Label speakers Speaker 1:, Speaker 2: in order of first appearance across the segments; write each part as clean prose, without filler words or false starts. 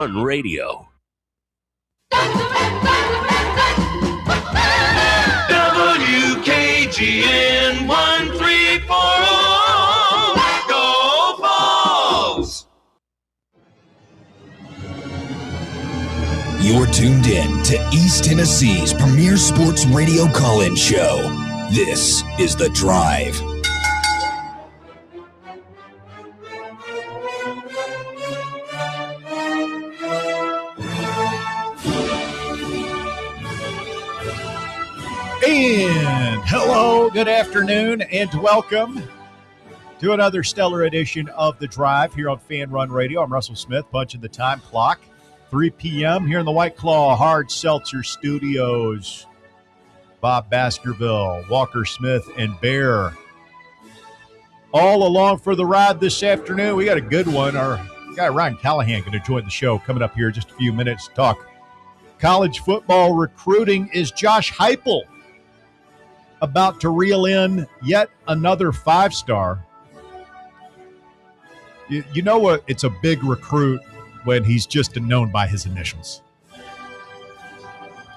Speaker 1: on radio. WKGN 1340. Go Vols!
Speaker 2: You're tuned in to East Tennessee's premier sports radio call-in show. This is The Drive.
Speaker 3: And hello, good afternoon, and welcome to another stellar edition of The Drive here on Fan Run Radio. I'm Russell Smith, punching the time clock. 3 p.m. here in the White Claw Hard Seltzer Studios. Bob Baskerville, Walker Smith, and Bear all along for the ride this afternoon. We got a good one. Our guy Ryan Callahan going to join the show coming up here in just a few minutes to talk college football recruiting. Is Josh Heupel about to reel in yet another five-star? You know what? It's a big recruit when he's just known by his initials.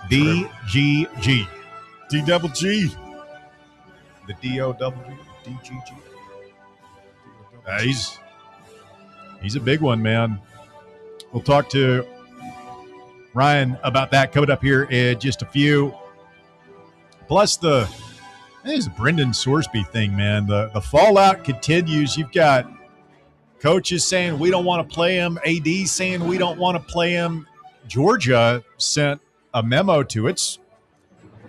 Speaker 3: DGG.
Speaker 4: D-double-G.
Speaker 3: The D-O-double-G. DGG. He's a big one, man. We'll talk to Ryan about that coming up here in just a few. Plus I think it's a Brendan Sorsby thing, man. The fallout continues. You've got coaches saying we don't want to play him. AD saying we don't want to play him. Georgia sent a memo to its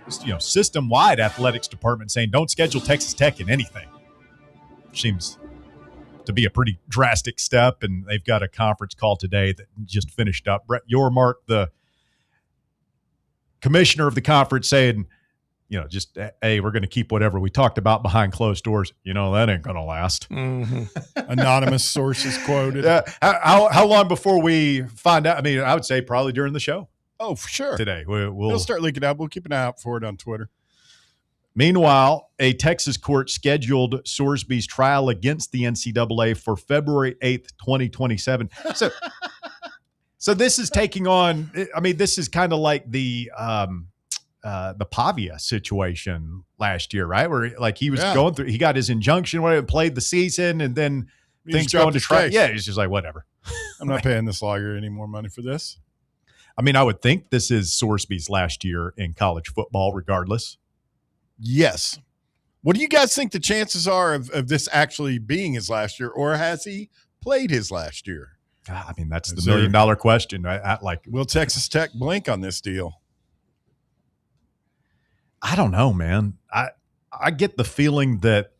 Speaker 3: system-wide athletics department saying don't schedule Texas Tech in anything. Seems to be a pretty drastic step, and they've got a conference call today that just finished up. Brett Yormark, the commissioner of the conference, saying, hey, we're going to keep whatever we talked about behind closed doors. That ain't going to last.
Speaker 4: Mm-hmm. Anonymous sources quoted.
Speaker 3: How long before we find out? I mean, I would say probably during the show.
Speaker 4: Oh, for sure.
Speaker 3: Today.
Speaker 4: We'll start leaking out. We'll keep an eye out for it on Twitter.
Speaker 3: Meanwhile, a Texas court scheduled Sorsby's trial against the NCAA for February 8th, 2027. So this is taking on, this is kind of like the Pavia situation last year, right? Where he was going through, he got his injunction where he played the season and then things going to trial. Yeah, he's just like, whatever.
Speaker 4: I'm not paying this lawyer any more money for this.
Speaker 3: I would think this is Sorsby's last year in college football regardless.
Speaker 4: Yes. What do you guys think the chances are of this actually being his last year, or has he played his last year?
Speaker 3: God, that's the $1 million question. Right?
Speaker 4: Will Texas Tech blink on this deal?
Speaker 3: I don't know, man. I get the feeling that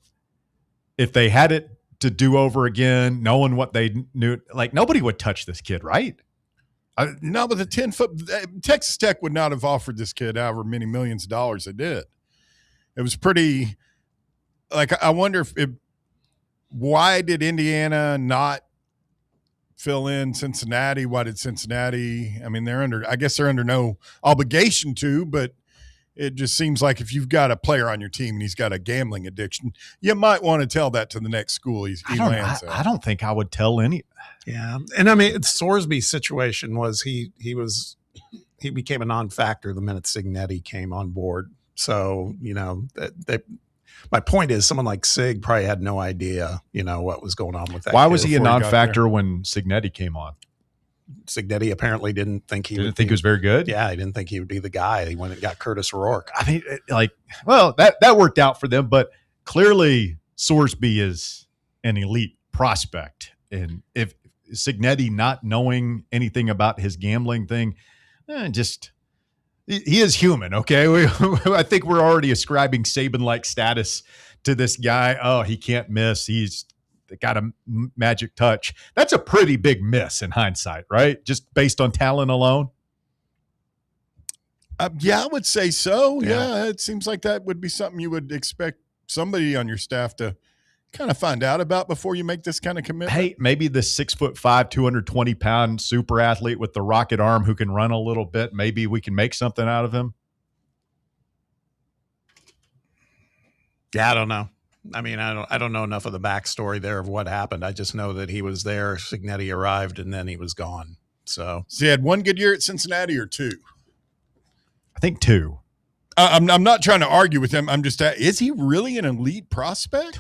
Speaker 3: if they had it to do over again, knowing what they knew, nobody would touch this kid, right?
Speaker 4: No, but the 10-foot Texas Tech would not have offered this kid however many millions of dollars they did. It was pretty. I wonder why did Indiana not fill in Cincinnati? Why did Cincinnati? I guess they're under no obligation to, but it just seems like if you've got a player on your team and he's got a gambling addiction, you might want to tell that to the next school he lands at.
Speaker 3: I don't think I would tell any.
Speaker 5: Yeah. And Sorsby's situation was he became a non-factor the minute Signetti came on board. So, my point is someone like Sig probably had no idea, what was going on with that.
Speaker 3: Why was he a non-factor when Signetti came on?
Speaker 5: Signetti apparently didn't think he
Speaker 3: was very good.
Speaker 5: Yeah, he didn't think he would be the guy. He went and got Curtis O'Rourke.
Speaker 3: That worked out for them, but clearly Sorsby is an elite prospect. And if Signetti not knowing anything about his gambling thing, he is human, okay? I think we're already ascribing Saban-like status to this guy. Oh, he can't miss. He's got a magic touch. That's a pretty big miss in hindsight, right? Just based on talent alone.
Speaker 4: Yeah, I would say so. Yeah, it seems like that would be something you would expect somebody on your staff to kind of find out about before you make this kind of commitment.
Speaker 3: Hey, maybe the 6'5", 220-pound super athlete with the rocket arm who can run a little bit, maybe we can make something out of him.
Speaker 5: Yeah, I don't know. I don't know enough of the backstory there of what happened. I just know that he was there. Signetti arrived, and then he was gone. So
Speaker 4: he had one good year at Cincinnati or two?
Speaker 3: I think 2.
Speaker 4: I'm not trying to argue with him. I'm just is he really an elite prospect?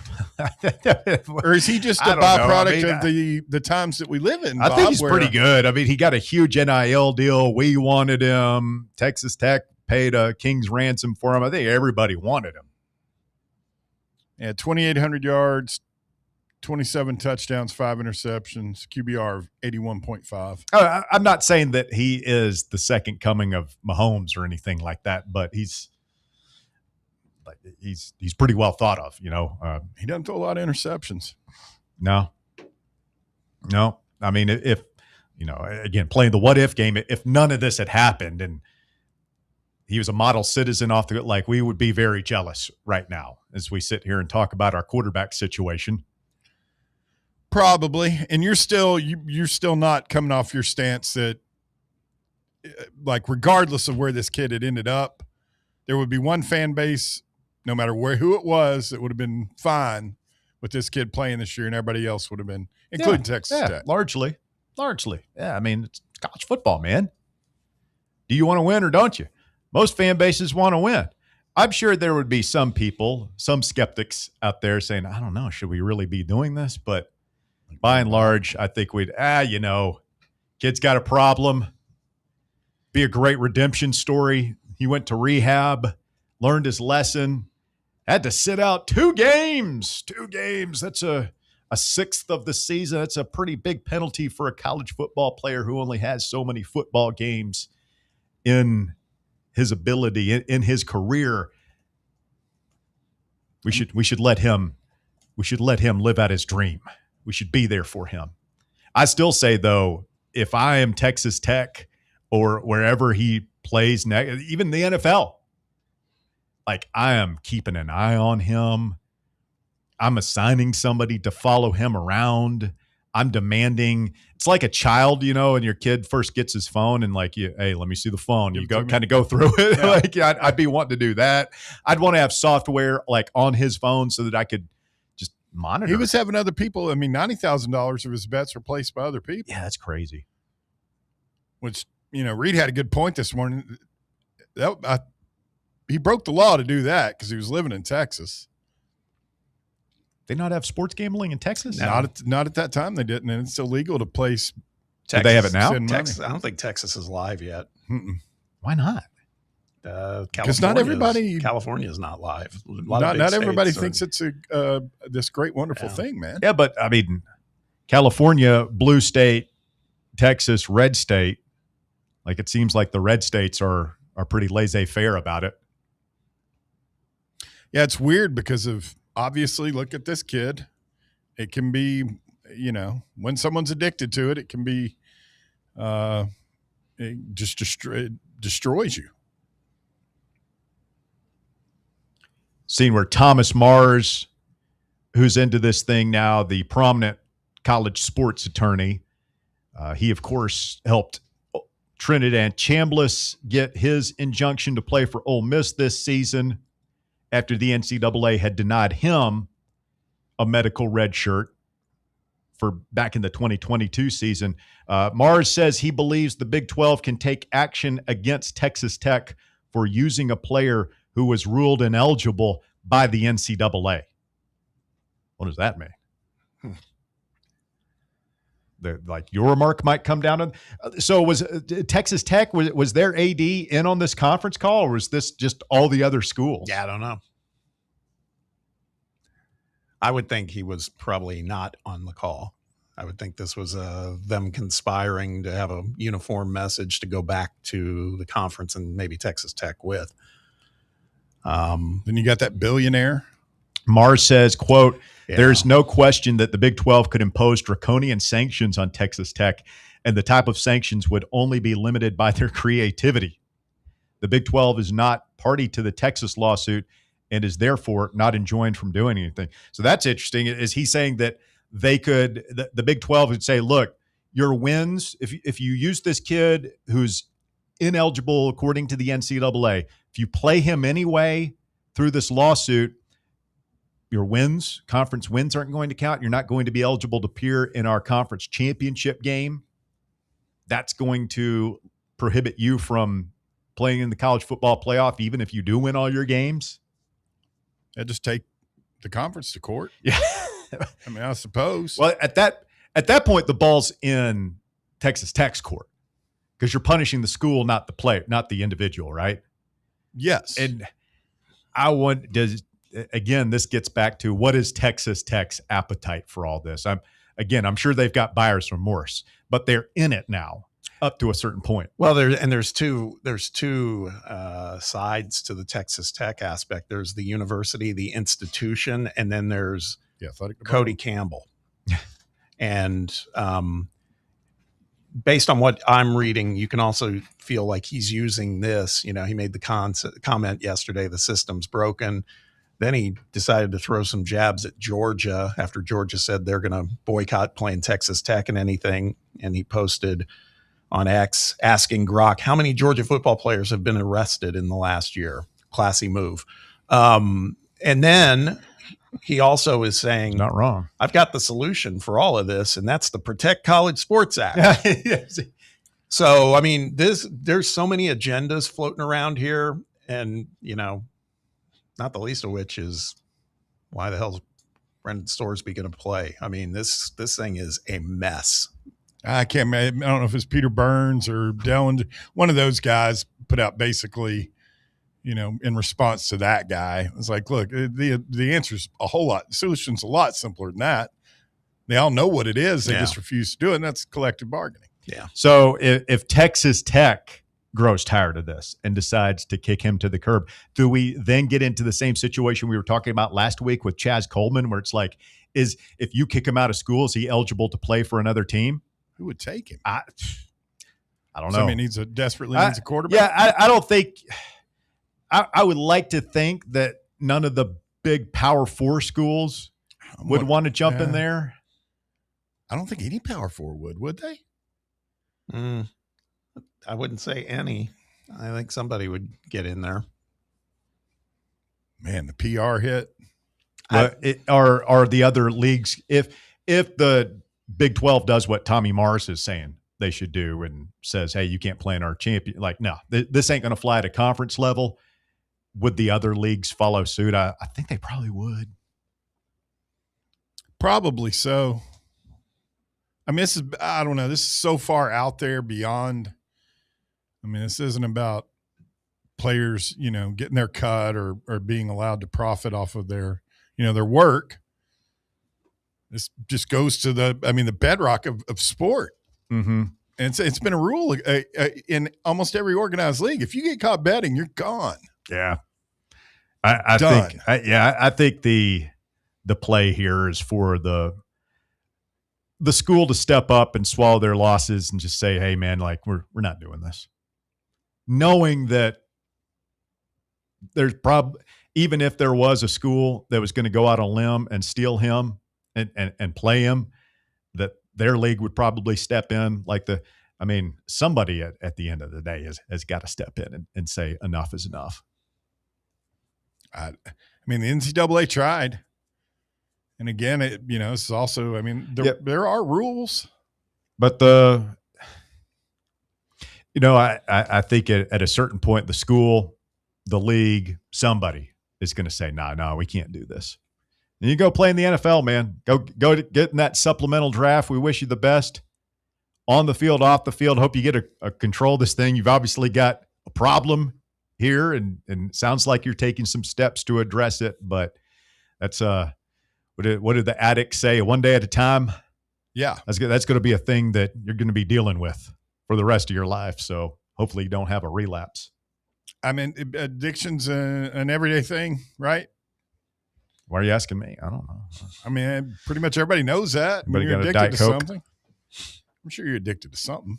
Speaker 4: Or is he just a byproduct of the times that we live in?
Speaker 3: I think he's pretty good. I mean, he got a huge NIL deal. We wanted him. Texas Tech paid a king's ransom for him. I think everybody wanted him.
Speaker 4: Yeah, 2,800 yards, 27 touchdowns, 5 interceptions, QBR of 81.5.
Speaker 3: I'm not saying that he is the second coming of Mahomes or anything like that, but he's pretty well thought of, you know.
Speaker 4: He doesn't throw a lot of interceptions.
Speaker 3: No. I mean, if, you know, again, playing the what if game, if none of this had happened and he was a model citizen off the, like, we would be very jealous right now as we sit here and talk about our quarterback situation.
Speaker 4: Probably. And you're still not coming off your stance that, like, regardless of where this kid had ended up, there would be one fan base, no matter who it was, that would have been fine with this kid playing this year, and everybody else would have been, including Texas Tech.
Speaker 3: Largely. Yeah, I mean, it's college football, man. Do you want to win or don't you? Most fan bases want to win. I'm sure there would be some people, some skeptics out there saying, I don't know, should we really be doing this? But by and large, I think we'd, kid's got a problem. Be a great redemption story. He went to rehab, learned his lesson, had to sit out 2 games. 2 games. That's a sixth of the season. That's a pretty big penalty for a college football player who only has so many football games in his ability, in his career. We should let him live out his dream. We should be there for him. I still say, though, if I am Texas Tech or wherever he plays next, even the NFL, like, I am keeping an eye on him. I'm assigning somebody to follow him around. I'm demanding. It's like a child, you know, and your kid first gets his phone and like, hey, let me see the phone. You kind of go through it. Yeah. Like, I'd be wanting to do that. I'd want to have software like on his phone so that I could just monitor.
Speaker 4: He was having other people. I mean, $90,000 of his bets were placed by other people.
Speaker 3: Yeah, that's crazy.
Speaker 4: Which, you know, Reed had a good point this morning. He broke the law to do that because he was living in Texas.
Speaker 3: They not have sports gambling in Texas?
Speaker 4: No. Not at that time they didn't, and it's illegal to place.
Speaker 3: Do they have it now?
Speaker 5: Texas, I don't think Texas is live yet.
Speaker 3: Why not?
Speaker 4: Because not everybody.
Speaker 5: California is not live.
Speaker 4: Not everybody thinks it's this great, wonderful thing, man.
Speaker 3: Yeah, but I mean, California, blue state, Texas, red state. Like, it seems like the red states are pretty laissez-faire about it.
Speaker 4: Yeah, it's weird because of, obviously, look at this kid. It can be, you know, when someone's addicted to it, it can be, it just destroys you.
Speaker 3: Seeing where Thomas Mars, who's into this thing now, the prominent college sports attorney, he, of course, helped Trinidad Chambliss get his injunction to play for Ole Miss this season after the NCAA had denied him a medical red shirt for back in the 2022 season. Mars says he believes the Big 12 can take action against Texas Tech for using a player who was ruled ineligible by the NCAA. What does that mean? Like, your remark might come down on. So was Texas Tech, was their AD in on this conference call, or was this just all the other schools?
Speaker 5: Yeah, I don't know. I would think he was probably not on the call. I would think this was them conspiring to have a uniform message to go back to the conference and maybe Texas Tech with.
Speaker 4: Then you got that billionaire.
Speaker 3: Mars says, quote, there's no question that the Big 12 could impose draconian sanctions on Texas Tech, and the type of sanctions would only be limited by their creativity. The Big 12 is not party to the Texas lawsuit and is therefore not enjoined from doing anything. So that's interesting. Is he saying that they could, the Big 12 would say, look, your wins, if you use this kid who's ineligible according to the NCAA, if you play him anyway through this lawsuit, your wins, conference wins, aren't going to count. You're not going to be eligible to appear in our conference championship game. that's going to prohibit you from playing in the college football playoff, even if you do win all your games?
Speaker 4: Just take the conference to court.
Speaker 3: Yeah.
Speaker 4: I mean, I suppose.
Speaker 3: Well, at that point, the ball's in Texas Tech's court because you're punishing the school, not the player, not the individual, right?
Speaker 4: Yes.
Speaker 3: And this gets back to what is Texas Tech's appetite for all this? I'm sure they've got buyer's remorse, but they're in it now up to a certain point.
Speaker 5: Well, there's two sides to the Texas Tech aspect. There's the university, the institution, and then there's Cody Campbell. And based on what I'm reading, you can also feel like he's using this. He made the comment yesterday, the system's broken. Then he decided to throw some jabs at Georgia after Georgia said they're going to boycott playing Texas Tech and anything. And he posted on X asking Grok, how many Georgia football players have been arrested in the last year? Classy move. And then he also is saying,
Speaker 3: not wrong,
Speaker 5: I've got the solution for all of this, and that's the Protect College Sports Act. So, I mean, there's so many agendas floating around here, and, not the least of which is why the hell is Brendan Sorsby going to play? I mean, this thing is a mess.
Speaker 4: I don't know if it's Peter Burns or Dellinger. One of those guys put out basically, in response to that guy. It's like, look, the answer's a whole lot. The solution's a lot simpler than that. They all know what it is. They just refuse to do it, and that's collective bargaining.
Speaker 5: Yeah.
Speaker 3: So if Texas Tech grows tired of this and decides to kick him to the curb, do we then get into the same situation we were talking about last week with Chaz Coleman, where it's like, if you kick him out of school, is he eligible to play for another team?
Speaker 4: Who would take him?
Speaker 3: I don't know.
Speaker 4: Somebody desperately needs a quarterback.
Speaker 3: Yeah, I don't think. I would like to think that none of the big Power 4 schools would want to jump in there.
Speaker 4: I don't think any Power 4 would they?
Speaker 5: I wouldn't say any. I think somebody would get in there.
Speaker 4: Man, the PR hit.
Speaker 3: Are the other leagues, if the Big 12 does what Tommy Morris is saying they should do and says, hey, you can't play in our champion, like, no, this ain't going to fly at a conference level, would the other leagues follow suit? I think they probably would.
Speaker 4: Probably so. I mean, I don't know. This is so far out there beyond. I mean, this isn't about players, getting their cut or being allowed to profit off of their work. This just goes to the bedrock of sport.
Speaker 3: Mm-hmm.
Speaker 4: And it's been a rule in almost every organized league. If you get caught betting, you're gone.
Speaker 3: Yeah. I think the play here is for the school to step up and swallow their losses and just say, hey man, like we're not doing this. Knowing that there's even if there was a school that was going to go out on a limb and steal him and play him, that their league would probably step in somebody at the end of the day has got to step in and say enough is enough.
Speaker 4: I mean, the NCAA tried. And again, this is also, there are rules.
Speaker 3: But I think at a certain point, the school, the league, somebody is going to say, no, we can't do this. And you go play in the NFL, man. Go get in that supplemental draft. We wish you the best. On the field, off the field, hope you get a control of this thing. You've obviously got a problem here, and it sounds like you're taking some steps to address it. But that's what did the addicts say? One day at a time.
Speaker 4: Yeah,
Speaker 3: that's going to be a thing that you're going to be dealing with for the rest of your life. So hopefully you don't have a relapse.
Speaker 4: I mean, addiction's an everyday thing, right?
Speaker 3: Why are you asking me? I don't know.
Speaker 4: I mean, pretty much everybody knows that.
Speaker 3: Everybody
Speaker 4: You're
Speaker 3: got a
Speaker 4: addicted
Speaker 3: Diet
Speaker 4: to
Speaker 3: Coke?
Speaker 4: something. I'm sure you're addicted to something.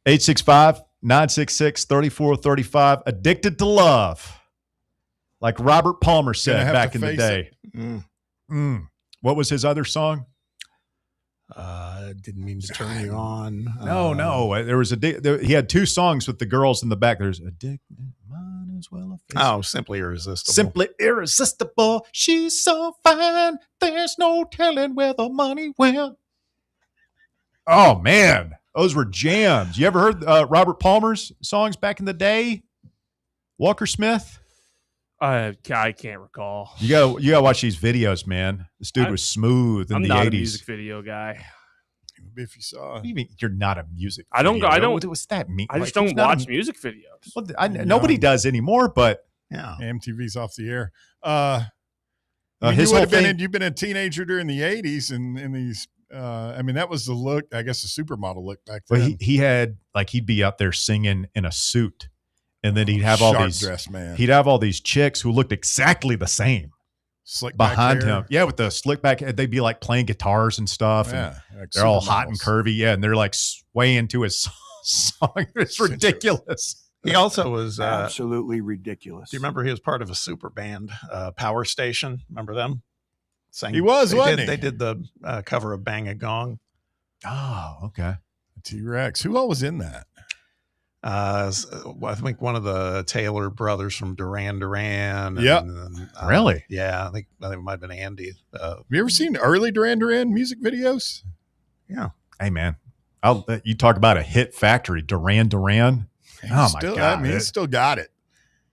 Speaker 3: 865-966-3435. Addicted to love. Like Robert Palmer said back in the day. What was his other song?
Speaker 5: Didn't mean to turn you on.
Speaker 3: No. There was he had two songs with the girls in the back. There's Addicted, Mine as Well.
Speaker 5: Simply Irresistible.
Speaker 3: Simply Irresistible. She's so fine. There's no telling where the money went. Oh, man. Those were jams. You ever heard Robert Palmer's songs back in the day? Walker Smith?
Speaker 6: I can't recall.
Speaker 3: You gotta watch these videos, man. This dude was smooth in the 80s.
Speaker 6: I'm not a music video guy.
Speaker 4: If you saw,
Speaker 3: What do you mean you're not a music?
Speaker 6: I don't.
Speaker 3: What's that mean?
Speaker 6: I just don't watch music videos.
Speaker 3: Well, nobody does anymore. But
Speaker 5: Yeah.
Speaker 4: MTV's off the air.
Speaker 3: his whole thing.
Speaker 4: You've been a teenager during the '80s, and in these. That was the look. I guess the supermodel look back then.
Speaker 3: Well, he had he'd be out there singing in a suit, and then he'd have all these
Speaker 4: dress man.
Speaker 3: He'd have all these chicks who looked exactly the same.
Speaker 4: Slick
Speaker 3: behind
Speaker 4: back hair.
Speaker 3: him. Yeah, with the slick back. They'd be like playing guitars and stuff.
Speaker 4: Yeah,
Speaker 3: and
Speaker 4: like
Speaker 3: they're all hot and
Speaker 4: supermodels.
Speaker 3: curvy. Yeah, and they're like swaying to his song. It's ridiculous.
Speaker 5: He also was
Speaker 7: absolutely ridiculous.
Speaker 5: Do you remember he was part of a super band, Power Station? Remember them?
Speaker 4: He was, wasn't he?
Speaker 5: They did the cover of Bang a Gong.
Speaker 3: Oh, okay.
Speaker 4: T-Rex. Who all was in that?
Speaker 5: I think one of the Taylor brothers from Duran Duran.
Speaker 4: Yep.
Speaker 3: Really?
Speaker 5: Yeah, I think it might have been Andy.
Speaker 4: Have you ever seen early Duran Duran music videos?
Speaker 5: Yeah.
Speaker 3: Hey, man. You talk about a hit factory, Duran Duran. Oh, my God.
Speaker 4: I mean, he still got it.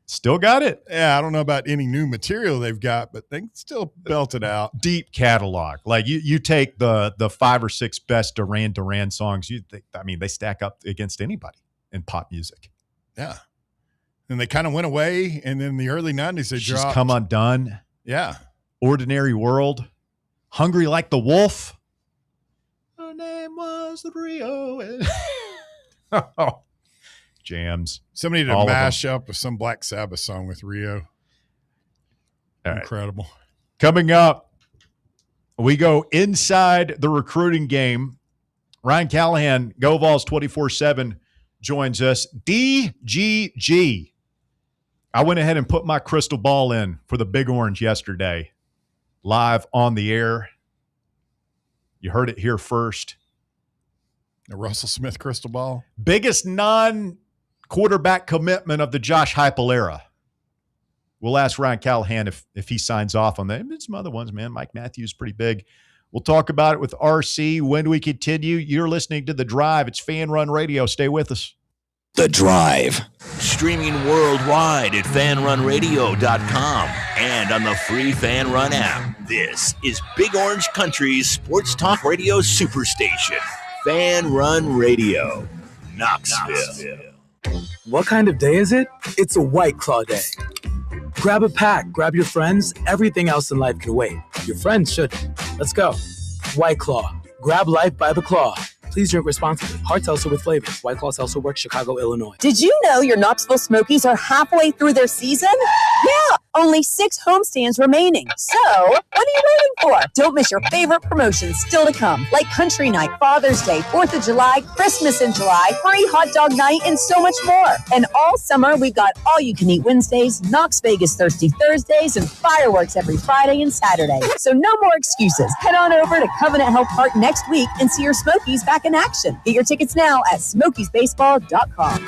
Speaker 3: Still got it.
Speaker 4: Yeah, I don't know about any new material they've got, but they can still belt it out.
Speaker 3: Deep catalog. Like you take the 5 or 6 best Duran Duran songs. They stack up against anybody in pop music.
Speaker 4: Yeah. And they kind of went away. And then in the early 90s, they
Speaker 3: She's
Speaker 4: dropped.
Speaker 3: Come Undone.
Speaker 4: Yeah.
Speaker 3: Ordinary World. Hungry Like the Wolf. Her name was the Rio. Oh, jams.
Speaker 4: Somebody did
Speaker 3: All
Speaker 4: a
Speaker 3: of them.
Speaker 4: mashup of some Black Sabbath song with Rio.
Speaker 3: All right.
Speaker 4: Incredible.
Speaker 3: Coming up, we go inside the recruiting game. Ryan Callahan, Go Vols 24/7, joins us. DGG. I went ahead and put my crystal ball in for the Big Orange yesterday, live on the air. You heard it here first.
Speaker 4: A Russell Smith crystal ball.
Speaker 3: Biggest non-quarterback commitment of the Josh Heupel era. We'll ask Ryan Callahan if he signs off on that. And some other ones, man. Mike Matthews, pretty big. We'll talk about it with RC when we continue. You're listening to The Drive. It's Fan Run Radio. Stay with us.
Speaker 2: The Drive.
Speaker 1: Streaming worldwide at fanrunradio.com and on the free Fan Run app. This is Big Orange Country's sports talk radio superstation. Fan Run Radio, Knoxville.
Speaker 8: What kind of day is it? It's a White Claw day. Grab a pack, grab your friends. Everything else in life can wait. Your friends shouldn't. Let's go. White Claw. Grab life by the claw. Please drink responsibly. Hard seltzer with flavors. White Claw Seltzer Works, Chicago, Illinois.
Speaker 9: Did you know your Knoxville Smokies are halfway through their season? Yeah, only 6 homestands remaining. So, what are you waiting for? Don't miss your favorite promotions still to come, like Country Night, Father's Day, 4th of July, Christmas in July, free hot dog night, and so much more. And all summer, we've got all-you-can-eat Wednesdays, Knox Vegas Thirsty Thursdays, and fireworks every Friday and Saturday. So no more excuses. Head on over to Covenant Health Park next week and see your Smokies back in action. Get your tickets now at smokiesbaseball.com.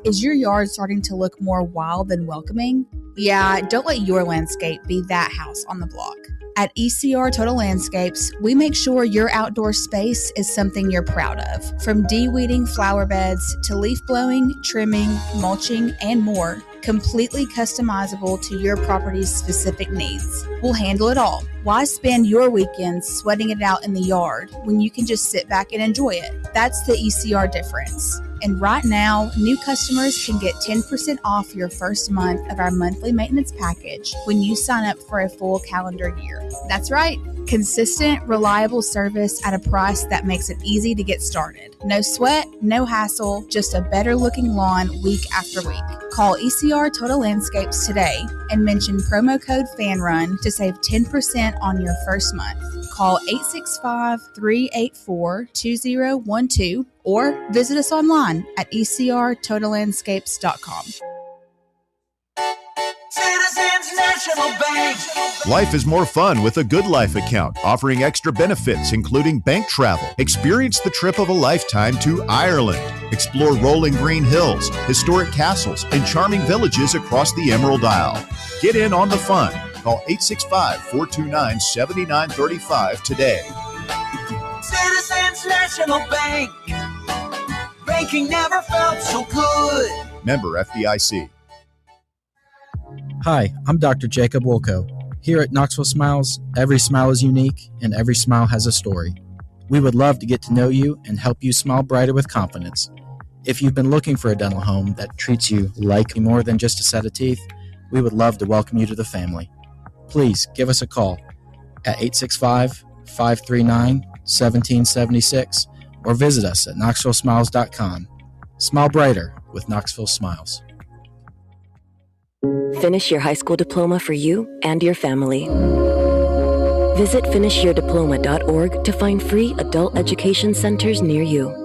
Speaker 10: Is your yard starting to look more wild than welcoming? Yeah, don't let your landscape be that house on the block. At ECR Total Landscapes, we make sure your outdoor space is something you're proud of. From de-weeding flower beds to leaf blowing, trimming, mulching, and more, completely customizable to your property's specific needs. We'll handle it all. Why spend your weekends sweating it out in the yard when you can just sit back and enjoy it? That's the ECR difference. And right now, new customers can get 10% off your first month of our monthly maintenance package when you sign up for a full calendar year. That's right. Consistent, reliable service at a price that makes it easy to get started. No sweat, no hassle, just a better looking lawn week after week. Call ECR Total Landscapes today and mention promo code FANRUN to save 10% on your first month. Call 865-384-2012 or visit us online at ecrtotallandscapes.com.
Speaker 11: Life is more fun with a Good Life account, offering extra benefits, including bank travel. Experience the trip of a lifetime to Ireland. Explore rolling green hills, historic castles, and charming villages across the Emerald Isle. Get in on the fun. Call 865-429-7935 today.
Speaker 7: Citizens National Bank. Banking never felt so good.
Speaker 11: Member FDIC.
Speaker 12: Hi, I'm Dr. Jacob Wilco. Here at Knoxville Smiles, every smile is unique and every smile has a story. We would love to get to know you and help you smile brighter with confidence. If you've been looking for a dental home that treats you like more than just a set of teeth, we would love to welcome you to the family. Please give us a call at 865-539-1776 or visit us at knoxvillesmiles.com. Smile brighter with Knoxville Smiles.
Speaker 13: Finish your high school diploma for you and your family. Visit finishyourdiploma.org to find free adult education centers near you.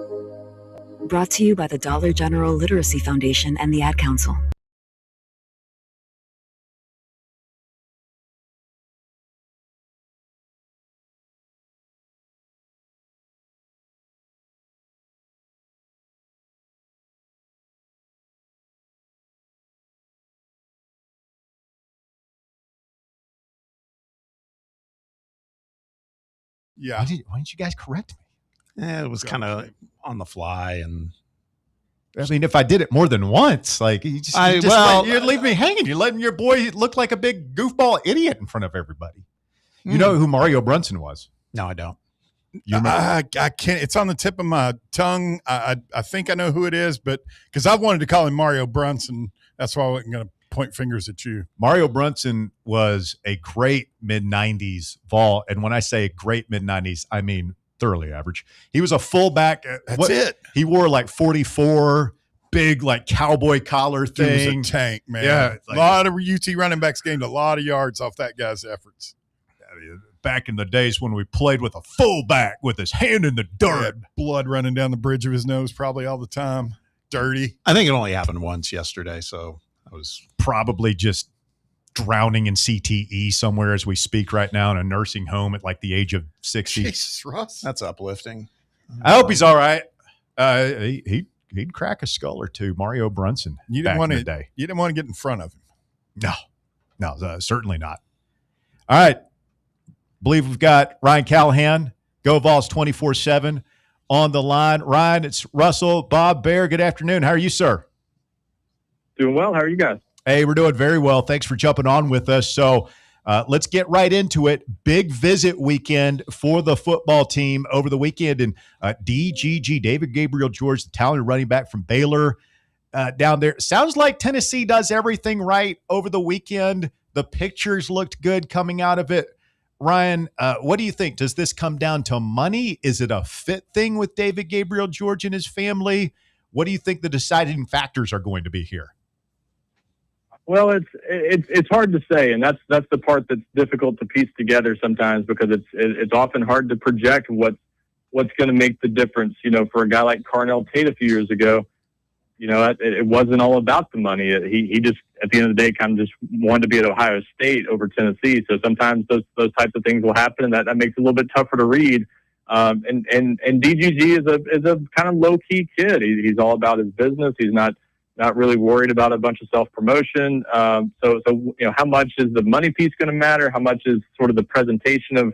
Speaker 13: Brought to you by the Dollar General Literacy Foundation and the Ad Council.
Speaker 4: Yeah.
Speaker 3: Why didn't you guys correct me?
Speaker 5: It was kind of on the fly, and
Speaker 3: I mean, if I did it more than once, like you're leaving me hanging. You're letting your boy look like a big goofball idiot in front of everybody. You know who Mario Brunson was?
Speaker 5: No, I don't.
Speaker 4: I can't. It's on the tip of my tongue. I think I know who it is, but because I wanted to call him Mario Brunson, that's why I wasn't going to point fingers at you.
Speaker 3: Mario Brunson was a great mid-'90s Vol, and when I say great mid-'90s, I mean thoroughly average. He was a fullback.
Speaker 4: That's it.
Speaker 3: He wore like 44, big like cowboy collar thing.
Speaker 4: He was a tank, man.
Speaker 3: Yeah,
Speaker 4: a lot of UT running backs gained a lot of yards off that guy's efforts.
Speaker 3: Back in the days when we played with a fullback with his hand in the dirt,
Speaker 4: blood running down the bridge of his nose probably all the time. Dirty.
Speaker 5: I think it only happened once yesterday, so I was
Speaker 3: probably just drowning in CTE somewhere as we speak right now in a nursing home at like the age of 60.
Speaker 4: Jesus, Russ.
Speaker 5: That's uplifting.
Speaker 3: I hope he's all right. He'd crack a skull or two. Mario Brunson.
Speaker 4: You didn't want to get in front of him.
Speaker 3: No, certainly not. All right. Believe we've got Ryan Callahan, Go Vols 24/7 on the line. Ryan, it's Russell, Bob, Bear. Good afternoon. How are you, sir?
Speaker 14: Doing well. How are you guys?
Speaker 3: Hey, we're doing very well. Thanks for jumping on with us. So let's get right into it. Big visit weekend for the football team over the weekend. And DGG, David Gabriel George, the talented running back from Baylor down there. Sounds like Tennessee does everything right over the weekend. The pictures looked good coming out of it. Ryan, what do you think? Does this come down to money? Is it a fit thing with David Gabriel George and his family? What do you think the deciding factors are going to be here?
Speaker 14: Well, it's hard to say, and that's the part that's difficult to piece together sometimes, because it's often hard to project what's going to make the difference. You know, for a guy like Carnell Tate a few years ago, you know, it wasn't all about the money. He just, at the end of the day, kind of just wanted to be at Ohio State over Tennessee. So sometimes those types of things will happen, and that makes it a little bit tougher to read. And DGG is a kind of low key kid. He's all about his business. He's not really worried about a bunch of self-promotion. So you know, how much is the money piece going to matter? How much is sort of the presentation of,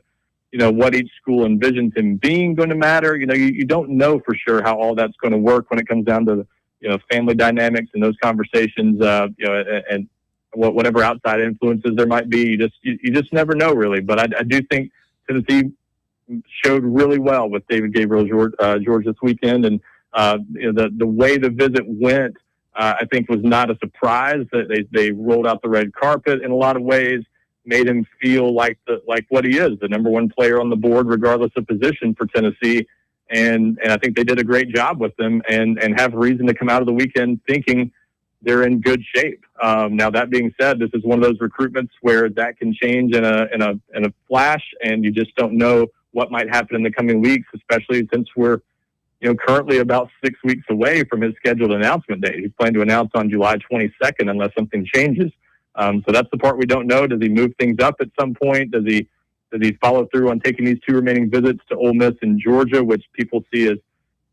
Speaker 14: you know, what each school envisions him being going to matter? You know, you don't know for sure how all that's going to work when it comes down to, you know, family dynamics and those conversations, you know, and whatever outside influences there might be. You just never know, really. But I do think Tennessee showed really well with David Gabriel George this weekend. And, you know, the way the visit went, I think was not a surprise. That they rolled out the red carpet in a lot of ways, made him feel like what he is, the number one player on the board, regardless of position for Tennessee. And I think they did a great job with them, and have reason to come out of the weekend thinking they're in good shape. Now, that being said, this is one of those recruitments where that can change in a flash, and you just don't know what might happen in the coming weeks, especially since we're, you know, currently about 6 weeks away from his scheduled announcement date. He's planning to announce on July 22nd unless something changes. So that's the part we don't know. Does he move things up at some point? Does he follow through on taking these two remaining visits to Ole Miss and Georgia, which people see as,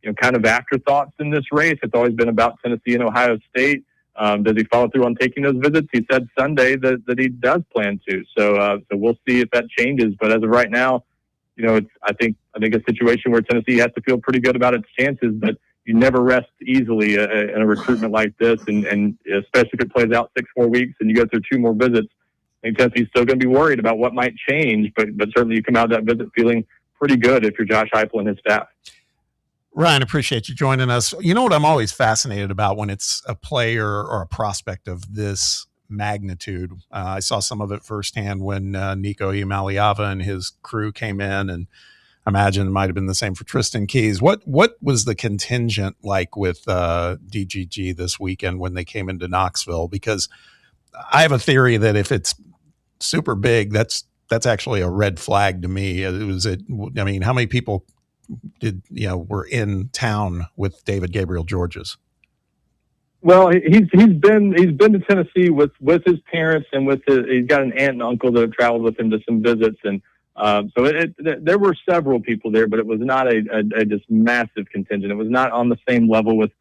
Speaker 14: you know, kind of afterthoughts in this race? It's always been about Tennessee and Ohio State. Does he follow through on taking those visits? He said Sunday that he does plan to. So we'll see if that changes. But as of right now, it's I think a situation where Tennessee has to feel pretty good about its chances, but you never rest easily in a recruitment like this, and especially if it plays out 6 more weeks and you go through 2 more visits. I think Tennessee's still going to be worried about what might change, but certainly you come out of that visit feeling pretty good if you're Josh Heupel and his staff.
Speaker 5: Ryan, appreciate you joining us. You know what I'm always fascinated about when it's a player or a prospect of this magnitude. I saw some of it firsthand when Nico Iamaleava and his crew came in, and I imagine it might have been the same for Tristan Keys. What was the contingent like with DGG this weekend when they came into Knoxville? Because I have a theory that if it's super big, that's actually a red flag to me. How many people were in town with David Gabriel Georges?
Speaker 14: Well, he's been to Tennessee with his parents and he's got an aunt and uncle that have traveled with him to some visits, and so there were several people there, but it was not a just massive contingent. It was not on the same level with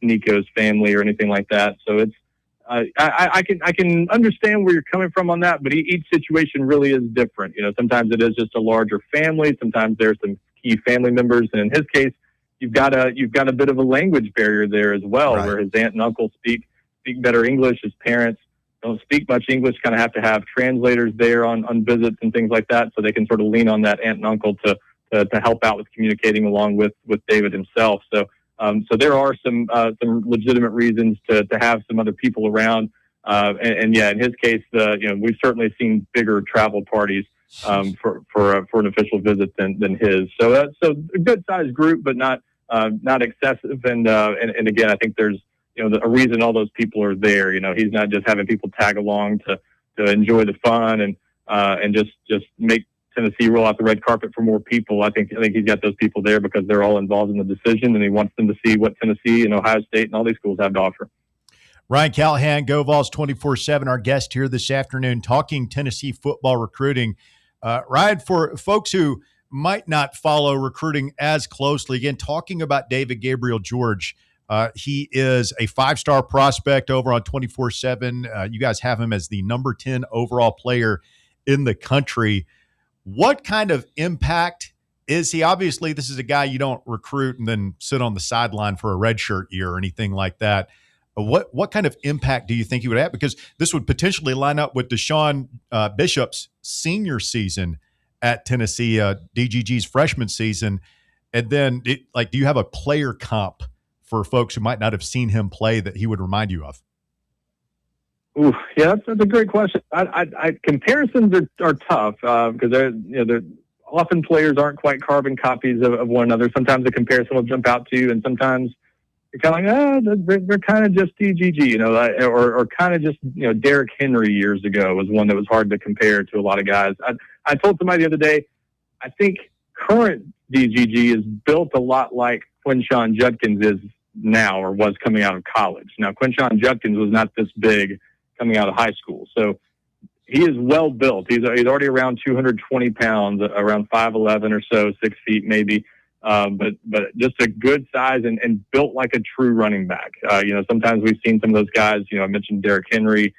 Speaker 14: Nico's family or anything like that. So it's I can understand where you're coming from on that, but each situation really is different. Sometimes it is just a larger family. Sometimes there's some key family members, and in his case, you've got a bit of a language barrier there as well, right, where his aunt and uncle speak better English. His parents don't speak much English, kind of have to have translators there on visits and things like that, so they can sort of lean on that aunt and uncle to help out with communicating along with David himself. So there are some legitimate reasons to have some other people around. And yeah, in his case, we've certainly seen bigger travel parties for an official visit than his. So a good sized group, but not excessive. And again, I think there's a reason all those people are there. He's not just having people tag along to enjoy the fun and just make Tennessee roll out the red carpet for more people. I think he's got those people there because they're all involved in the decision, and he wants them to see what Tennessee and Ohio State and all these schools have to offer.
Speaker 3: Ryan Callahan, Go Vols 24/7, our guest here this afternoon, talking Tennessee football recruiting. Ryan, for folks who might not follow recruiting as closely, again, talking about David Gabriel George, he is a 5-star prospect over on 24/7. You guys have him as the number 10 overall player in the country. What kind of impact is he? Obviously, this is a guy you don't recruit and then sit on the sideline for a redshirt year or anything like that. What kind of impact do you think he would have? Because this would potentially line up with Deshaun Bishop's senior season at Tennessee, DGG's freshman season. And then, do you have a player comp for folks who might not have seen him play that he would remind you of?
Speaker 14: Ooh, yeah, that's a great question. Comparisons are tough because they're often players aren't quite carbon copies of one another. Sometimes a comparison will jump out to you, and sometimes you're kind of like, they're kind of just DGG, or kind of just Derrick Henry years ago was one that was hard to compare to a lot of guys. I told somebody the other day, I think current DGG is built a lot like Quinshon Judkins is now or was coming out of college. Now, Quinshon Judkins was not this big coming out of high school. So he is well built. He's already around 220 pounds, around 5'11" or so, 6 feet maybe. But just a good size and built like a true running back. Sometimes we've seen some of those guys, I mentioned Derrick Henry,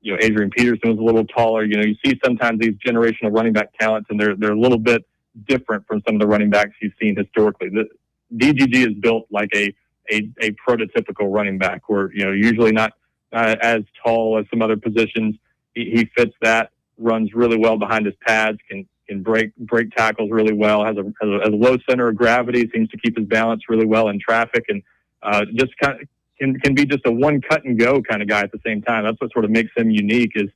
Speaker 14: Adrian Peterson was a little taller. You see sometimes these generational running back talents, and they're a little bit different from some of the running backs you've seen historically. The DGG is built like a prototypical running back, where, usually not as tall as some other positions. He fits that, runs really well behind his pads, can break tackles really well, has a low center of gravity, seems to keep his balance really well in traffic, and just kind of can be just a one cut and go kind of guy at the same time. That's what sort of makes him unique, is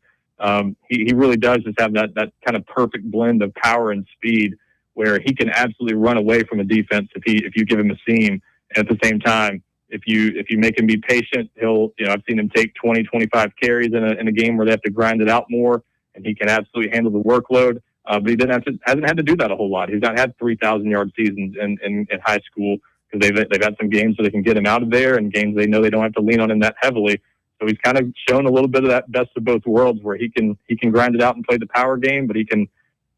Speaker 14: he really does just have that kind of perfect blend of power and speed, where he can absolutely run away from a defense if you give him a seam. And at the same time, if you make him be patient, he'll, I've seen him take 20, 25 carries in a game where they have to grind it out more, and he can absolutely handle the workload. But he hasn't had to do that a whole lot. He's not had 3,000-yard seasons in high school, because they've had some games where they can get him out of there, and games they know they don't have to lean on him that heavily. So he's kind of shown a little bit of that best of both worlds, where he can grind it out and play the power game, but he can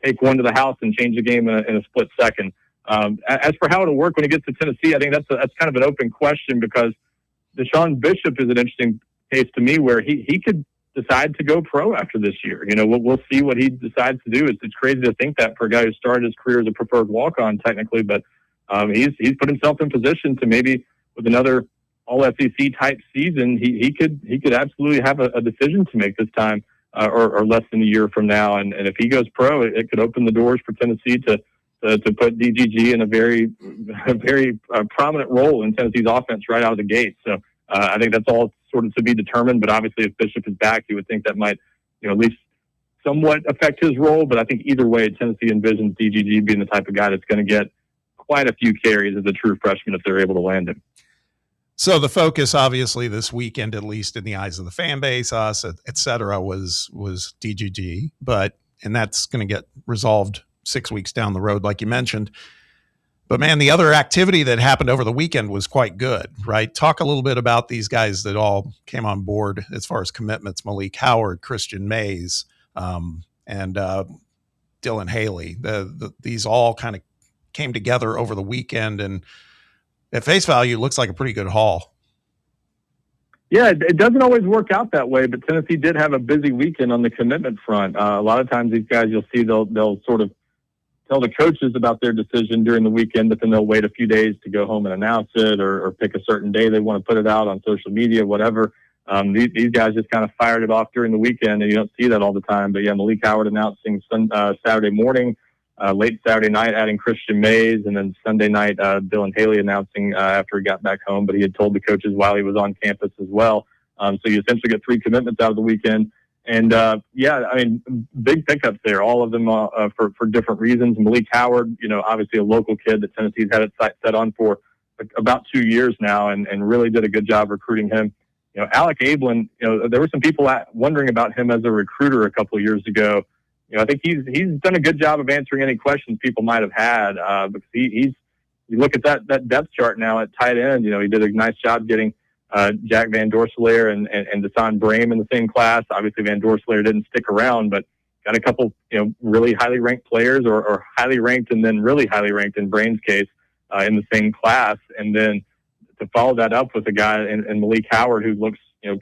Speaker 14: take one to the house and change the game in a split second. As for how it'll work when he gets to Tennessee, I think that's kind of an open question, because Deshaun Bishop is an interesting case to me, where he could decide to go pro after this year. We'll see what he decides to do. It's crazy to think that for a guy who started his career as a preferred walk-on technically, but he's put himself in position to maybe with another all-SEC type season, he could absolutely have a decision to make this time or less than a year from now. And if he goes pro, it could open the doors for Tennessee to put DGG in a very prominent role in Tennessee's offense right out of the gate. So I think that's all sort of to be determined. But obviously, if Bishop is back, you would think that might, at least somewhat affect his role. But I think either way, Tennessee envisions DGG being the type of guy that's going to get quite a few carries as a true freshman if they're able to land him.
Speaker 5: So the focus, obviously, this weekend, at least in the eyes of the fan base, us, et cetera, was DGG. And that's going to get resolved 6 weeks down the road, like you mentioned. But, man, the other activity that happened over the weekend was quite good, right? Talk a little bit about these guys that all came on board as far as commitments: Malik Howard, Christian Mays, and Dylan Haley. These all kind of came together over the weekend, and at face value, it looks like a pretty good haul.
Speaker 14: Yeah, it doesn't always work out that way, but Tennessee did have a busy weekend on the commitment front. A lot of times these guys, you'll see they'll sort of tell the coaches about their decision during the weekend, but then they'll wait a few days to go home and announce it or pick a certain day they want to put it out on social media, whatever. These guys just kind of fired it off during the weekend, and you don't see that all the time. But, yeah, Malik Howard announcing Saturday morning, late Saturday night adding Christian Mays, and then Sunday night Dylan Haley announcing after he got back home, but he had told the coaches while he was on campus as well. So you essentially get 3 commitments out of the weekend. And, big pickups there, all of them for different reasons. Malik Howard, obviously a local kid that Tennessee's had its sights set on for about 2 years now and really did a good job recruiting him. Alec Ablin, there were some people wondering about him as a recruiter a couple of years ago. I think he's done a good job of answering any questions people might have had because you look at that depth chart now at tight end. He did a nice job getting Jack Van Dorselaer and Deshaun Brame in the same class. Obviously, Van Dorselaer didn't stick around, but got a couple really highly ranked players or highly ranked and then really highly ranked in Brame's case in the same class. And then to follow that up with a guy in Malik Howard who looks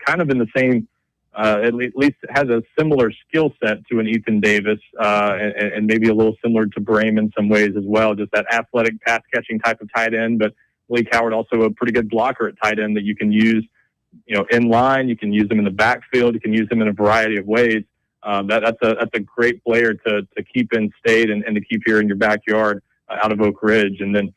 Speaker 14: kind of in the same at least has a similar skill set to an Ethan Davis and maybe a little similar to Brame in some ways as well, just that athletic pass-catching type of tight end. But Malik Howard also a pretty good blocker at tight end that you can use in line. You can use him in the backfield. You can use him in a variety of ways. That's a great player to keep in state and to keep here in your backyard out of Oak Ridge. And then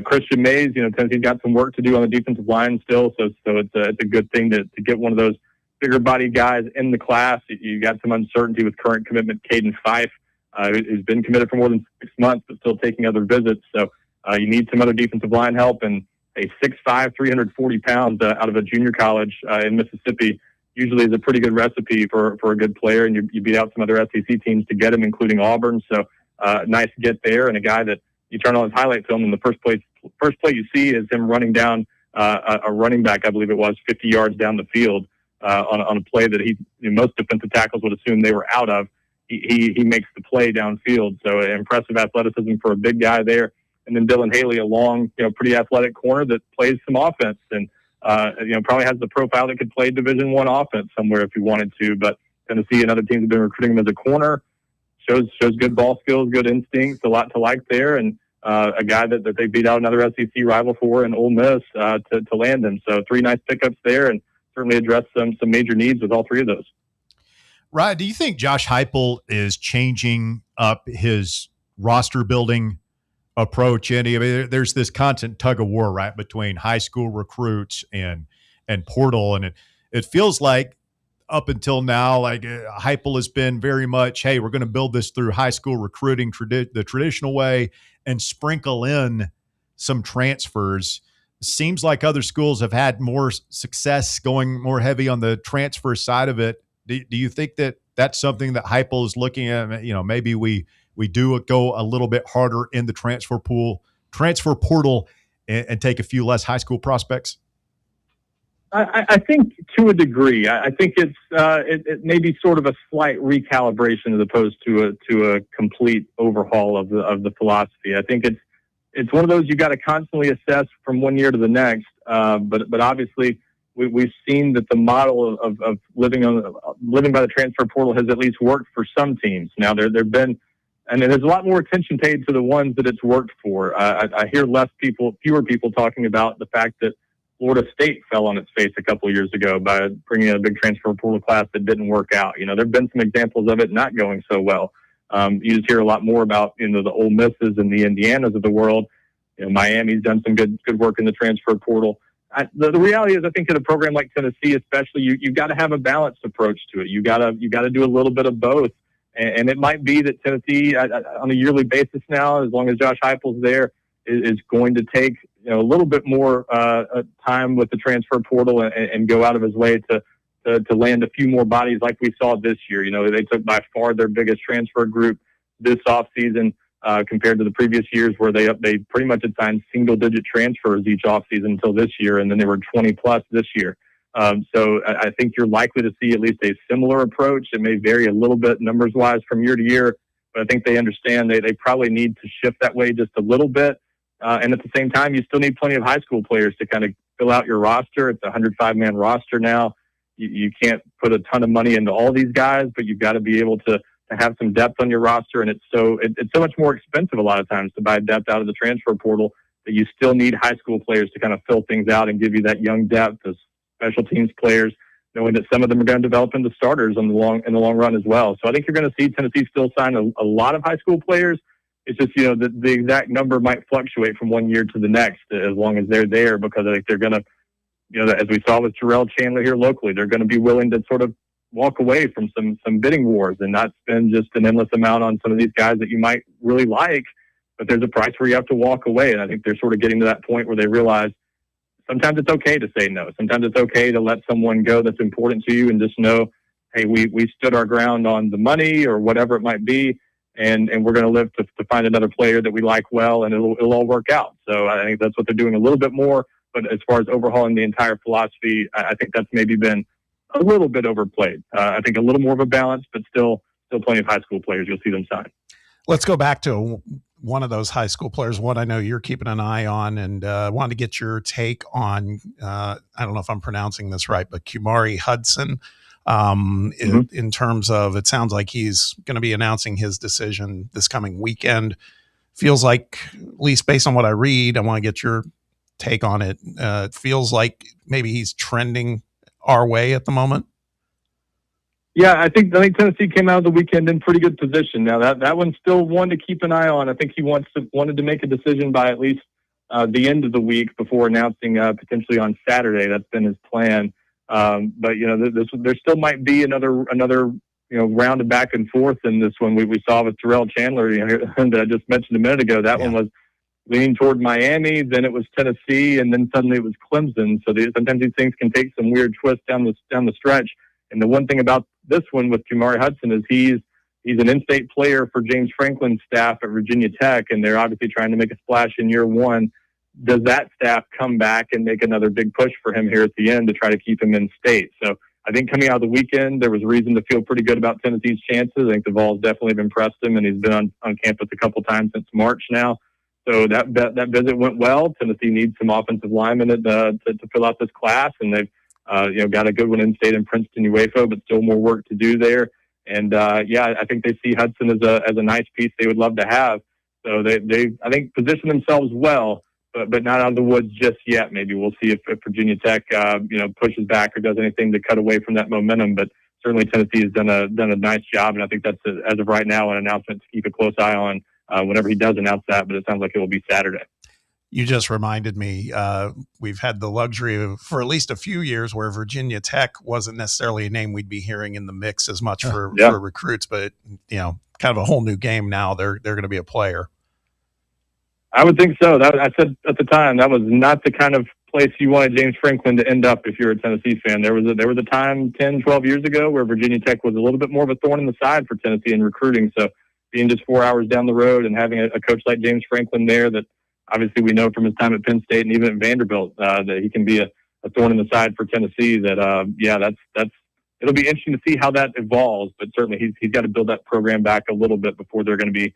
Speaker 14: Christian Mays, Tennessee's got some work to do on the defensive line still, so it's a good thing to get one of those bigger body guys in the class. You got some uncertainty with current commitment Caden Fife, who's been committed for more than 6 months, but still taking other visits. So you need some other defensive line help. And a 6'5", 340 pounds out of a junior college in Mississippi usually is a pretty good recipe for a good player. And you beat out some other SEC teams to get him, including Auburn. So nice get there. And a guy that you turn on his highlight film and the first play you see is him running down a running back, I believe it was, 50 yards down the field. On a play that most defensive tackles would assume they were out of. He makes the play downfield. So impressive athleticism for a big guy there. And then Dylan Haley, a long, pretty athletic corner that plays some offense and, probably has the profile that could play Division I offense somewhere if he wanted to. But Tennessee and other teams have been recruiting him as a corner. Shows good ball skills, good instincts, a lot to like there. And a guy that they beat out another SEC rival for in Ole Miss to land him. So 3 nice pickups there and certainly address some major needs with all 3 of those.
Speaker 3: Ryan, do you think Josh Heupel is changing up his roster building approach? And there's this constant tug of war, right, between high school recruits and portal, and it feels like up until now, like Heupel has been very much, hey, we're going to build this through high school recruiting the traditional way and sprinkle in some transfers. Seems like other schools have had more success going more heavy on the transfer side of it. Do you think that that's something that Heupel is looking at? Maybe we do go a little bit harder in the transfer portal, and take a few less high school prospects?
Speaker 14: I think to a degree. I think it may be sort of a slight recalibration as opposed to a complete overhaul of the philosophy. I think it's one of those you got to constantly assess from one year to the next. But obviously we've seen that the model of living by the transfer portal has at least worked for some teams. Now there've been, and there's a lot more attention paid to the ones that it's worked for. I hear fewer people talking about the fact that Florida State fell on its face a couple of years ago by bringing in a big transfer portal class that didn't work out. There've been some examples of it not going so well. You just hear a lot more about, the Ole Misses and the Indianas of the world. Miami's done some good work in the transfer portal. The reality is, I think at a program like Tennessee, especially, you've got to have a balanced approach to it. You got to do a little bit of both. And it might be that Tennessee, on a yearly basis now, as long as Josh Heupel's there, is going to take a little bit more time with the transfer portal and go out of his way to land a few more bodies like we saw this year. They took by far their biggest transfer group this offseason compared to the previous years, where they pretty much had signed single-digit transfers each offseason until this year, and then they were 20-plus this year. So I think you're likely to see at least a similar approach. It may vary a little bit numbers-wise from year to year, but I think they understand they probably need to shift that way just a little bit. And at the same time, you still need plenty of high school players to kind of fill out your roster. It's a 105-man roster now. You can't put a ton of money into all these guys, but you've got to be able to have some depth on your roster. And it's so much more expensive a lot of times to buy depth out of the transfer portal that you still need high school players to kind of fill things out and give you that young depth as special teams players, knowing that some of them are going to develop into starters in the long run as well. So I think you're going to see Tennessee still sign a lot of high school players. It's just, the exact number might fluctuate from one year to the next as long as they're there, because I think they're going to, as we saw with Terrell Chandler here locally, they're going to be willing to sort of walk away from some bidding wars and not spend just an endless amount on some of these guys that you might really like, but there's a price where you have to walk away. And I think they're sort of getting to that point where they realize sometimes it's okay to say no. Sometimes it's okay to let someone go that's important to you and just know, hey, we stood our ground on the money or whatever it might be, and we're going to live to find another player that we like well, and it'll all work out. So I think that's what they're doing a little bit more. But as far as overhauling the entire philosophy, I think that's maybe been a little bit overplayed. I think a little more of a balance, but still plenty of high school players you'll see them sign.
Speaker 5: Let's go back to one of those high school players, one I know you're keeping an eye on, and wanted to get your take on, I don't know if I'm pronouncing this right, but Kumari Hudson, in terms of, it sounds like he's going to be announcing his decision this coming weekend. Feels like, at least based on what I read, I want to get your take on it. It feels like maybe he's trending our way at the moment.
Speaker 14: Yeah, I think Tennessee came out of the weekend in pretty good position. Now that one's still one to keep an eye on. I think he wanted to make a decision by at least the end of the week before announcing potentially on Saturday. That's been his plan. But there still might be another round of back and forth in this one. We saw with Terrell Chandler that I just mentioned a minute ago. That one was leaning toward Miami, then it was Tennessee, and then suddenly it was Clemson. So sometimes these things can take some weird twists down the stretch. And the one thing about this one with Kumari Hudson is he's an in-state player for James Franklin's staff at Virginia Tech, and they're obviously trying to make a splash in year one. Does that staff come back and make another big push for him here at the end to try to keep him in state? So I think coming out of the weekend, there was reason to feel pretty good about Tennessee's chances. I think the Vols definitely have impressed him, and he's been on campus a couple times since March now. So that visit went well. Tennessee needs some offensive linemen to fill out this class, and they've got a good one in state in Princeton UAFO, but still more work to do there. And I think they see Hudson as a nice piece they would love to have. So they I think position themselves well, but not out of the woods just yet. Maybe we'll see if Virginia Tech pushes back or does anything to cut away from that momentum. But certainly Tennessee has done a nice job, and I think that's as of right now an announcement to keep a close eye on whenever he does announce that. But it sounds like it will be Saturday.
Speaker 5: You just reminded me, we've had the luxury of, for at least a few years, where Virginia Tech wasn't necessarily a name we'd be hearing in the mix as much for recruits, but kind of a whole new game now. They're going to be a player.
Speaker 14: I would think so. I said at the time that was not the kind of place you wanted James Franklin to end up if you're a Tennessee fan. There was a time 10, 12 years ago where Virginia Tech was a little bit more of a thorn in the side for Tennessee in recruiting. So being just 4 hours down the road and having a coach like James Franklin there that obviously we know from his time at Penn State and even at Vanderbilt that he can be a thorn in the side for Tennessee. That's it'll be interesting to see how that evolves, but certainly he's got to build that program back a little bit before they're going to be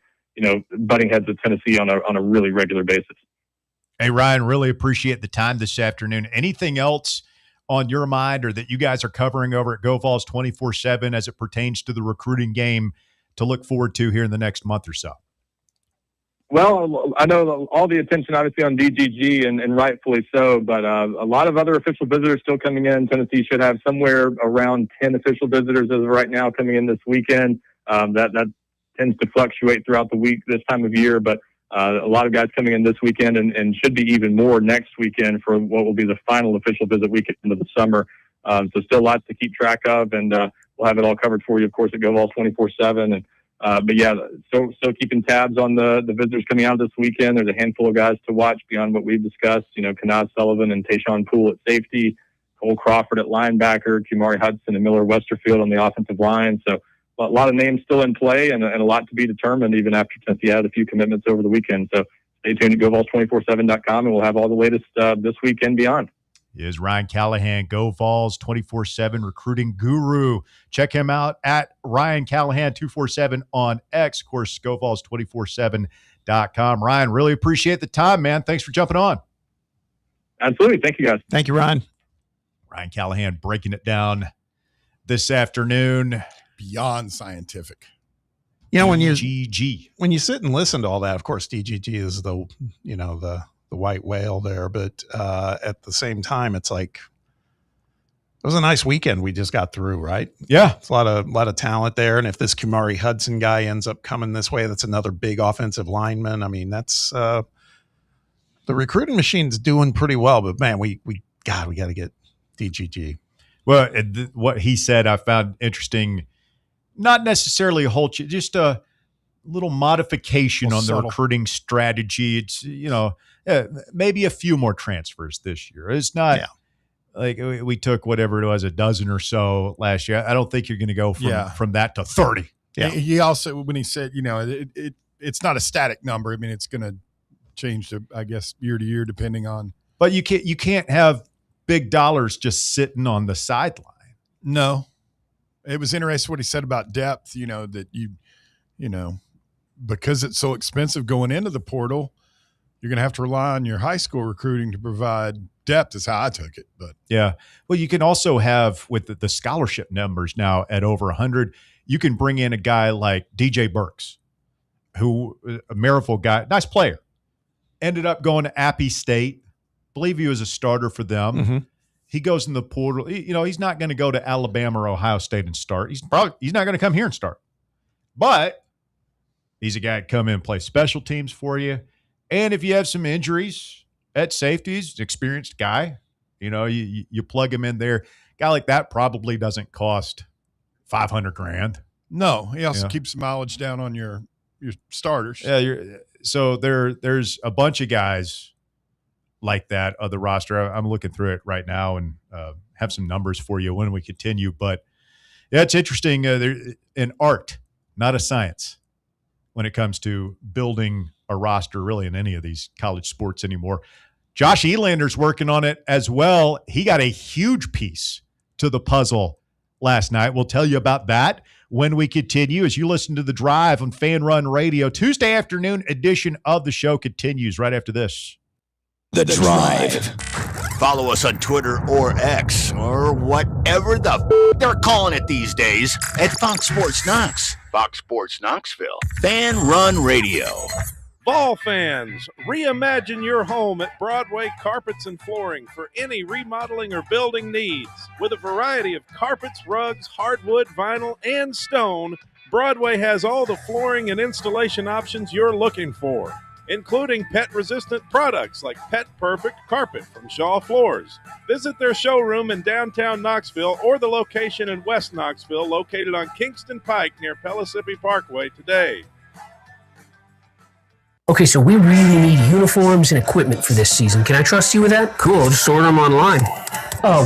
Speaker 14: butting heads with Tennessee on a really regular basis.
Speaker 3: Hey, Ryan, really appreciate the time this afternoon. Anything else on your mind or that you guys are covering over at Go Vols 24/7 as it pertains to the recruiting game to look forward to here in the next month or so?
Speaker 14: Well, I know all the attention obviously on DGG and rightfully so, but a lot of other official visitors still coming in. Tennessee should have somewhere around 10 official visitors as of right now coming in this weekend. That tends to fluctuate throughout the week this time of year, but a lot of guys coming in this weekend and should be even more next weekend for what will be the final official visit weekend of the summer. So still lots to keep track of, and we'll have it all covered for you, of course, at GoVols 24/7. And but yeah, still keeping tabs on the visitors coming out this weekend. There's a handful of guys to watch beyond what we've discussed. Kanaz Sullivan and Tayshawn Poole at safety, Cole Crawford at linebacker, Kumari Hudson and Miller Westerfield on the offensive line. So a lot of names still in play and a lot to be determined even after Tennessee had a few commitments over the weekend. So stay tuned at GoVols247.com and we'll have all the latest this week and beyond.
Speaker 3: He is Ryan Callahan, Go Vols 24/7 recruiting guru. Check him out at Ryan Callahan 247 on X. Of course, GoVols247.com. Ryan, really appreciate the time, man. Thanks for jumping on.
Speaker 14: Absolutely. Thank you, guys.
Speaker 5: Thank you, Ryan.
Speaker 3: Ryan Callahan breaking it this afternoon.
Speaker 4: Beyond scientific.
Speaker 5: When you sit and listen to all that, of course, DGG is the white whale there, but at the same time, it's like it was a nice weekend we just got through, right?
Speaker 3: Yeah,
Speaker 5: it's a lot of talent there, and if this Kumari Hudson guy ends up coming this way, that's another big offensive lineman. I mean, that's the recruiting machine's doing pretty well, but man, we got to get DGG.
Speaker 3: Well, what he said I found interesting. Not necessarily a whole, just a little modification on the recruiting strategy. It's, maybe a few more transfers this year. It's not like we took whatever it was, a dozen or so last year. I don't think you're going to go from that to 30.
Speaker 4: Yeah. He also, when he said, it's not a static number. I mean, it's going to change to, I guess, year to year, depending on.
Speaker 3: But you can't have big dollars just sitting on the sideline.
Speaker 4: No. It was interesting what he said about depth, that because it's so expensive going into the portal, you're going to have to rely on your high school recruiting to provide depth is how I took it. But
Speaker 3: yeah. Well, you can also have with the scholarship numbers now at over 100, you can bring in a guy like DJ Burks, who a Maryville guy, nice player, ended up going to Appy State. Believe he was a starter for them.
Speaker 5: Mm-hmm.
Speaker 3: He goes in the portal. He's not going to go to Alabama or Ohio State and start. He's not going to come here and start. But he's a guy that come in and play special teams for you. And if you have some injuries at safeties, experienced guy, you plug him in there. Guy like that probably doesn't cost $500,000.
Speaker 4: No, he also keeps the mileage down on your starters.
Speaker 3: Yeah, so there's a bunch of guys like that of the roster. I'm looking through it right now and have some numbers for you when we continue. But yeah, it's interesting. There's an art, not a science, when it comes to building a roster, really, in any of these college sports anymore. Josh Elander's working on it as well. He got a huge piece to the puzzle last night. We'll tell you about that when we continue as you listen to The Drive on Fan Run Radio. Tuesday afternoon edition of the show continues right after this.
Speaker 2: The Drive.
Speaker 1: Follow us on Twitter or X or whatever the they're calling it these days at Fox Sports Knox, Fox Sports Knoxville, Fan Run Radio.
Speaker 15: Vol fans, reimagine your home at Broadway Carpets and Flooring for any remodeling or building needs. With a variety of carpets, rugs, hardwood, vinyl, and stone, Broadway has all the flooring and installation options you're looking for, including pet-resistant products like Pet Perfect Carpet from Shaw Floors. Visit their showroom in downtown Knoxville or the location in West Knoxville located on Kingston Pike near Pellissippi Parkway today.
Speaker 16: Okay, so we really need uniforms and equipment for this season. Can I trust you with that? Cool, I'll just order them online.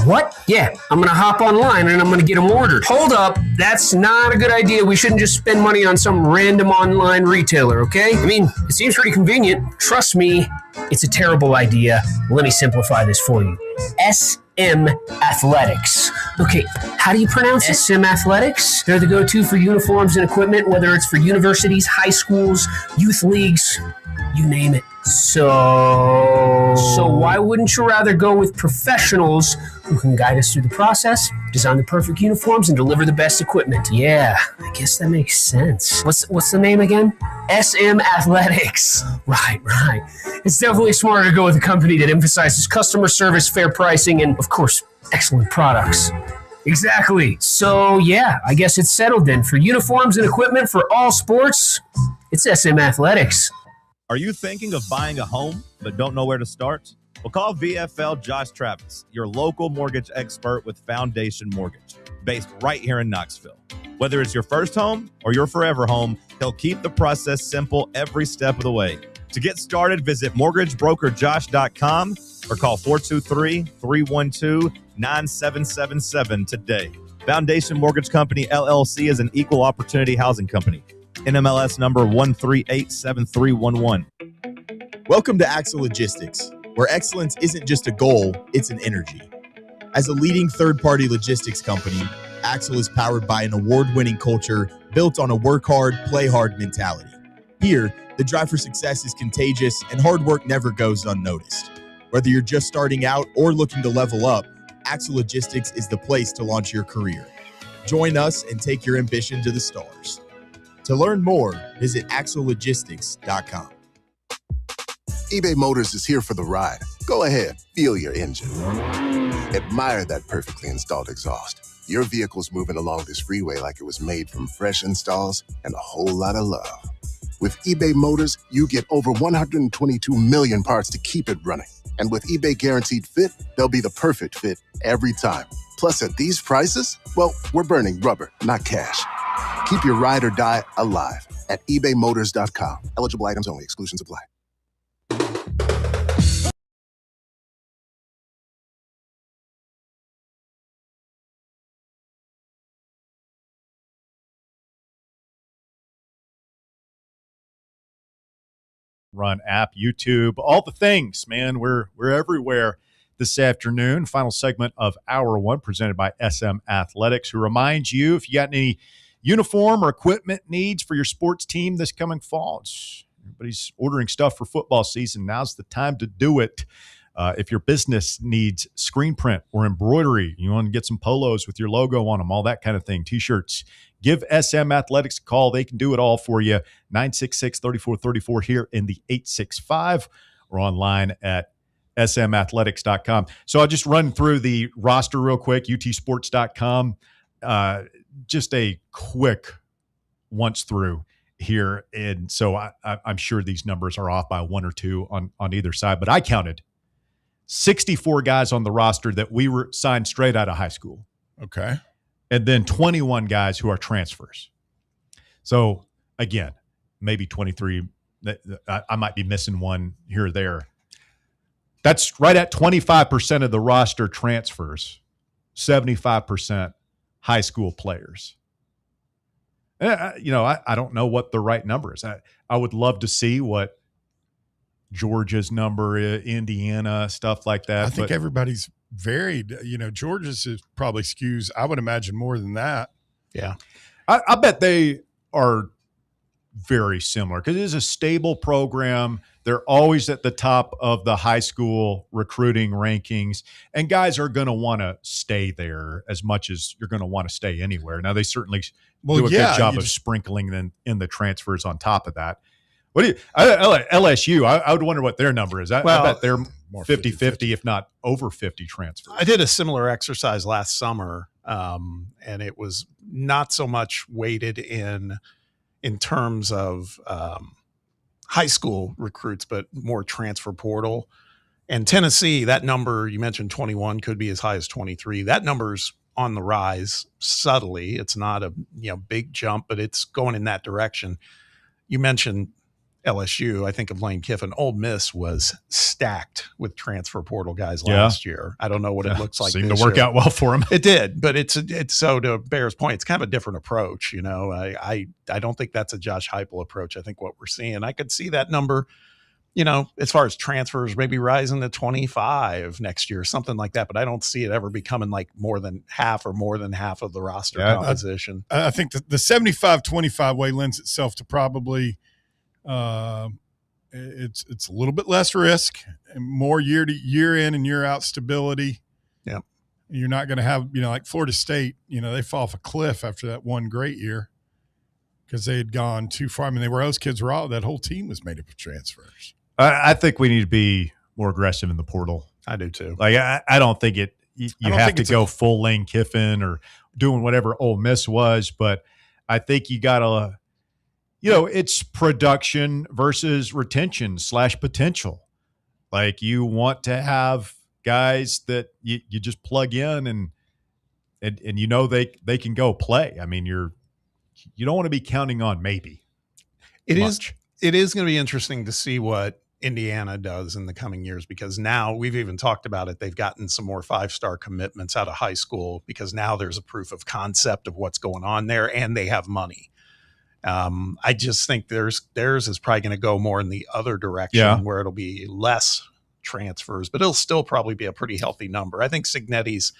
Speaker 16: What? Yeah, I'm going to hop online and I'm going to get them ordered. Hold up, that's not a good idea. We shouldn't just spend money on some random online retailer, okay? I mean, it seems pretty convenient. Trust me, it's a terrible idea. Let me simplify this for you. SM Athletics. Okay, how do you pronounce it? SM Athletics? They're the go-to for uniforms and equipment, whether it's for universities, high schools, youth leagues, you name it. So So why wouldn't you rather go with professionals who can guide us through the process, design the perfect uniforms, and deliver the best equipment? Yeah, I guess that makes sense. What's the name again? SM Athletics. Right. It's definitely smarter to go with a company that emphasizes customer service, fair pricing, and, of course, excellent products. Exactly. So, yeah, I guess it's settled then. For uniforms and equipment for all sports, it's SM Athletics.
Speaker 17: Are you thinking of buying a home but don't know where to start? Well, call VFL Josh Travis, your local mortgage expert with Foundation Mortgage, based right here in Knoxville. Whether it's your first home or your forever home, he'll keep the process simple every step of the way. To get started, visit mortgagebrokerjosh.com or call 423-312-9777 today. Foundation Mortgage Company, LLC is an equal opportunity housing company. NMLS number 1387311.
Speaker 18: Welcome to Axle Logistics, where excellence isn't just a goal, it's an energy. As a leading third-party logistics company, Axle is powered by an award-winning culture built on a work hard, play hard mentality. Here, the drive for success is contagious and hard work never goes unnoticed. Whether you're just starting out or looking to level up, Axle Logistics is the place to launch your career. Join us and take your ambition to the stars. To learn more, visit axlelogistics.com.
Speaker 19: eBay Motors is here for the ride. Go ahead, feel your engine. Admire that perfectly installed exhaust. Your vehicle's moving along this freeway like it was made from fresh installs and a whole lot of love. With eBay Motors, you get over 122 million parts to keep it running. And with eBay Guaranteed Fit, they'll be the perfect fit every time. Plus, at these prices, well, we're burning rubber, not cash. Keep your ride or die alive at ebaymotors.com. Eligible items only. Exclusions apply.
Speaker 3: Run app, YouTube, all the things, man. We're everywhere this afternoon. Final segment of Hour 1 presented by SM Athletics, who reminds you if you got any uniform or equipment needs for your sports team this coming fall. Everybody's ordering stuff for football season. Now's the time to do it. If your business needs screen print or embroidery, you want to get some polos with your logo on them, all that kind of thing, T-shirts, give SM Athletics a call. They can do it all for you. 966-3434 here in the 865 or online at smathletics.com. So I'll just run through the roster real quick, utsports.com. Just a quick once through here. And so I'm sure these numbers are off by one or two on either side, but I counted 64 guys on the roster that we were signed straight out of high school.
Speaker 4: Okay.
Speaker 3: And then 21 guys who are transfers. So again, maybe 23. I might be missing one here or there. That's right at 25% of the roster transfers, 75% high school players. I don't know what the right number is. I would love to see what Georgia's number is, Indiana, stuff like that.
Speaker 4: I think everybody's varied. Georgia's is probably skews, I would imagine, more than that.
Speaker 5: Yeah.
Speaker 3: I bet they are very similar because it is a stable program. They're always at the top of the high school recruiting rankings, and guys are going to want to stay there as much as you're going to want to stay anywhere. Now, they certainly do a good job of sprinkling in the transfers on top of that. What do you LSU? I would wonder what their number is. I bet they're more 50-50, if not over 50 transfers.
Speaker 5: I did a similar exercise last summer, and it was not so much weighted in terms of high school recruits, but more transfer portal. And Tennessee, that number you mentioned, 21, could be as high as 23. That number's on the rise subtly. It's not a big jump, but it's going in that direction. You mentioned LSU. I think of Lane Kiffin. Ole Miss was stacked with transfer portal guys last year. I don't know what it looks like.
Speaker 3: Seemed to work out well for him.
Speaker 5: It did, but it's so, to Bear's point, it's kind of a different approach. I don't think that's a Josh Heupel approach. I think what we're seeing, I could see that number, as far as transfers, maybe rising to 25 next year, something like that. But I don't see it ever becoming like more than half of the roster composition.
Speaker 4: I think the 75-25 way lends itself to probably it's a little bit less risk and more year to year in and year out stability.
Speaker 5: Yeah.
Speaker 4: You're not going to have, like Florida State, they fall off a cliff after that one great year because they had gone too far. I mean, those kids were all, that whole team was made up of transfers.
Speaker 3: I think we need to be more aggressive in the portal.
Speaker 5: I do too.
Speaker 3: Like, I don't think you have to go full Lane Kiffin or doing whatever Ole Miss was, but I think you got to, it's production versus retention / potential. Like, you want to have guys that you just plug in and they can go play. I mean, you don't want to be counting on maybe.
Speaker 5: It is going to be interesting to see what Indiana does in the coming years, because now we've even talked about it. They've gotten some more 5-star commitments out of high school because now there's a proof of concept of what's going on there, and they have money. I just think theirs is probably going to go more in the other direction, where it'll be less transfers, but it'll still probably be a pretty healthy number. I think Signetti's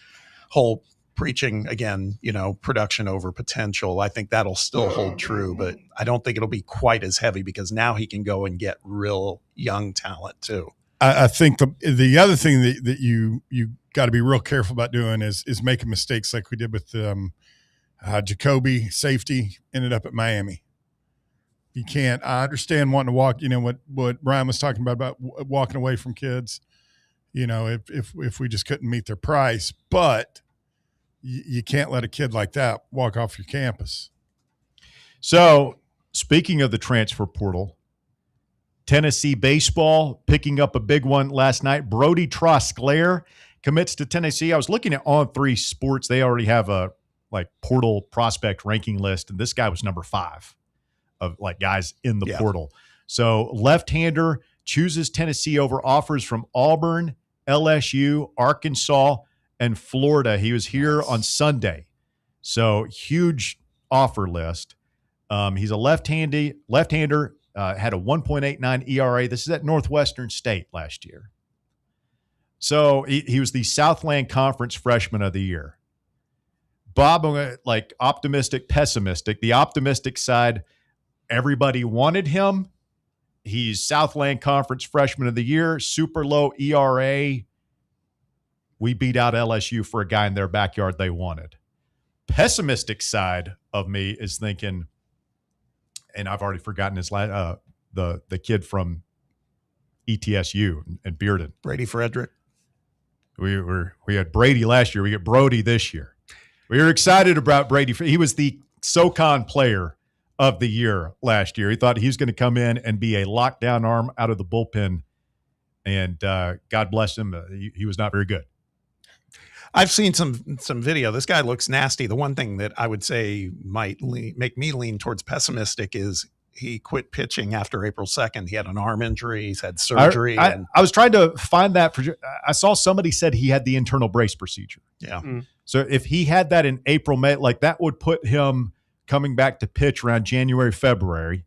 Speaker 5: whole preaching, again, production over potential, I think that'll still hold true, but I don't think it'll be quite as heavy because now he can go and get real young talent too.
Speaker 4: I think the other thing that you got to be real careful about doing is making mistakes like we did with Jacoby, safety, ended up at Miami. You can't. I understand wanting to walk. What Brian was talking about walking away from kids. If we just couldn't meet their price, but you can't let a kid like that walk off your campus.
Speaker 3: So, speaking of the transfer portal, Tennessee baseball picking up a big one last night. Brody Trosclair commits to Tennessee. I was looking at On 3 Sports. They already have a portal prospect ranking list, and this guy was number 5 of guys in the portal. So, left-hander chooses Tennessee over offers from Auburn, LSU, Arkansas, and Florida. He was here on Sunday. So, huge offer list. He's a left-hander, had a 1.89 ERA. This is at Northwestern State last year. So, he was the Southland Conference Freshman of the Year. Bob, optimistic, pessimistic. The optimistic side, everybody wanted him. He's Southland Conference Freshman of the Year, super low ERA. We beat out LSU for a guy in their backyard they wanted. Pessimistic side of me is thinking, and I've already forgotten his the kid from ETSU and Bearden.
Speaker 5: Brady Frederick.
Speaker 3: We had Brady last year. We get Brody this year. We were excited about Brady. He was the SoCon player of the year last year. He thought he was going to come in and be a lockdown arm out of the bullpen, and God bless him, he was not very good.
Speaker 5: I've seen some video. This guy looks nasty. The one thing that I would say might make me lean towards pessimistic is he quit pitching after April 2nd. He had an arm injury. He's had surgery.
Speaker 3: I was trying to find that. I saw somebody said he had the internal brace procedure.
Speaker 5: Yeah.
Speaker 3: So if he had that in April, May, that would put him coming back to pitch around January, February.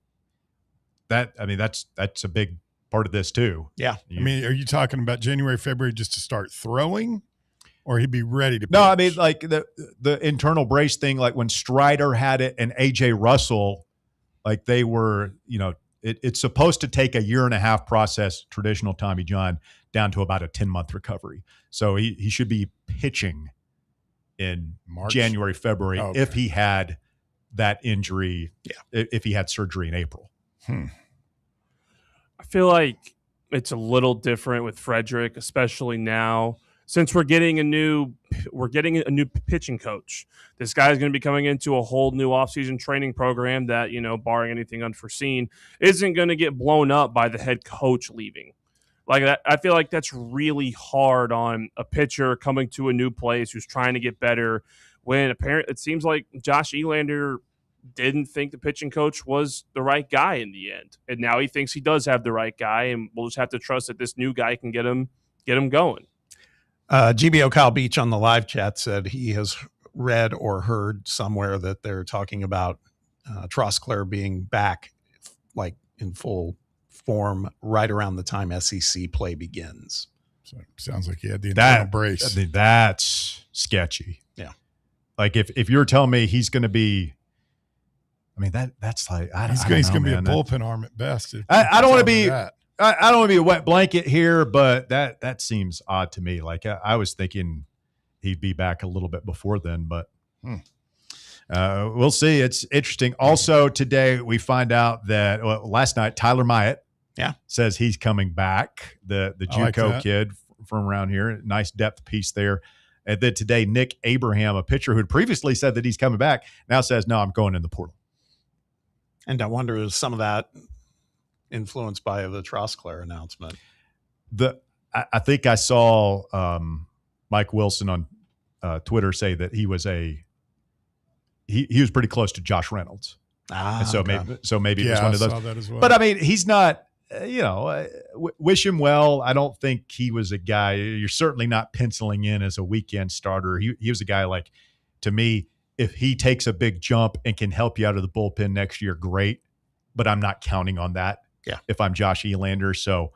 Speaker 3: That's a big part of this too.
Speaker 5: Yeah.
Speaker 4: Are you talking about January, February just to start throwing? Or he'd be ready to pitch?
Speaker 3: No, the internal brace thing, when Strider had it and AJ Russell, they were, it's supposed to take a 1.5-year process, traditional Tommy John, down to about a 10-month recovery. So he should be pitching in March? January, February, if he had that injury, if he had surgery in April.
Speaker 6: I feel like it's a little different with Frederick, especially now. Since we're getting a new pitching coach. This guy's going to be coming into a whole new offseason training program that, barring anything unforeseen, isn't going to get blown up by the head coach leaving. I feel like that's really hard on a pitcher coming to a new place who's trying to get better, when apparently it seems like Josh Elander didn't think the pitching coach was the right guy in the end. And now he thinks he does have the right guy, and we'll just have to trust that this new guy can get him going.
Speaker 5: GBO Kyle Beach on the live chat said he has read or heard somewhere that they're talking about Trosclair being back in full form right around the time SEC play begins.
Speaker 4: So it sounds like he had the internal brace.
Speaker 3: That's sketchy.
Speaker 5: Yeah.
Speaker 3: If you're telling me he's going to be, I mean, that's like
Speaker 4: he's going to be a bullpen arm at best.
Speaker 3: I don't want to be. I don't want to be a wet blanket here, but that seems odd to me. Like I was thinking he'd be back a little bit before then, but we'll see. It's interesting. Also today we find out that last night Tyler Myatt says he's coming back. The JUCO kid from around here. Nice depth piece there. And then today Nick Abraham, a pitcher who had previously said that he's coming back, now says, no, I'm going in the portal.
Speaker 5: And I wonder, is some of that influenced by the Trosclair announcement?
Speaker 3: I think I saw Mike Wilson on Twitter say that he was he was pretty close to Josh Reynolds. And so maybe it was one of those.
Speaker 4: I saw that as well.
Speaker 3: But I mean, he's not. Wish him well. I don't think he was a guy. You're certainly not penciling in as a weekend starter. He was a guy like, to me, if he takes a big jump and can help you out of the bullpen next year, great. But I'm not counting on that.
Speaker 5: Yeah.
Speaker 3: If I'm Josh Elander, so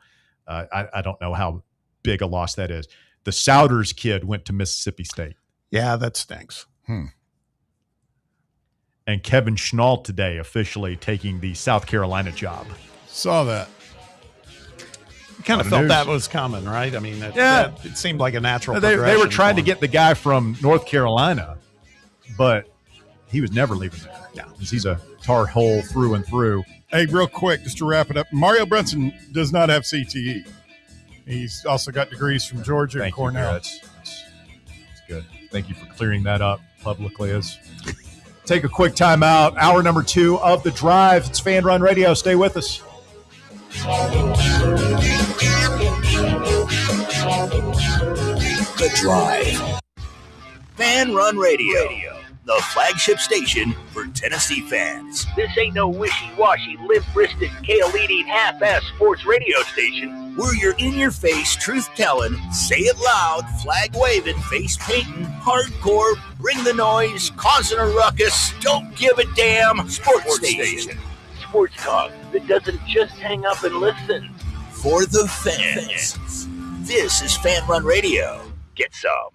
Speaker 3: I don't know how big a loss that is. The Souders kid went to Mississippi State.
Speaker 5: Yeah, that stinks.
Speaker 3: And Kevin Schnall today officially taking the South Carolina job.
Speaker 4: Saw that.
Speaker 5: You kind of felt that was coming, right? I mean, it seemed like a natural progression.
Speaker 3: They were trying to get the guy from North Carolina, but he was never leaving there.
Speaker 5: Yeah.
Speaker 3: Because he's a Tar Heel through and through.
Speaker 4: Hey, real quick, just to wrap it up, Mario Brunson does not have CTE. He's also got degrees from Georgia and Cornell.
Speaker 3: That's good. Thank you for clearing that up publicly. Take a quick time out. Hour number 2 of The Drive. It's Fan Run Radio. Stay with us.
Speaker 1: The Drive. Fan Run Radio, the flagship station for Tennessee fans. This ain't no wishy-washy, limp-wristed, kale-eating, half-ass sports radio station. We're your in-your-face, truth-telling, say it loud, flag-waving, face-painting, hardcore, bring the noise, causing a ruckus, don't give a damn sports station. Sports talk that doesn't just hang up and listen. For the fans. This is Fan Run Radio. Get some.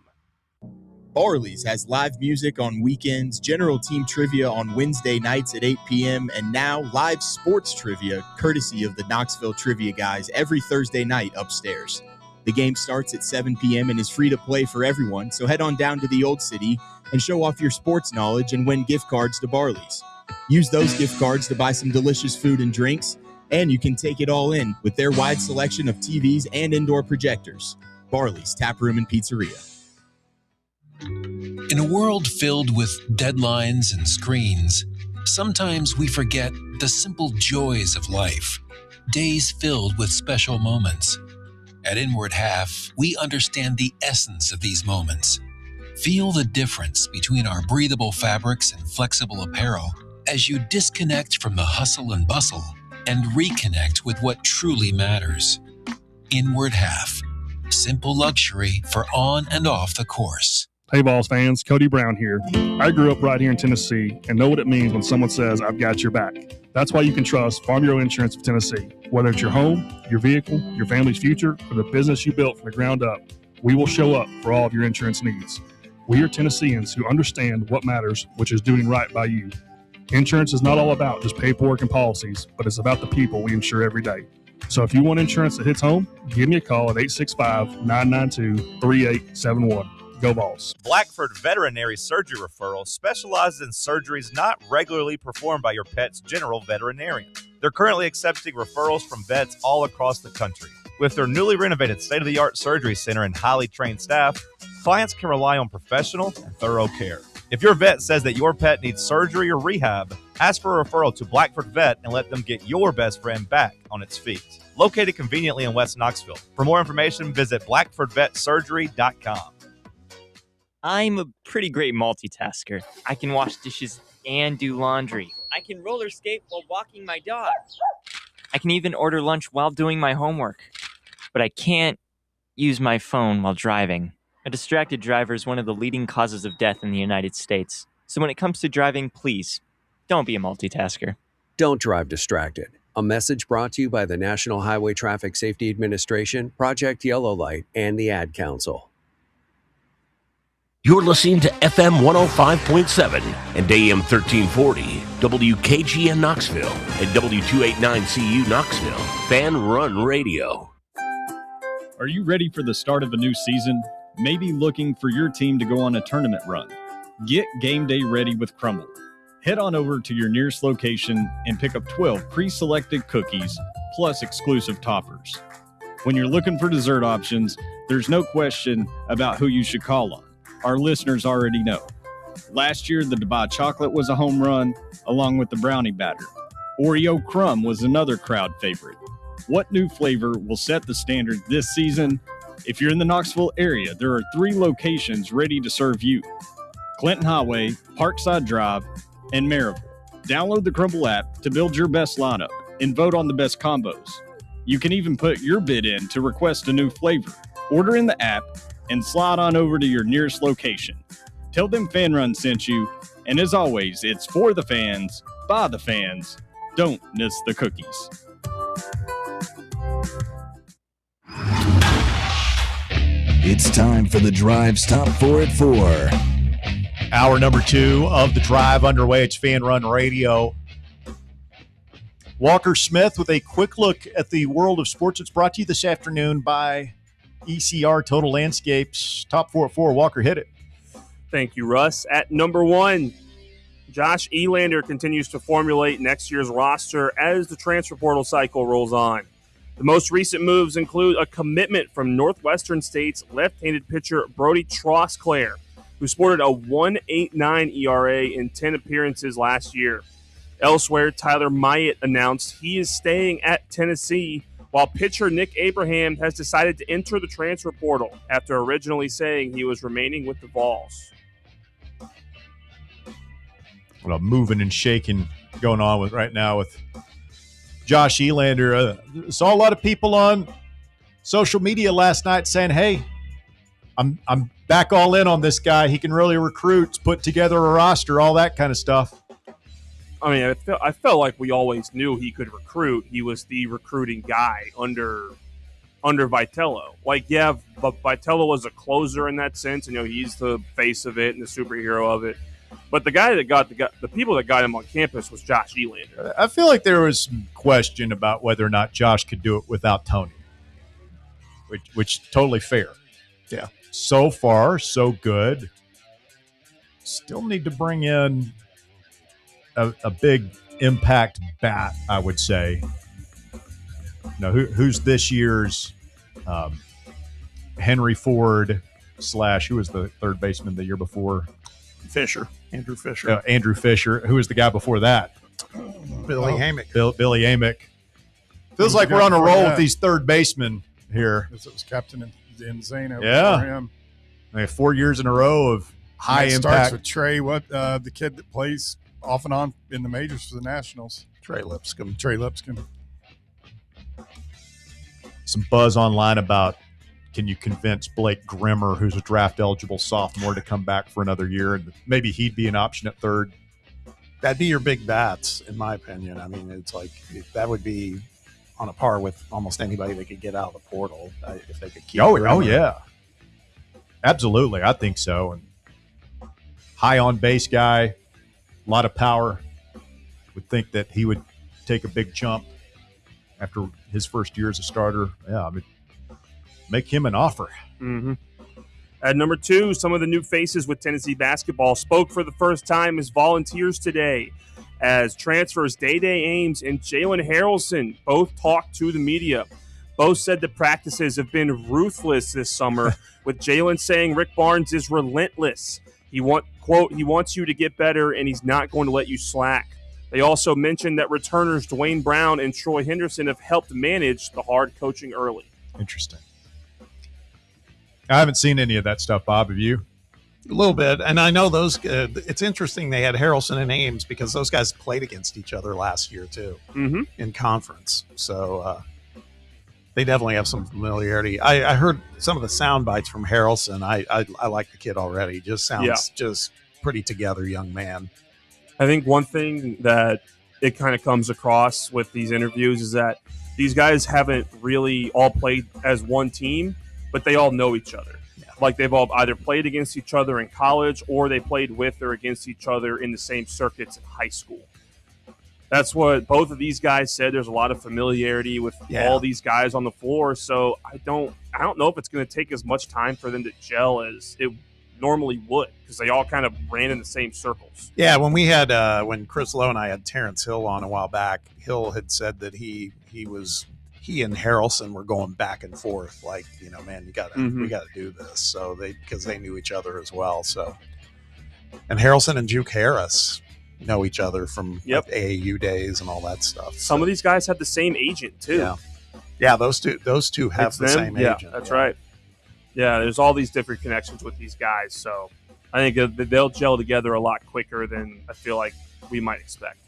Speaker 18: Barley's has live music on weekends, general team trivia on Wednesday nights at 8 p.m., and now live sports trivia courtesy of the Knoxville Trivia Guys every Thursday night upstairs. The game starts at 7 p.m. and is free to play for everyone, so head on down to the Old City and show off your sports knowledge and win gift cards to Barley's. Use those gift cards to buy some delicious food and drinks, and you can take it all in with their wide selection of TVs and indoor projectors. Barley's Tap Room and Pizzeria.
Speaker 20: In a world filled with deadlines and screens, sometimes we forget the simple joys of life, days filled with special moments. At Inward Half, we understand the essence of these moments. Feel the difference between our breathable fabrics and flexible apparel as you disconnect from the hustle and bustle and reconnect with what truly matters. Inward Half, simple luxury for on and off the course.
Speaker 21: Hey, Vols fans, Cody Brown here. I grew up right here in Tennessee and know what it means when someone says, I've got your back. That's why you can trust Farm Bureau Insurance of Tennessee. Whether it's your home, your vehicle, your family's future, or the business you built from the ground up, we will show up for all of your insurance needs. We are Tennesseans who understand what matters, which is doing right by you. Insurance is not all about just paperwork and policies, but it's about the people we insure every day. So if you want insurance that hits home, give me a call at 865-992-3871. Go Vols.
Speaker 17: Blackford Veterinary Surgery Referral specializes in surgeries not regularly performed by your pet's general veterinarian. They're currently accepting referrals from vets all across the country. With their newly renovated state-of-the-art surgery center and highly trained staff, clients can rely on professional and thorough care. If your vet says that your pet needs surgery or rehab, ask for a referral to Blackford Vet and let them get your best friend back on its feet. Located conveniently in West Knoxville. For more information, visit blackfordvetsurgery.com.
Speaker 22: I'm a pretty great multitasker. I can wash dishes and do laundry. I can roller skate while walking my dog. I can even order lunch while doing my homework. But I can't use my phone while driving. A distracted driver is one of the leading causes of death in the United States. So when it comes to driving, please, don't be a multitasker.
Speaker 23: Don't drive distracted. A message brought to you by the National Highway Traffic Safety Administration, Project Yellow Light, and the Ad Council.
Speaker 1: You're listening to FM 105.7 and AM 1340, WKGN Knoxville, and W289CU Knoxville, Fan Run Radio.
Speaker 8: Are you ready for the start of a new season? Maybe looking for your team to go on a tournament run? Get game day ready with Crumble. Head on over to your nearest location and pick up 12 pre-selected cookies plus exclusive toppers. When you're looking for dessert options, there's no question about who you should call on. Our listeners already know. Last year, the Dubai chocolate was a home run, along with the brownie batter. Oreo crumb was another crowd favorite. What new flavor will set the standard this season? If you're in the Knoxville area, there are 3 locations ready to serve you: Clinton Highway, Parkside Drive, and Maryville. Download the Crumble app to build your best lineup and vote on the best combos. You can even put your bid in to request a new flavor. Order in the app and slide on over to your nearest location. Tell them Fan Run sent you, and as always, it's for the fans, by the fans. Don't miss the cookies.
Speaker 2: It's time for the Drive's Top 4 at 4.
Speaker 3: Hour number 2 of the Drive underway. It's Fan Run Radio. Walker Smith with a quick look at the world of sports. It's brought to you this afternoon by ECR Total Landscapes. Top 4 at 4. Walker, hit it.
Speaker 6: Thank you, Russ. At number 1, Josh Elander continues to formulate next year's roster as the transfer portal cycle rolls on. The most recent moves include a commitment from Northwestern State's left-handed pitcher Brody Trosclair, who sported a 1.89 ERA in 10 appearances last year. Elsewhere, Tyler Myatt announced he is staying at Tennessee, while pitcher Nick Abraham has decided to enter the transfer portal after originally saying he was remaining with the Vols.
Speaker 3: What a moving and shaking going on with right now with Josh Elander. Saw a lot of people on social media last night saying, hey, I'm back all in on this guy. He can really recruit, put together a roster, all that kind of stuff.
Speaker 6: I mean, I felt like we always knew he could recruit. He was the recruiting guy under Vitello. Like, yeah, but Vitello was a closer in that sense, and he's the face of it and the superhero of it. But the guy that got the people that got him on campus was Josh Elander.
Speaker 3: I feel like there was some question about whether or not Josh could do it without Tony, which totally fair.
Speaker 5: Yeah.
Speaker 3: So far, so good. Still need to bring in a big impact bat, I would say. Who's this year's Henry Ford / who was the third baseman the year before?
Speaker 5: Andrew Fisher.
Speaker 3: Andrew Fisher. Who was the guy before that?
Speaker 5: Billy Amick.
Speaker 3: Billy Amick. Feels like we're on a roll with these third basemen here.
Speaker 4: It was Captain Zane.
Speaker 3: Yeah.
Speaker 4: Him.
Speaker 3: 4 years in a row of high impact.
Speaker 4: Starts with Trey, the kid that plays off and on in the majors for the Nationals.
Speaker 5: Trey Lipscomb.
Speaker 3: Some buzz online about, can you convince Blake Grimmer, who's a draft-eligible sophomore, to come back for another year? And maybe he'd be an option at third.
Speaker 5: That'd be your big bats, in my opinion. I mean, it's like that would be on a par with almost anybody that could get out of the portal if they could keep.
Speaker 3: Oh, yeah. Absolutely. I think so. And high on-base guy, a lot of power. Would think that he would take a big jump after his first year as a starter. Yeah, I mean, make him an offer.
Speaker 6: Mm-hmm. At number 2, some of the new faces with Tennessee basketball spoke for the first time as volunteers today, as transfers Day-Day Ames and Jalen Harrelson both talked to the media. Both said the practices have been ruthless this summer, with Jalen saying Rick Barnes is relentless. Quote, he wants you to get better, and he's not going to let you slack. They also mentioned that returners Dwayne Brown and Troy Henderson have helped manage the hard coaching early.
Speaker 3: Interesting. I haven't seen any of that stuff, Bob. Have you?
Speaker 5: A little bit. And I know those it's interesting they had Harrelson and Ames because those guys played against each other last year, too, in conference. So they definitely have some familiarity. I heard some of the sound bites from Harrelson. I like the kid already. Just sounds just pretty together young man.
Speaker 6: I think one thing that it kind of comes across with these interviews is that these guys haven't really all played as one team, but they all know each other.
Speaker 5: Yeah.
Speaker 6: like they've all either played against each other in college or they played with or against each other in the same circuits in high school. That's what both of these guys said. There's a lot of familiarity with all these guys on the floor, so I don't know if it's going to take as much time for them to gel as it normally would, because they all kind of ran in the same circles.
Speaker 5: Yeah, when we had when Chris Lowe and I had Terrence Hill on a while back, Hill had said that he and Harrelson were going back and forth, like, man, we gotta do this. So because they knew each other as well. So, and Harrelson and Juke Harris know each other from like AAU days and all that stuff.
Speaker 6: Some of these guys have the same agent too.
Speaker 5: Yeah, those two have the same agent.
Speaker 6: That's right. Yeah, there's all these different connections with these guys, so I think they'll gel together a lot quicker than I feel like we might expect.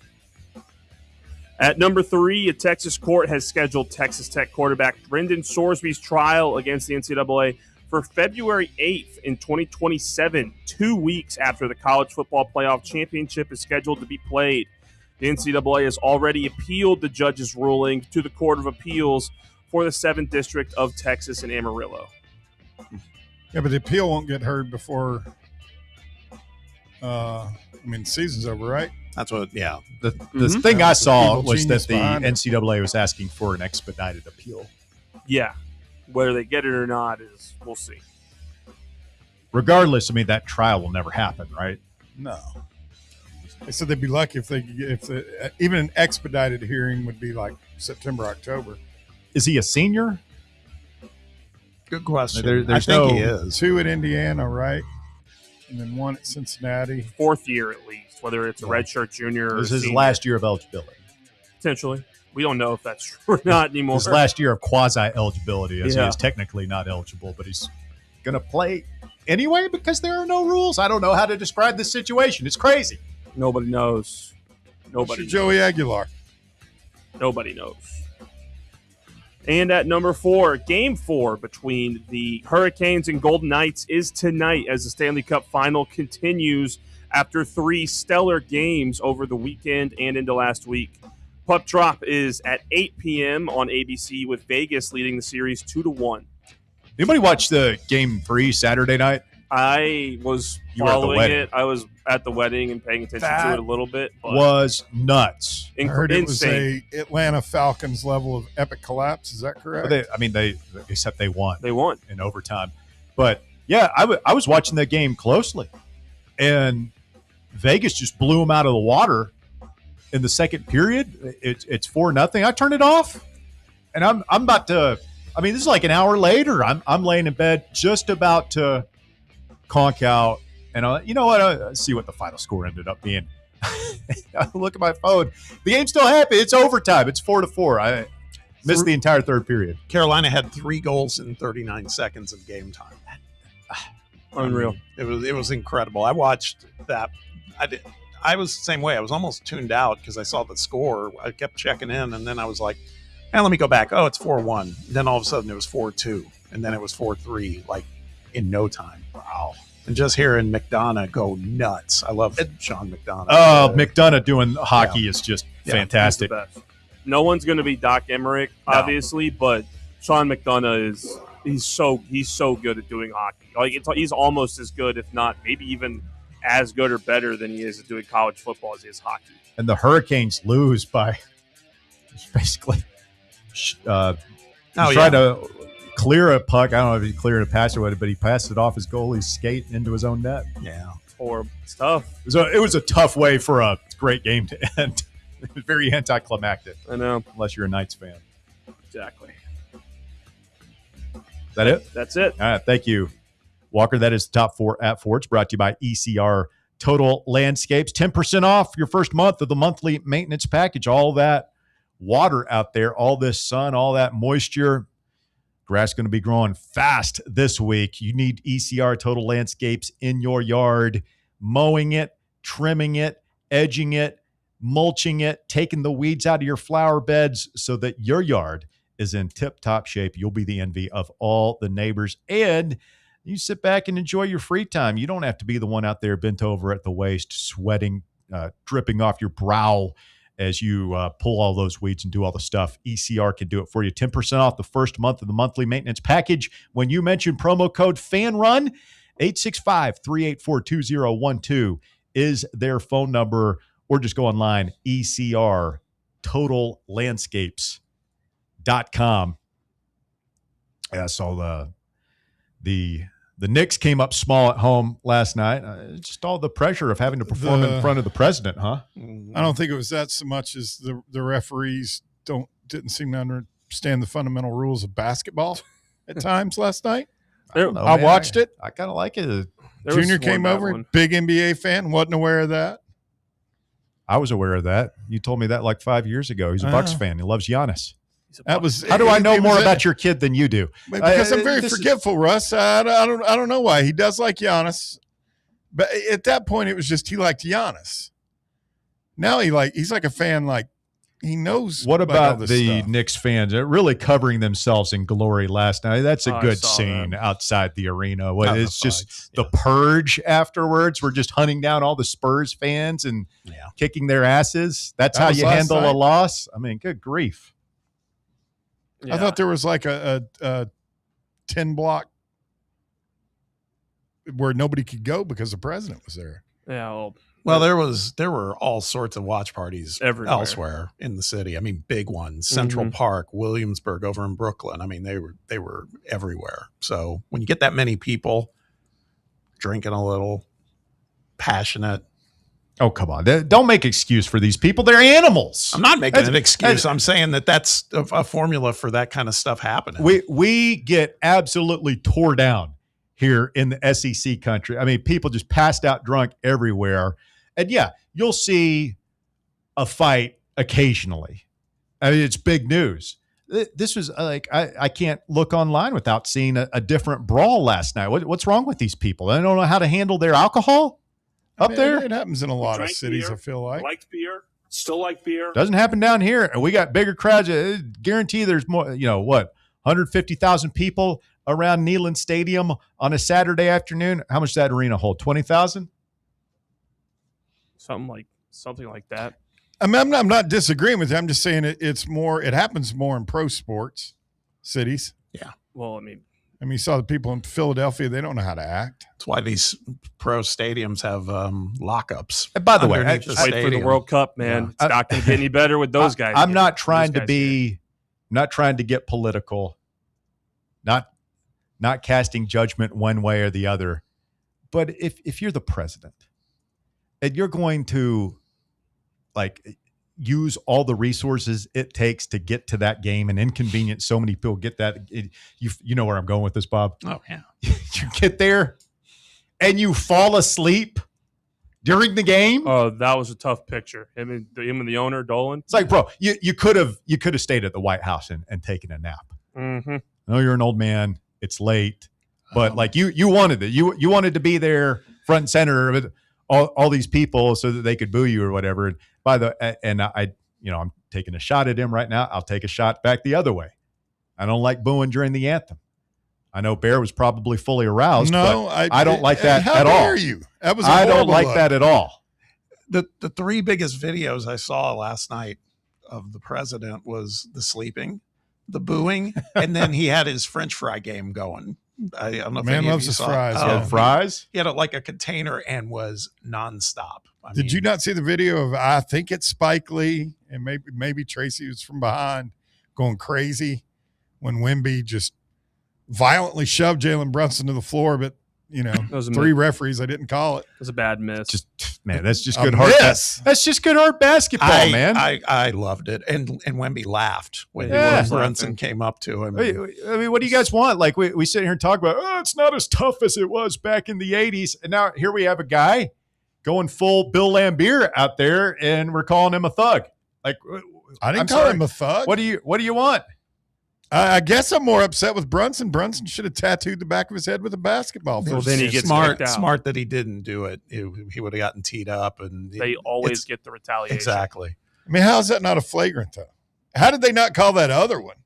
Speaker 6: At number 3, a Texas court has scheduled Texas Tech quarterback Brendan Sorsby's trial against the NCAA for February 8th in 2027, 2 weeks after the College Football Playoff Championship is scheduled to be played. The NCAA has already appealed the judge's ruling to the Court of Appeals for the 7th District of Texas in Amarillo.
Speaker 4: Yeah, but the appeal won't get heard before, season's over, right?
Speaker 3: That's what, The thing I saw was that the NCAA was asking for an expedited appeal.
Speaker 6: Yeah. Whether they get it or not we'll see.
Speaker 3: Regardless, that trial will never happen, right?
Speaker 4: No. They said they'd be lucky if even an expedited hearing would be like September, October.
Speaker 3: Is he a senior?
Speaker 5: Good question.
Speaker 3: I think he is.
Speaker 4: 2 at Indiana, right? And then 1 at Cincinnati.
Speaker 6: 4th year at least, whether it's a redshirt junior or
Speaker 3: this is his
Speaker 6: senior.
Speaker 3: last year of eligibility.
Speaker 6: Potentially. We don't know if that's true or not anymore.
Speaker 3: His last year of quasi-eligibility, as he is technically not eligible, but he's going to play anyway because there are no rules. I don't know how to describe this situation. It's crazy.
Speaker 6: Nobody knows. Nobody knows.
Speaker 4: Joey Aguilar.
Speaker 6: Nobody knows. And at number 4, Game 4 between the Hurricanes and Golden Knights is tonight as the Stanley Cup Final continues after 3 stellar games over the weekend and into last week. Puck drop is at 8 p.m. on ABC with Vegas leading the series 2-1.
Speaker 3: Anybody watch the Game 3 Saturday night?
Speaker 6: I was following it. I was at the wedding and paying attention to it a little bit. But
Speaker 3: was nuts.
Speaker 4: I heard it was a Atlanta Falcons level of epic collapse. Is that correct?
Speaker 3: They except they won.
Speaker 6: They won
Speaker 3: in overtime. But yeah, I was watching that game closely, and Vegas just blew them out of the water in the second period. It's 4-0. I turned it off, and I'm about to. This is like an hour later. I'm laying in bed just about to conk out, and I see what the final score ended up being. I look at my phone. The game's still happening. It's overtime. It's 4-4. I missed the entire third period.
Speaker 5: Carolina had 3 goals in 39 seconds of game time.
Speaker 6: Unreal.
Speaker 5: It was incredible. I watched that. I was the same way. I was almost tuned out because I saw the score. I kept checking in, and then I was like, let me go back. Oh, it's 4-1. Then all of a sudden it was 4-2, and then it was 4-3, like in no time. Wow. And just hearing McDonough go nuts. I love Sean McDonough.
Speaker 3: Oh, McDonough doing hockey is just fantastic.
Speaker 6: He's the best. No one's going to be Doc Emmerich, obviously, but Sean McDonough he's so good at doing hockey. Like he's almost as good, if not maybe even as good or better than he is at doing college football as he is hockey.
Speaker 3: And the Hurricanes lose by basically trying to clear a puck. I don't know if he cleared a pass or what, but he passed it off his goalie's skate into his own net.
Speaker 5: Yeah.
Speaker 6: Or stuff.
Speaker 3: It was a tough way for a great game to end. It was very anticlimactic.
Speaker 6: I know.
Speaker 3: Unless you're a Knights fan.
Speaker 6: Exactly.
Speaker 3: Is that it?
Speaker 6: That's it.
Speaker 3: All right. Thank you, Walker. That is the top 4 at 4. It's brought to you by ECR Total Landscapes. 10% off your first month of the monthly maintenance package. All that water out there, all this sun, all that moisture. Grass going to be growing fast this week. You need ECR Total Landscapes in your yard, mowing it, trimming it, edging it, mulching it, taking the weeds out of your flower beds so that your yard is in tip-top shape. You'll be the envy of all the neighbors. And you sit back and enjoy your free time. You don't have to be the one out there bent over at the waist, sweating, dripping off your brow as you pull all those weeds and do all the stuff. ECR can do it for you. 10% off the first month of the monthly maintenance package when you mention promo code FANRUN. 865-384-2012 is their phone number, or just go online, ECRTotalLandscapes.com. Yeah, so the Knicks came up small at home last night. Just all the pressure of having to perform in front of the president, huh?
Speaker 4: I don't think it was that so much as the referees didn't seem to understand the fundamental rules of basketball at times last night. I watched it.
Speaker 3: I kind of like it.
Speaker 4: Junior came over, big NBA fan, wasn't aware of that.
Speaker 3: I was aware of that. You told me that like 5 years ago. He's a Bucks fan. He loves Giannis. How do I know more about your kid than you do?
Speaker 4: Because I'm very forgetful, Russ. I don't know why. He does like Giannis, but at that point it was just he liked Giannis. Now he's like a fan. Like he knows.
Speaker 3: What about the
Speaker 4: stuff.
Speaker 3: Knicks fans? They're really covering themselves in glory last night. That's a good scene outside the arena. It's just the purge afterwards. We're just hunting down all the Spurs fans and kicking their asses. That's how you handle a loss. I mean, good grief.
Speaker 4: I thought there was like a 10 block where nobody could go because the president was there.
Speaker 6: Yeah.
Speaker 5: Well, there were all sorts of watch parties elsewhere in the city. I mean, big ones, Central Park, Williamsburg over in Brooklyn. I mean, they were everywhere. So when you get that many people drinking a little, passionate.
Speaker 3: Oh, come on. Don't make excuse for these people. They're animals.
Speaker 5: I'm not making an excuse. I'm saying that's a formula for that kind of stuff happening.
Speaker 3: We get absolutely tore down here in the SEC country. I mean, people just passed out drunk everywhere. And yeah, you'll see a fight occasionally. I mean, it's big news. This was like, I can't look online without seeing a different brawl last night. What's wrong with these people? They don't know how to handle their alcohol up there?
Speaker 4: It happens in a lot of cities, beer, I feel like.
Speaker 7: Liked beer, still like beer.
Speaker 3: Doesn't happen down here. And we got bigger crowds. I guarantee there's more, 150,000 people around Neyland Stadium on a Saturday afternoon. How much does that arena hold? 20,000?
Speaker 6: Something like that.
Speaker 4: I mean, I'm not disagreeing with you. I'm just saying it happens more in pro sports cities.
Speaker 5: Yeah.
Speaker 6: Well, I mean,
Speaker 4: you saw the people in Philadelphia, they don't know how to act.
Speaker 5: That's why these pro stadiums have lockups.
Speaker 3: And by the way,
Speaker 6: wait for the World Cup, man. It's not going to get any better with those guys.
Speaker 3: I'm not trying to get political, not casting judgment one way or the other. But if you're the president and you're going to use all the resources it takes to get to that game and inconvenience so many people, get that. You know where I'm going with this, Bob.
Speaker 5: Oh, yeah.
Speaker 3: You get there and you fall asleep during the game.
Speaker 6: Oh, that was a tough picture. Him and the owner, Dolan.
Speaker 3: It's like, bro, you could have stayed at the White House and taken a nap.
Speaker 6: Mm-hmm.
Speaker 3: I know you're an old man. It's late, but you wanted it. You wanted to be there front and center with all these people so that they could boo you or whatever. And I'm taking a shot at him right now. I'll take a shot back the other way. I don't like booing during the anthem. I know Bear was probably fully aroused.
Speaker 4: No,
Speaker 3: I don't like that at all.
Speaker 4: How dare you? That was
Speaker 3: I don't like that at all.
Speaker 5: The three biggest videos I saw last night of the president was the sleeping, the booing, and then he had his French fry game going. I don't know if
Speaker 4: Man loves his fries.
Speaker 3: He had fries?
Speaker 5: He had like a container and was nonstop.
Speaker 4: Did you not see the video of, I think it's Spike Lee and maybe Tracy was from behind going crazy when Wemby just violently shoved Jalen Brunson to the floor, but three referees, I didn't call it.
Speaker 6: It was a bad miss.
Speaker 3: That's just good heart. That's just good heart basketball, man.
Speaker 5: I loved it, and Wemby laughed when Brunson came up to him.
Speaker 3: I mean, what do you guys want? Like we sit here and talk about, it's not as tough as it was back in the '80s, and now here we have a guy going full Bill Laimbeer out there, and we're calling him a thug. Like,
Speaker 4: I didn't call him a thug.
Speaker 3: What do you want?
Speaker 4: I guess I'm more upset with Brunson. Brunson should have tattooed the back of his head with a basketball.
Speaker 6: Well, then he gets
Speaker 5: smart that he didn't do it. He would have gotten teed up, and
Speaker 6: they always get the retaliation.
Speaker 5: Exactly.
Speaker 4: I mean, how is that not a flagrant though? How did they not call that other one?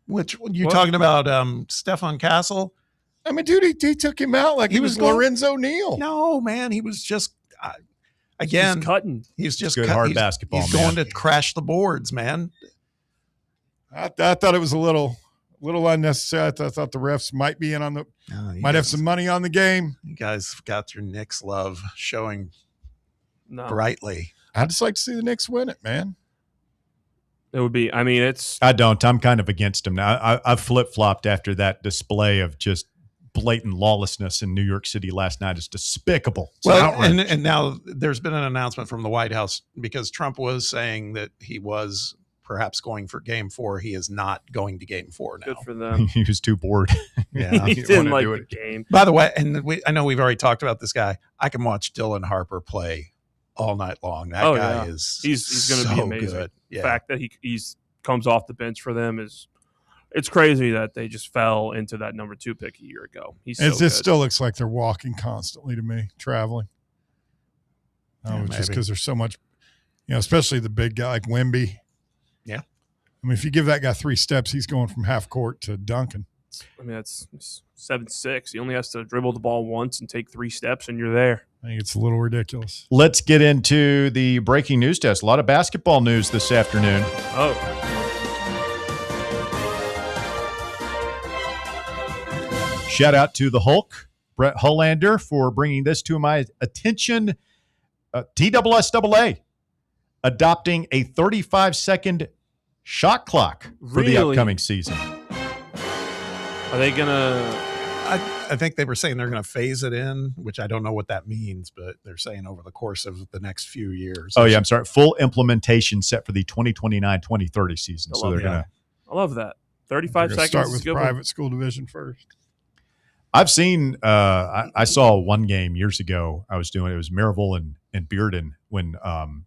Speaker 5: Which you talking about? Stefan Castle?
Speaker 4: I mean, dude, he took him out like he was Lorenzo Neal.
Speaker 5: No, man, he was just. Again,
Speaker 6: he's cutting.
Speaker 5: He's just
Speaker 4: good hard basketball.
Speaker 5: He's going to crash the boards, man.
Speaker 4: I thought it was a little unnecessary. I thought the refs might be in on the might have some money on the game.
Speaker 5: You guys got your Knicks love showing brightly.
Speaker 4: I'd just like to see the Knicks win it, man.
Speaker 6: It would be. I mean, it's.
Speaker 3: I don't. I'm kind of against them now. I've flip-flopped after that display of just blatant lawlessness in New York City last night. It's despicable. It's outrage.
Speaker 5: And now there's been an announcement from the White House because Trump was saying that he was perhaps going for Game 4. He is not going to Game 4 now.
Speaker 6: Good for them.
Speaker 3: He was too bored.
Speaker 5: Yeah,
Speaker 6: he didn't like the game.
Speaker 5: By the way, and I know we've already talked about this guy. I can watch Dylan Harper play all night long. That guy is
Speaker 6: he's going to be amazing.
Speaker 5: Good. Yeah.
Speaker 6: The fact that he's comes off the bench for them it's crazy that they just fell into that number 2 pick a year ago.
Speaker 4: It still looks like they're walking constantly to me, traveling. Just because there's so much, especially the big guy like Wemby.
Speaker 5: Yeah.
Speaker 4: I mean, if you give that guy 3 steps, he's going from half court to dunking.
Speaker 6: I mean, that's 7'6". He only has to dribble the ball once and take 3 steps, and you're there.
Speaker 4: I think it's a little ridiculous.
Speaker 3: Let's get into the breaking news test. A lot of basketball news this afternoon.
Speaker 6: Oh.
Speaker 3: Shout out to the Hulk, Brett Hullander, for bringing this to my attention. TSSAA adopting a 35-second shot clock for the upcoming season.
Speaker 6: Are they going to...
Speaker 5: I think they were saying they're going to phase it in, which I don't know what that means, but they're saying over the course of the next few years.
Speaker 3: Oh, yeah, I'm sorry. Full implementation set for the 2029-2030 season. So they're going to...
Speaker 6: I love that. 35 seconds.
Speaker 4: Start with private school division first.
Speaker 3: I've seen I saw one game years ago. I was doing it was Maryville and Bearden when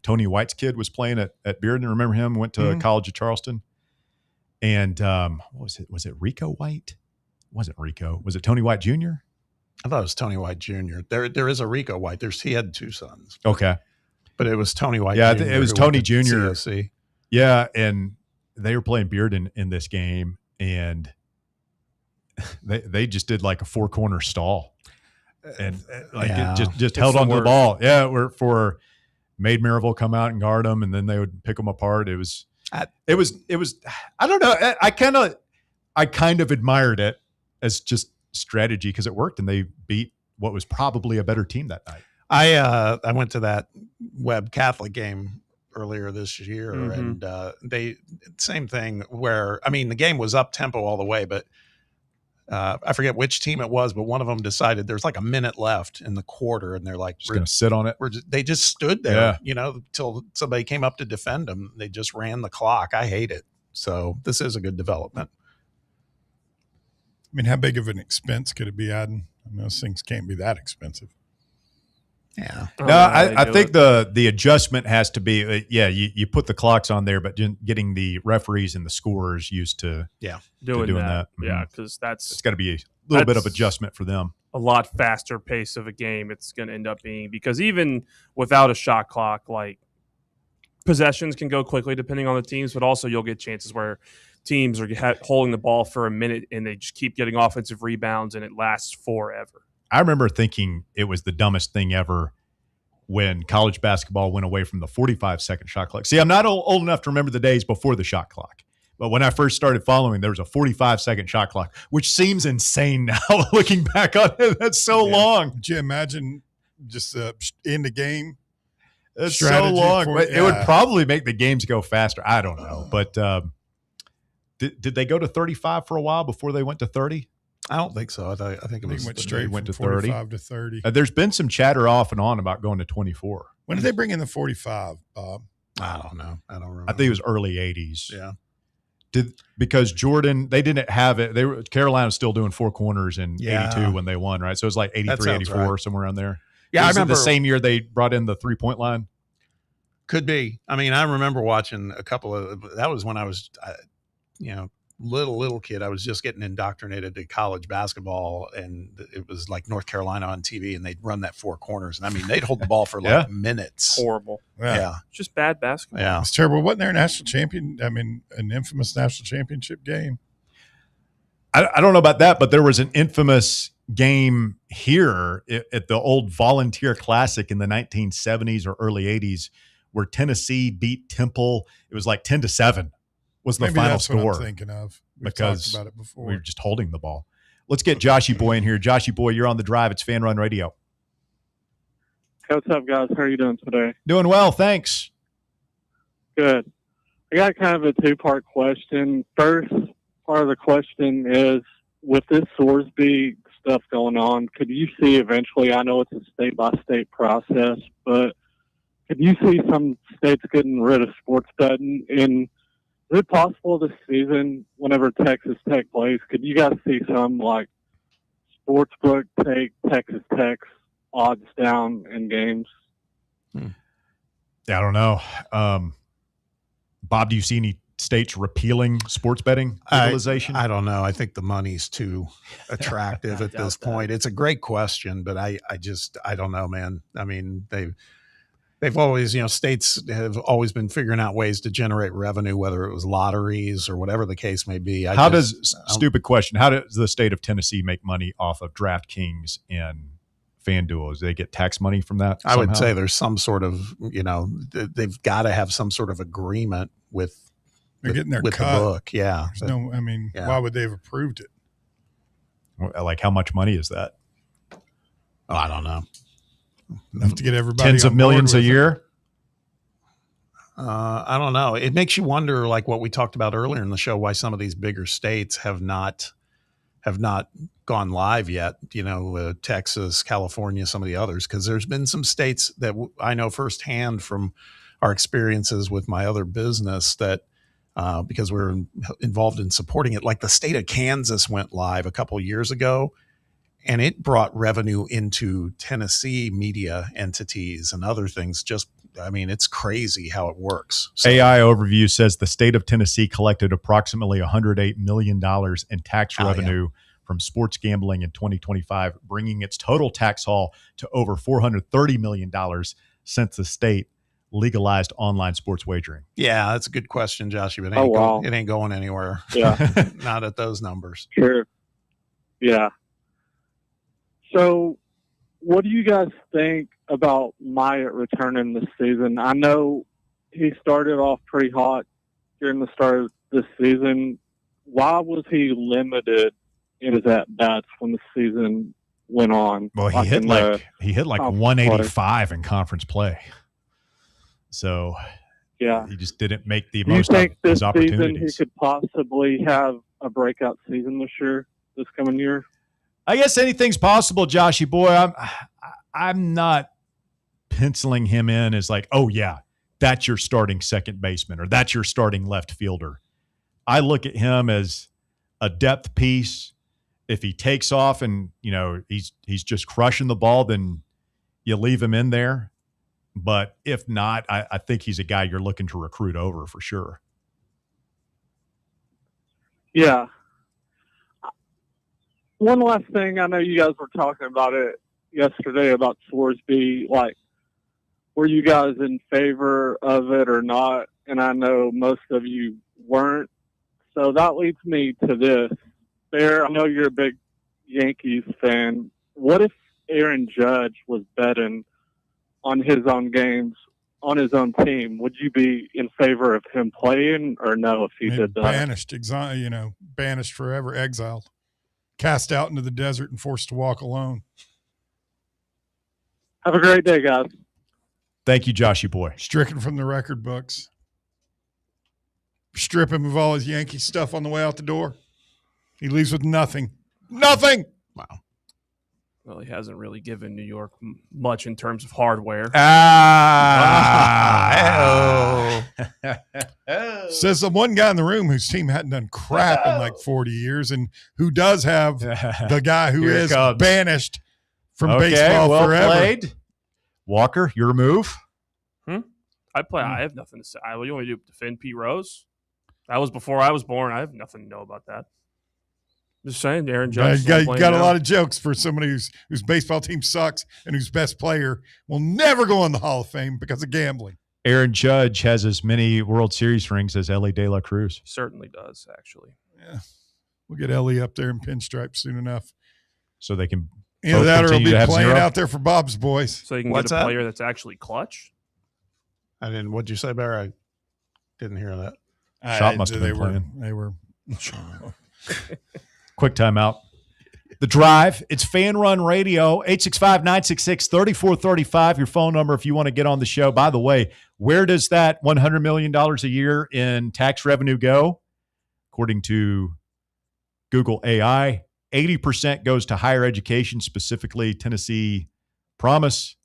Speaker 3: Tony White's kid was playing at Bearden. Remember him? Went to College of Charleston. And what was it? Was it Rico White? It wasn't Rico. Was it Tony White Jr.?
Speaker 5: I thought it was Tony White Jr. There is a Rico White. He had 2 sons.
Speaker 3: Okay.
Speaker 5: But it was Tony White
Speaker 3: Jr.
Speaker 5: Jr.
Speaker 3: It was Tony Jr.
Speaker 5: COC.
Speaker 3: Yeah, and they were playing Bearden in this game, and they just did like a 4-corner stall, and it just held onto the ball. Yeah, made Maryville come out and guard them, and then they would pick them apart. It was I don't know. I kind of admired it as just strategy because it worked, and they beat what was probably a better team that night.
Speaker 5: I went to that Webb Catholic game earlier this year, and they same thing where the game was up tempo all the way, but I forget which team it was, but one of them decided there's like a minute left in the quarter, and they're like,
Speaker 3: "We're going to sit on it."
Speaker 5: They just stood there, till somebody came up to defend them. They just ran the clock. I hate it. So this is a good development.
Speaker 4: I mean, how big of an expense could it be adding? Those things can't be that expensive.
Speaker 5: Yeah.
Speaker 3: No, I think the adjustment has to be, you put the clocks on there, but getting the referees and the scorers used to doing that.
Speaker 6: Yeah, because
Speaker 3: it's got to be a little bit of adjustment for them.
Speaker 6: A lot faster pace of a game it's going to end up being, because even without a shot clock, like possessions can go quickly depending on the teams, but also you'll get chances where teams are holding the ball for a minute and they just keep getting offensive rebounds and it lasts forever.
Speaker 3: I remember thinking it was the dumbest thing ever when college basketball went away from the 45-second shot clock. See, I'm not old enough to remember the days before the shot clock. But when I first started following, there was a 45-second shot clock, which seems insane now looking back on it. That's so long.
Speaker 4: Could you imagine just in the game?
Speaker 3: It's so long. It would probably make the games go faster. I don't know. But did they go to 35 for a while before they went to 30?
Speaker 5: I don't think so. I think it
Speaker 4: went straight
Speaker 3: went to
Speaker 4: 45 to 30.
Speaker 3: There's been some chatter off and on about going to 24.
Speaker 4: When did they bring in the 45, Bob?
Speaker 5: I don't know. I don't remember.
Speaker 3: I think it was early 80s.
Speaker 5: Yeah.
Speaker 3: Because Jordan, they didn't have it. Carolina was still doing 4 corners in 82 when they won, right? So it was like 83, 84, right. Somewhere around there.
Speaker 5: Yeah, I remember
Speaker 3: the same year they brought in the 3-point line.
Speaker 5: Could be. I mean, I remember watching a couple of. That was when I was, little kid. I was just getting indoctrinated to college basketball, and it was like North Carolina on TV, and they'd run that 4 corners, and I mean, they'd hold the ball for like minutes.
Speaker 6: Horrible.
Speaker 5: Yeah.
Speaker 6: Just bad basketball.
Speaker 5: Yeah,
Speaker 4: it's terrible. Wasn't there a national champion? I mean, an infamous national championship game.
Speaker 3: I don't know about that, but there was an infamous game here at the old Volunteer Classic in the 1970s or early 80s where Tennessee beat Temple. It was like 10-7 was the
Speaker 4: Maybe
Speaker 3: final
Speaker 4: that's
Speaker 3: score.
Speaker 4: what I'm thinking of. We've
Speaker 3: because
Speaker 4: talked about it before.
Speaker 3: we were just holding the ball. Let's get Joshy Boy in here. Joshy Boy, you're on the drive. It's Fan Run Radio.
Speaker 9: Hey, what's up, guys? How are you doing today?
Speaker 3: Doing well, thanks.
Speaker 9: Good. I got kind of a two-part question. First part of the question is, with this Sorsby stuff going on, could you see eventually, I know it's a state-by-state process, but could you see some states getting rid of sports betting? And is it possible this season, whenever Texas Tech plays, could you guys see some, like, sportsbook take Texas Tech's odds down in games?
Speaker 3: Yeah, I don't know. Bob, do you see any states repealing sports betting legalization?
Speaker 5: I don't know. I think the money's too attractive at this point. It's a great question, but I don't know, man. I mean, they've always, states have always been figuring out ways to generate revenue, whether it was lotteries or whatever the case may be. Stupid question. How does the state of Tennessee make money off of DraftKings and FanDuel? Do they get tax money from that? I would say there's some sort of, they've got to have some sort of agreement with
Speaker 4: They're getting their
Speaker 5: with
Speaker 4: cut.
Speaker 5: the book. Yeah.
Speaker 4: Why would they have approved it?
Speaker 3: Like, how much money is that?
Speaker 5: Oh, I don't know.
Speaker 4: Enough to get everybody
Speaker 3: Tens of
Speaker 4: on board
Speaker 3: millions a
Speaker 4: with it.
Speaker 3: year?
Speaker 5: I don't know. It makes you wonder, like what we talked about earlier in the show, why some of these bigger states have not gone live yet. Texas, California, some of the others, because there's been some states that I know firsthand from our experiences with my other business that because we're involved in supporting it, like the state of Kansas went live a couple of years ago, and it brought revenue into Tennessee media entities and other things. It's crazy how it works. So,
Speaker 3: AI Overview says the state of Tennessee collected approximately $108 million in tax revenue from sports gambling in 2025, bringing its total tax haul to over $430 million since the state legalized online sports wagering.
Speaker 5: Yeah, that's a good question, Josh. But it ain't going anywhere.
Speaker 9: Yeah.
Speaker 5: Not at those numbers.
Speaker 9: Sure. Yeah. So what do you guys think about Myatt returning this season? I know he started off pretty hot during the start of this season. Why was he limited in his at-bats when the season went on?
Speaker 3: Well, he hit like 185 in conference play. So
Speaker 9: yeah,
Speaker 3: he just didn't make the
Speaker 9: Do you
Speaker 3: most of
Speaker 9: think
Speaker 3: his
Speaker 9: this
Speaker 3: opportunities.
Speaker 9: season he could possibly have a breakout season this coming year?
Speaker 3: I guess anything's possible, Joshy boy. I'm not penciling him in as like, oh yeah, that's your starting second baseman or that's your starting left fielder. I look at him as a depth piece. If he takes off and he's just crushing the ball, then you leave him in there. But if not, I think he's a guy you're looking to recruit over for sure.
Speaker 9: Yeah. One last thing. I know you guys were talking about it yesterday about Sorsby. Like, were you guys in favor of it or not? And I know most of you weren't. So that leads me to this. Bear, I know you're a big Yankees fan. What if Aaron Judge was betting on his own games, on his own team? Would you be in favor of him playing or no if he did that?
Speaker 4: Banished forever, exiled, cast out into the desert and forced to walk alone.
Speaker 9: Have a great day, guys.
Speaker 3: Thank you, Joshy boy.
Speaker 4: Stricken from the record books. Strip him of all his Yankee stuff on the way out the door. He leaves with nothing. Nothing!
Speaker 5: Wow.
Speaker 6: Well, he hasn't really given New York much in terms of hardware.
Speaker 4: Says the one guy in the room whose team hadn't done crap in like 40 years and who does have the guy who is banished from baseball
Speaker 3: well
Speaker 4: forever.
Speaker 3: Played. Walker, your move?
Speaker 6: I have nothing to say. You want me to defend Pete Rose? That was before I was born. I have nothing to know about that. Just saying, Aaron Judge.
Speaker 4: You got a lot of jokes for somebody whose baseball team sucks and whose best player will never go in the Hall of Fame because of gambling.
Speaker 3: Aaron Judge has as many World Series rings as Ellie De La Cruz.
Speaker 6: Certainly does, actually.
Speaker 4: Yeah. We'll get Ellie up there in pinstripes soon enough.
Speaker 3: So they can
Speaker 4: either
Speaker 3: both
Speaker 4: that or he'll
Speaker 3: continue
Speaker 4: be
Speaker 3: to have
Speaker 4: playing
Speaker 3: 0.
Speaker 4: out there for Bob's boys.
Speaker 6: So you can
Speaker 5: What's
Speaker 6: get a
Speaker 5: that?
Speaker 6: player that's actually clutch.
Speaker 5: I didn't. What'd you say, Bear? I didn't hear that.
Speaker 3: Shot must have been playing.
Speaker 4: They were.
Speaker 3: Quick timeout. The Drive. It's Fan Run Radio, 865-966-3435. Your phone number if you want to get on the show. By the way, where does that $100 million a year in tax revenue go? According to Google AI, 80% goes to higher education, specifically Tennessee Promise.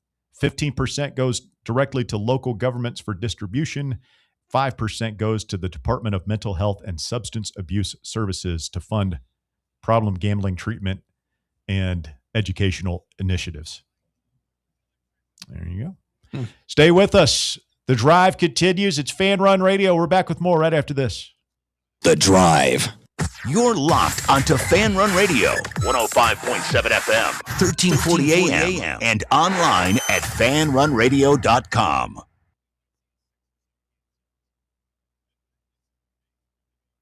Speaker 3: 15% goes directly to local governments for distribution. 5% goes to the Department of Mental Health and Substance Abuse Services to fund problem gambling treatment and educational initiatives. There you go. Stay with us. The Drive continues. It's Fan Run Radio. We're back with more right after this.
Speaker 2: The Drive.
Speaker 1: You're locked onto Fan Run Radio, 105.7 FM, 1340 AM, and online at fanrunradio.com.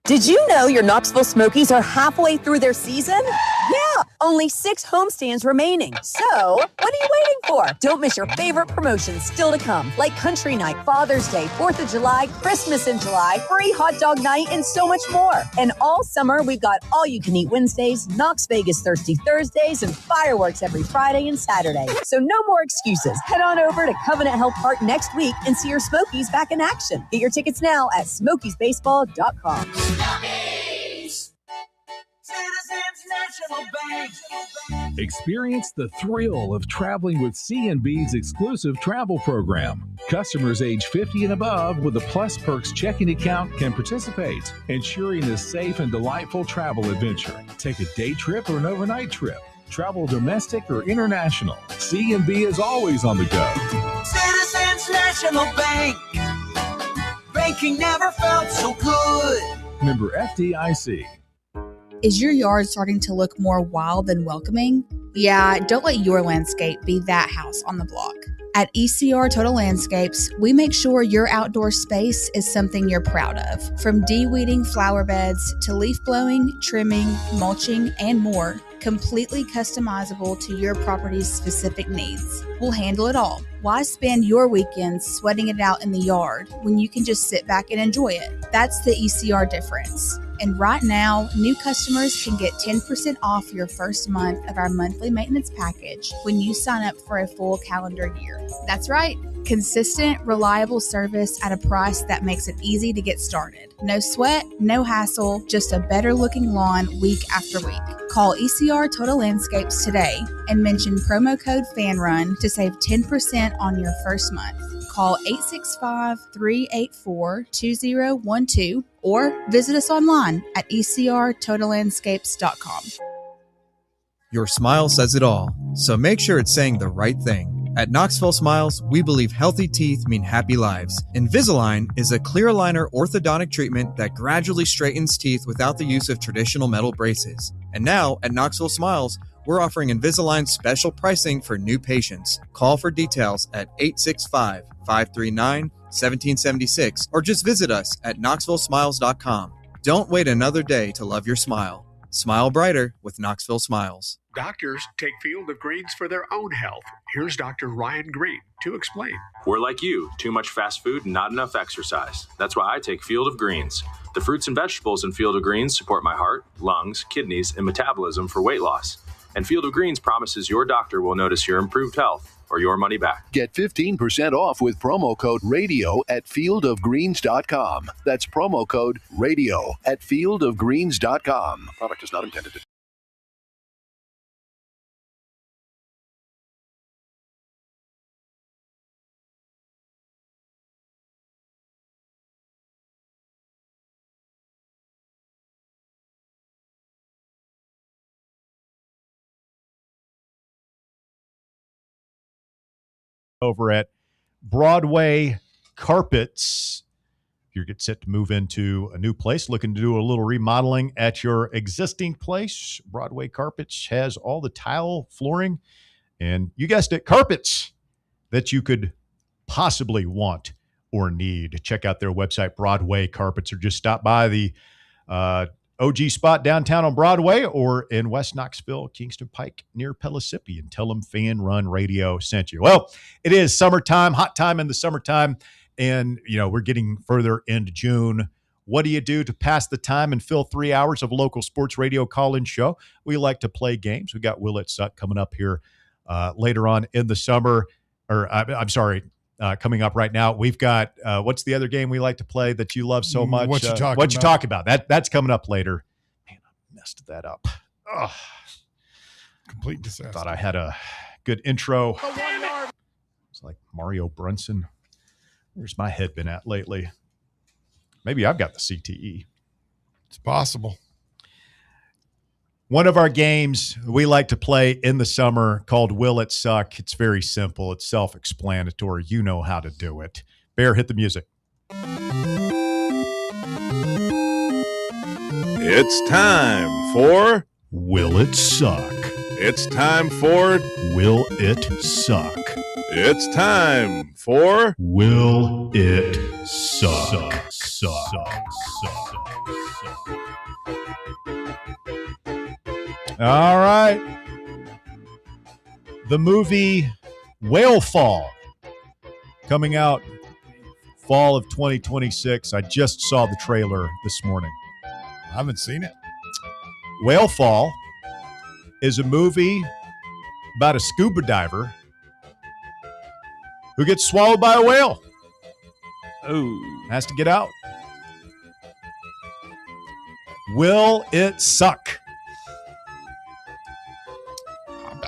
Speaker 10: Did you know your Knoxville Smokies are halfway through their season? Yeah, only 6 homestands remaining. So, what are you waiting for? Don't miss your favorite promotions still to come, like Country Night, Father's Day, 4th of July, Christmas in July, free hot dog night, and so much more. And all summer, we've got all-you-can-eat Wednesdays, Knox Vegas Thirsty Thursdays, and fireworks every Friday and Saturday. So no more excuses. Head on over to Covenant Health Park next week and see your Smokies back in action. Get your tickets now at smokiesbaseball.com.
Speaker 11: Experience the thrill of traveling with C&B's exclusive travel program. Customers age 50 and above with a Plus Perks checking account can participate, ensuring a safe and delightful travel adventure. Take a day trip or an overnight trip. Travel domestic or international. C&B is always on the go.
Speaker 12: Citizens National Bank. Banking never felt so good.
Speaker 11: Member FDIC.
Speaker 24: Is your yard starting to look more wild than welcoming? Yeah, don't let your landscape be that house on the block. At ECR Total Landscapes, we make sure your outdoor space is something you're proud of. From de-weeding flower beds to leaf blowing, trimming, mulching, and more, completely customizable to your property's specific needs. We'll handle it all. Why spend your weekends sweating it out in the yard when you can just sit back and enjoy it? That's the ECR difference. And right now, new customers can get 10% off your first month of our monthly maintenance package when you sign up for a full calendar year. That's right. Consistent, reliable service at a price that makes it easy to get started. No sweat, no hassle, just a better looking lawn week after week. Call ECR Total Landscapes today and mention promo code FANRUN to save 10% on your first month. Call 865-384-2012 or visit us online at ecrtotallandscapes.com.
Speaker 25: Your smile says it all, so make sure it's saying the right thing. At Knoxville Smiles, we believe healthy teeth mean happy lives. Invisalign is a clear aligner orthodontic treatment that gradually straightens teeth without the use of traditional metal braces. And now, at Knoxville Smiles, we're offering Invisalign special pricing for new patients. Call for details at 865-539-1776 or just visit us at knoxvillesmiles.com. Don't wait another day to love your smile. Smile brighter with Knoxville Smiles.
Speaker 26: Doctors take Field of Greens for their own health. Here's Dr. Ryan Green to explain.
Speaker 27: We're like you, too much fast food and not enough exercise. That's why I take Field of Greens. The fruits and vegetables in Field of Greens support my heart, lungs, kidneys, and metabolism for weight loss. And Field of Greens promises your doctor will notice your improved health or your money back.
Speaker 28: Get 15% off with promo code RADIO at fieldofgreens.com. That's promo code RADIO at fieldofgreens.com. Product is not intended to...
Speaker 3: Over at Broadway Carpets. If you're get set to move into a new place, looking to do a little remodeling at your existing place, Broadway Carpets has all the tile, flooring, and you guessed it, carpets that you could possibly want or need. Check out their website, Broadway Carpets, or just stop by the OG spot downtown on Broadway or in West Knoxville, Kingston Pike near Pellissippi, and tell them Fan Run Radio sent you. Well, it is summertime, hot time in the summertime, and we're getting further into June. What do you do to pass the time and fill 3 hours of local sports radio call-in show? We like to play games. We got Will It Suck coming up here later on in the summer, coming up right now. We've got what's the other game we like to play that you love so much?
Speaker 4: What you
Speaker 3: talking about? That's coming up later. Man, I messed that up. Oh,
Speaker 4: complete disaster.
Speaker 3: Thought I had a good intro. It's like Mario Brunson. Where's my head been at lately? Maybe I've got the CTE.
Speaker 4: It's possible.
Speaker 3: One of our games we like to play in the summer called Will It Suck? It's very simple. It's self-explanatory. You know how to do it. Bear, hit the music.
Speaker 13: It's time for
Speaker 3: Will It Suck?
Speaker 13: It's time for
Speaker 3: Will It Suck?
Speaker 13: It's time for
Speaker 3: Will It Suck? All right. The movie Whale Fall, coming out fall of 2026. I just saw the trailer this morning.
Speaker 4: I haven't seen it.
Speaker 3: Whale Fall is a movie about a scuba diver who gets swallowed by a whale.
Speaker 6: Oh.
Speaker 3: Has to get out. Will it suck?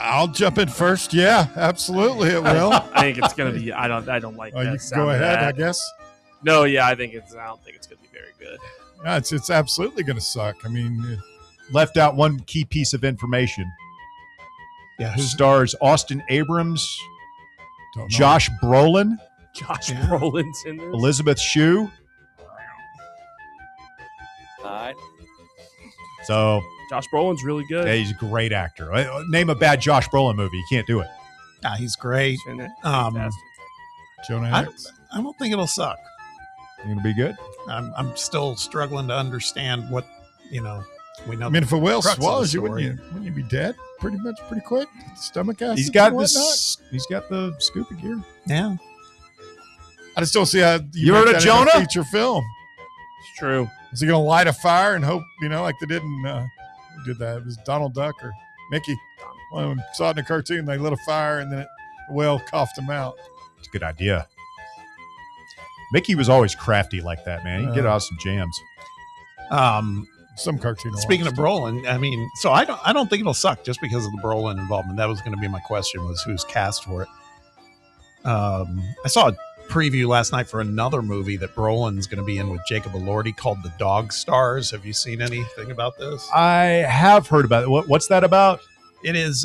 Speaker 4: I'll jump in first. Yeah, absolutely it will.
Speaker 6: I think it's gonna be. I don't like.
Speaker 4: You
Speaker 6: that
Speaker 4: can
Speaker 6: sound
Speaker 4: go
Speaker 6: of
Speaker 4: ahead,
Speaker 6: that.
Speaker 4: I guess.
Speaker 6: No, yeah, I don't think it's gonna be very good.
Speaker 4: No, it's absolutely going to suck. I mean,
Speaker 3: left out one key piece of information.
Speaker 5: Yeah,
Speaker 3: who stars Austin Abrams, Josh Brolin,
Speaker 6: Brolin's in this.
Speaker 3: Elizabeth Shue.
Speaker 6: All right.
Speaker 3: So
Speaker 6: Josh Brolin's really good.
Speaker 3: Yeah, he's a great actor. Name a bad Josh Brolin movie. You can't do it.
Speaker 5: He's great.
Speaker 4: Jonah Hex.
Speaker 5: I don't think it'll suck.
Speaker 3: You're gonna be good.
Speaker 5: I'm still struggling to understand what we know.
Speaker 4: I mean, if a whale
Speaker 5: crux of the
Speaker 4: swallows you,
Speaker 5: story.
Speaker 4: wouldn't you be dead pretty quick? Stomach acid.
Speaker 3: He's got
Speaker 4: and whatnot?
Speaker 3: this. He's got the scuba gear.
Speaker 5: Yeah.
Speaker 4: I just don't see how
Speaker 3: You
Speaker 4: make
Speaker 3: heard of
Speaker 4: that in a
Speaker 3: Jonah?
Speaker 4: feature film.
Speaker 6: It's true.
Speaker 4: Is he going to light a fire and hope, like they did in, who did that? It was Donald Duck or Mickey. Well, I saw it in a cartoon. They lit a fire and then the whale coughed him out.
Speaker 3: It's a good idea. Mickey was always crafty like that, man. He can get out some jams.
Speaker 4: Some cartoon.
Speaker 5: Speaking of Brolin, I mean, so I don't think it'll suck just because of the Brolin involvement. That was going to be my question: was who's cast for it? I saw a preview last night for another movie that Brolin's going to be in with Jacob Elordi called The Dog Stars. Have you seen anything about this?
Speaker 3: I have heard about it. What's that about?
Speaker 5: It is.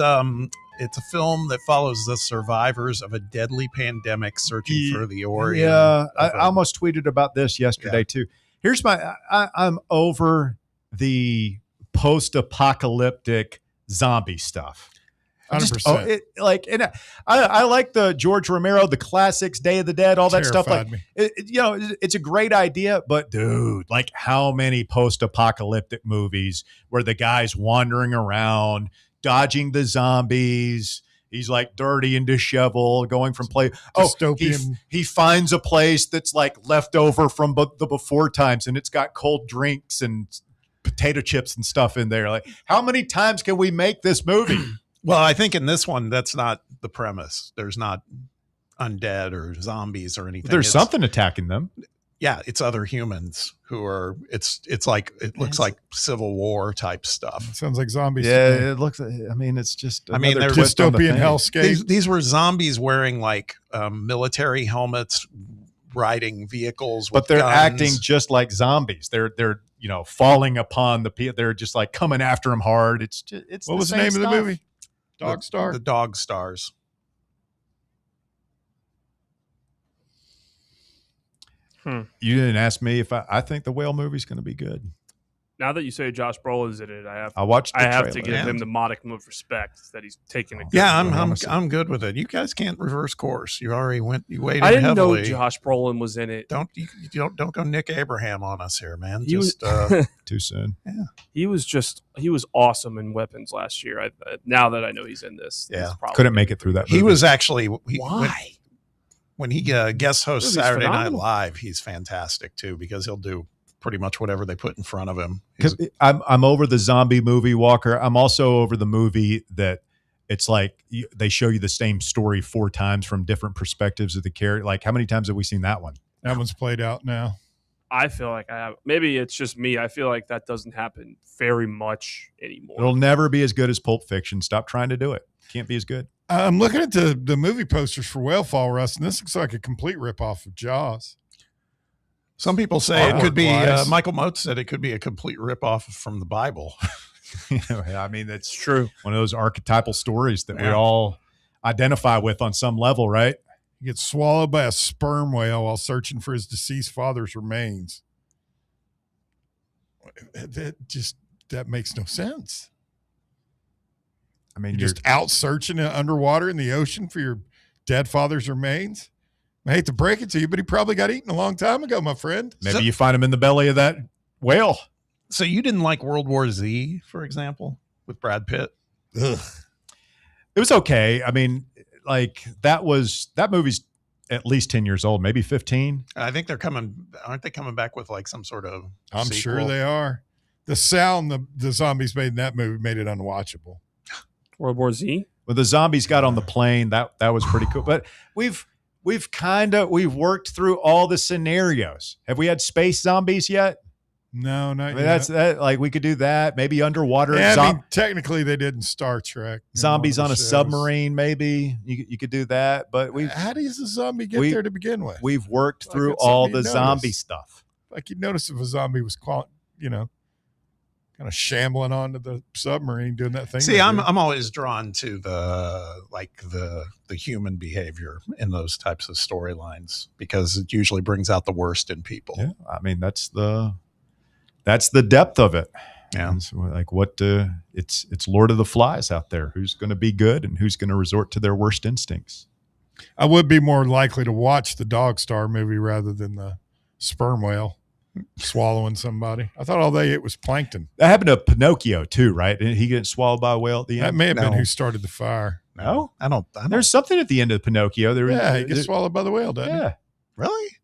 Speaker 5: It's a film that follows the survivors of a deadly pandemic searching for the origin.
Speaker 3: Yeah, I almost tweeted about this yesterday too. Here's I'm over the post-apocalyptic zombie stuff.
Speaker 4: 100%.
Speaker 3: I like the George Romero, the classics, Day of the Dead, all that stuff. Like,
Speaker 4: me.
Speaker 3: It's a great idea, but dude, like how many post-apocalyptic movies where the guy's wandering around, dodging the zombies. He's like dirty and disheveled, going from place.
Speaker 4: Dystopian.
Speaker 3: He finds a place that's like left over from the before times, and it's got cold drinks and potato chips and stuff in there. Like, how many times can we make this movie?
Speaker 5: Well, I think in this one, that's not the premise. There's not undead or zombies or anything.
Speaker 3: There's something attacking them.
Speaker 5: Yeah, it's other humans who are. It's like it looks like Civil War type stuff.
Speaker 4: Sounds like zombies.
Speaker 3: Yeah,
Speaker 4: to me.
Speaker 3: it looks. I mean, it's just.
Speaker 5: I mean,
Speaker 3: another
Speaker 5: they're
Speaker 3: twist on the
Speaker 4: dystopian
Speaker 3: thing.
Speaker 4: hellscape.
Speaker 5: These were zombies wearing like military helmets, riding vehicles, with
Speaker 3: But they're
Speaker 5: guns.
Speaker 3: acting just like zombies. They're falling upon the people. They're just like coming after them hard. It's just it's.
Speaker 4: What was the name
Speaker 3: same
Speaker 4: of the
Speaker 3: stuff.
Speaker 4: movie? Dog Star.
Speaker 5: The Dog Stars.
Speaker 3: You didn't ask me if I think the whale movie's going to be good.
Speaker 6: Now that you say Josh Brolin's in it,
Speaker 3: I watched the
Speaker 6: I have to
Speaker 3: trailer.
Speaker 6: give
Speaker 3: Yeah.
Speaker 6: him the modicum of respect that he's taking.
Speaker 5: I'm good with it. You guys can't reverse course. You already waited
Speaker 6: I didn't
Speaker 5: heavily.
Speaker 6: know Josh Brolin was in it.
Speaker 5: Don't go Nick Abraham on us here, man.
Speaker 6: He was-
Speaker 3: Too soon.
Speaker 5: Yeah.
Speaker 6: He was awesome in Weapons last year. Now that I know he's in this,
Speaker 5: Yeah.
Speaker 6: he's probably
Speaker 3: Couldn't make it through that movie.
Speaker 5: He was actually
Speaker 6: Why?
Speaker 5: when he guest hosts
Speaker 6: Dude, he's
Speaker 5: Saturday Night
Speaker 6: phenomenal.
Speaker 5: Live. He's fantastic too because he'll do pretty much whatever they put in front of him.
Speaker 3: Because I'm over the zombie movie, Walker. I'm also over the movie that it's like they show you the same story 4 times from different perspectives of the character. Like, how many times have we seen that one?
Speaker 4: That one's played out now.
Speaker 6: I feel like I have. Maybe it's just me. I feel like that doesn't happen very much anymore.
Speaker 3: It'll never be as good as Pulp Fiction. Stop trying to do it. Can't be as good.
Speaker 4: I'm looking at the movie posters for Whale Fall, Russ, and this looks like a complete ripoff of Jaws.
Speaker 5: Some people say it could be.
Speaker 4: Artwork-wise.
Speaker 5: Michael Mote said it could be a complete ripoff from the Bible.
Speaker 3: I mean, that's
Speaker 6: true.
Speaker 3: One of those archetypal stories that we
Speaker 5: Yeah.
Speaker 3: all identify with on some level, right?
Speaker 4: He gets swallowed by a sperm whale while searching for his deceased father's remains. That makes no sense.
Speaker 3: I mean,
Speaker 4: you're just out searching underwater in the ocean for your dead father's remains. I hate to break it to you, but he probably got eaten a long time ago, my friend.
Speaker 3: Maybe you find him in the belly of that whale.
Speaker 5: So you didn't like World War Z, for example, with Brad Pitt?
Speaker 3: Ugh. It was okay. I mean, like that movie's at least 10 years old, maybe 15.
Speaker 5: I think aren't they coming back with like some sort of
Speaker 4: I'm
Speaker 5: sequel?
Speaker 4: sure they are. The sound the zombies made in that movie made it unwatchable.
Speaker 6: World War Z?
Speaker 3: When the zombies got on the plane, that was pretty cool. But we've worked through all the scenarios. Have we had space zombies yet?
Speaker 4: No, not
Speaker 3: I mean,
Speaker 4: yet.
Speaker 3: that's that. Like we could do that. Maybe underwater.
Speaker 4: Yeah, I mean, technically they did in Star Trek.
Speaker 3: Zombies
Speaker 4: one
Speaker 3: on
Speaker 4: of
Speaker 3: a
Speaker 4: the shows.
Speaker 3: submarine, maybe you could do that. But
Speaker 4: How does a zombie get there to begin with?
Speaker 3: We've worked
Speaker 4: Like
Speaker 3: through
Speaker 4: it's
Speaker 3: all
Speaker 4: something
Speaker 3: the
Speaker 4: you
Speaker 3: zombie
Speaker 4: notice.
Speaker 3: stuff.
Speaker 4: Like you'd notice if a zombie was, kind of shambling onto the submarine doing that thing.
Speaker 5: See,
Speaker 4: they
Speaker 5: I'm
Speaker 4: do.
Speaker 5: always drawn to the human behavior in those types of storylines because it usually brings out the worst in people.
Speaker 3: Yeah, I mean that's the depth of it.
Speaker 5: Yeah,
Speaker 3: it's like it's Lord of the Flies out there. Who's going to be good and who's going to resort to their worst instincts?
Speaker 4: I would be more likely to watch the Dog Star movie rather than the sperm whale swallowing somebody. I thought all they ate was plankton.
Speaker 3: That happened to Pinocchio too, right? Didn't he get swallowed by a whale at the end?
Speaker 4: That may have been
Speaker 5: No.
Speaker 4: who started the fire.
Speaker 3: No,
Speaker 5: I don't.
Speaker 3: There's something at the end of Pinocchio.
Speaker 4: Yeah, he gets swallowed by the whale, doesn't he?
Speaker 3: Yeah,
Speaker 5: Really?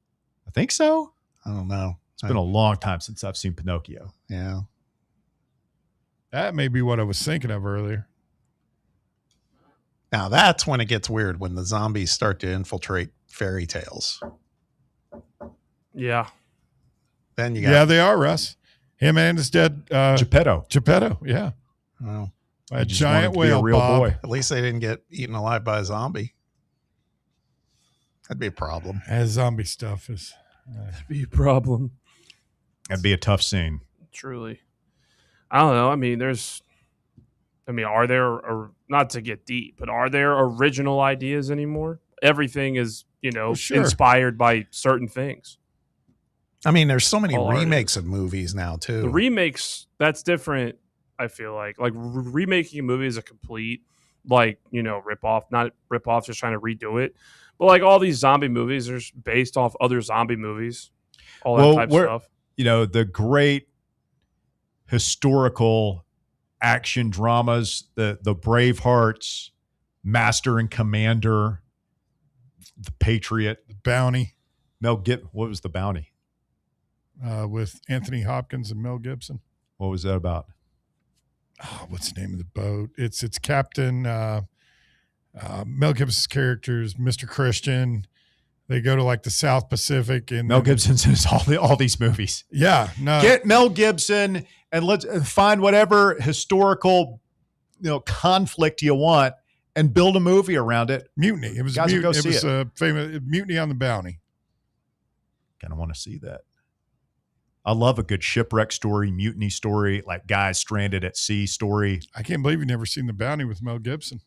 Speaker 3: I think so.
Speaker 5: I don't know.
Speaker 3: It's been a long time since I've seen Pinocchio.
Speaker 5: Yeah.
Speaker 4: That may be what I was thinking of earlier.
Speaker 5: Now that's when it gets weird when the zombies start to infiltrate fairy tales.
Speaker 6: Yeah.
Speaker 5: Then you got
Speaker 4: Yeah, they are, Russ. Him and his dead
Speaker 3: Geppetto.
Speaker 4: Geppetto, yeah.
Speaker 5: Oh,
Speaker 4: A
Speaker 3: just
Speaker 4: giant
Speaker 3: wanted to be a
Speaker 4: whale,
Speaker 3: real
Speaker 4: Bob.
Speaker 3: boy.
Speaker 5: at least they didn't get eaten alive by a zombie. That'd be a problem.
Speaker 4: That zombie stuff is.
Speaker 6: Be a problem.
Speaker 3: That'd be a tough scene.
Speaker 6: Truly. I don't know. I mean, are there, not to get deep, but are there original ideas anymore? Everything is,
Speaker 4: sure.
Speaker 6: inspired by certain things.
Speaker 5: I mean, there's so many
Speaker 6: All
Speaker 5: remakes of movies now too.
Speaker 6: The remakes, that's different, I feel like. Like, remaking a movie is a complete, rip-off. Not rip-off, just trying to redo it. But, like, all these zombie movies are just based off other zombie movies. All that type of stuff.
Speaker 3: The great historical action dramas, the Bravehearts, Master and Commander, The Patriot,
Speaker 4: The Bounty,
Speaker 3: what was The Bounty?
Speaker 4: with Anthony Hopkins and Mel Gibson.
Speaker 3: What was that about?
Speaker 4: Oh, what's the name of the boat? It's Captain Mel Gibson's characters, Mr. Christian. They go to like the South Pacific, and
Speaker 3: Mel Gibson's in all these movies.
Speaker 4: Yeah, no.
Speaker 3: Get Mel Gibson and let's find whatever historical conflict you want and build a movie around it.
Speaker 4: Mutiny. It was
Speaker 3: Guys will go
Speaker 4: it
Speaker 3: see
Speaker 4: was
Speaker 3: it.
Speaker 4: a famous Mutiny on the Bounty.
Speaker 3: Kind of want to see that. I love a good shipwreck story, mutiny story, like guys stranded at sea story.
Speaker 4: I can't believe you've never seen The Bounty with Mel Gibson.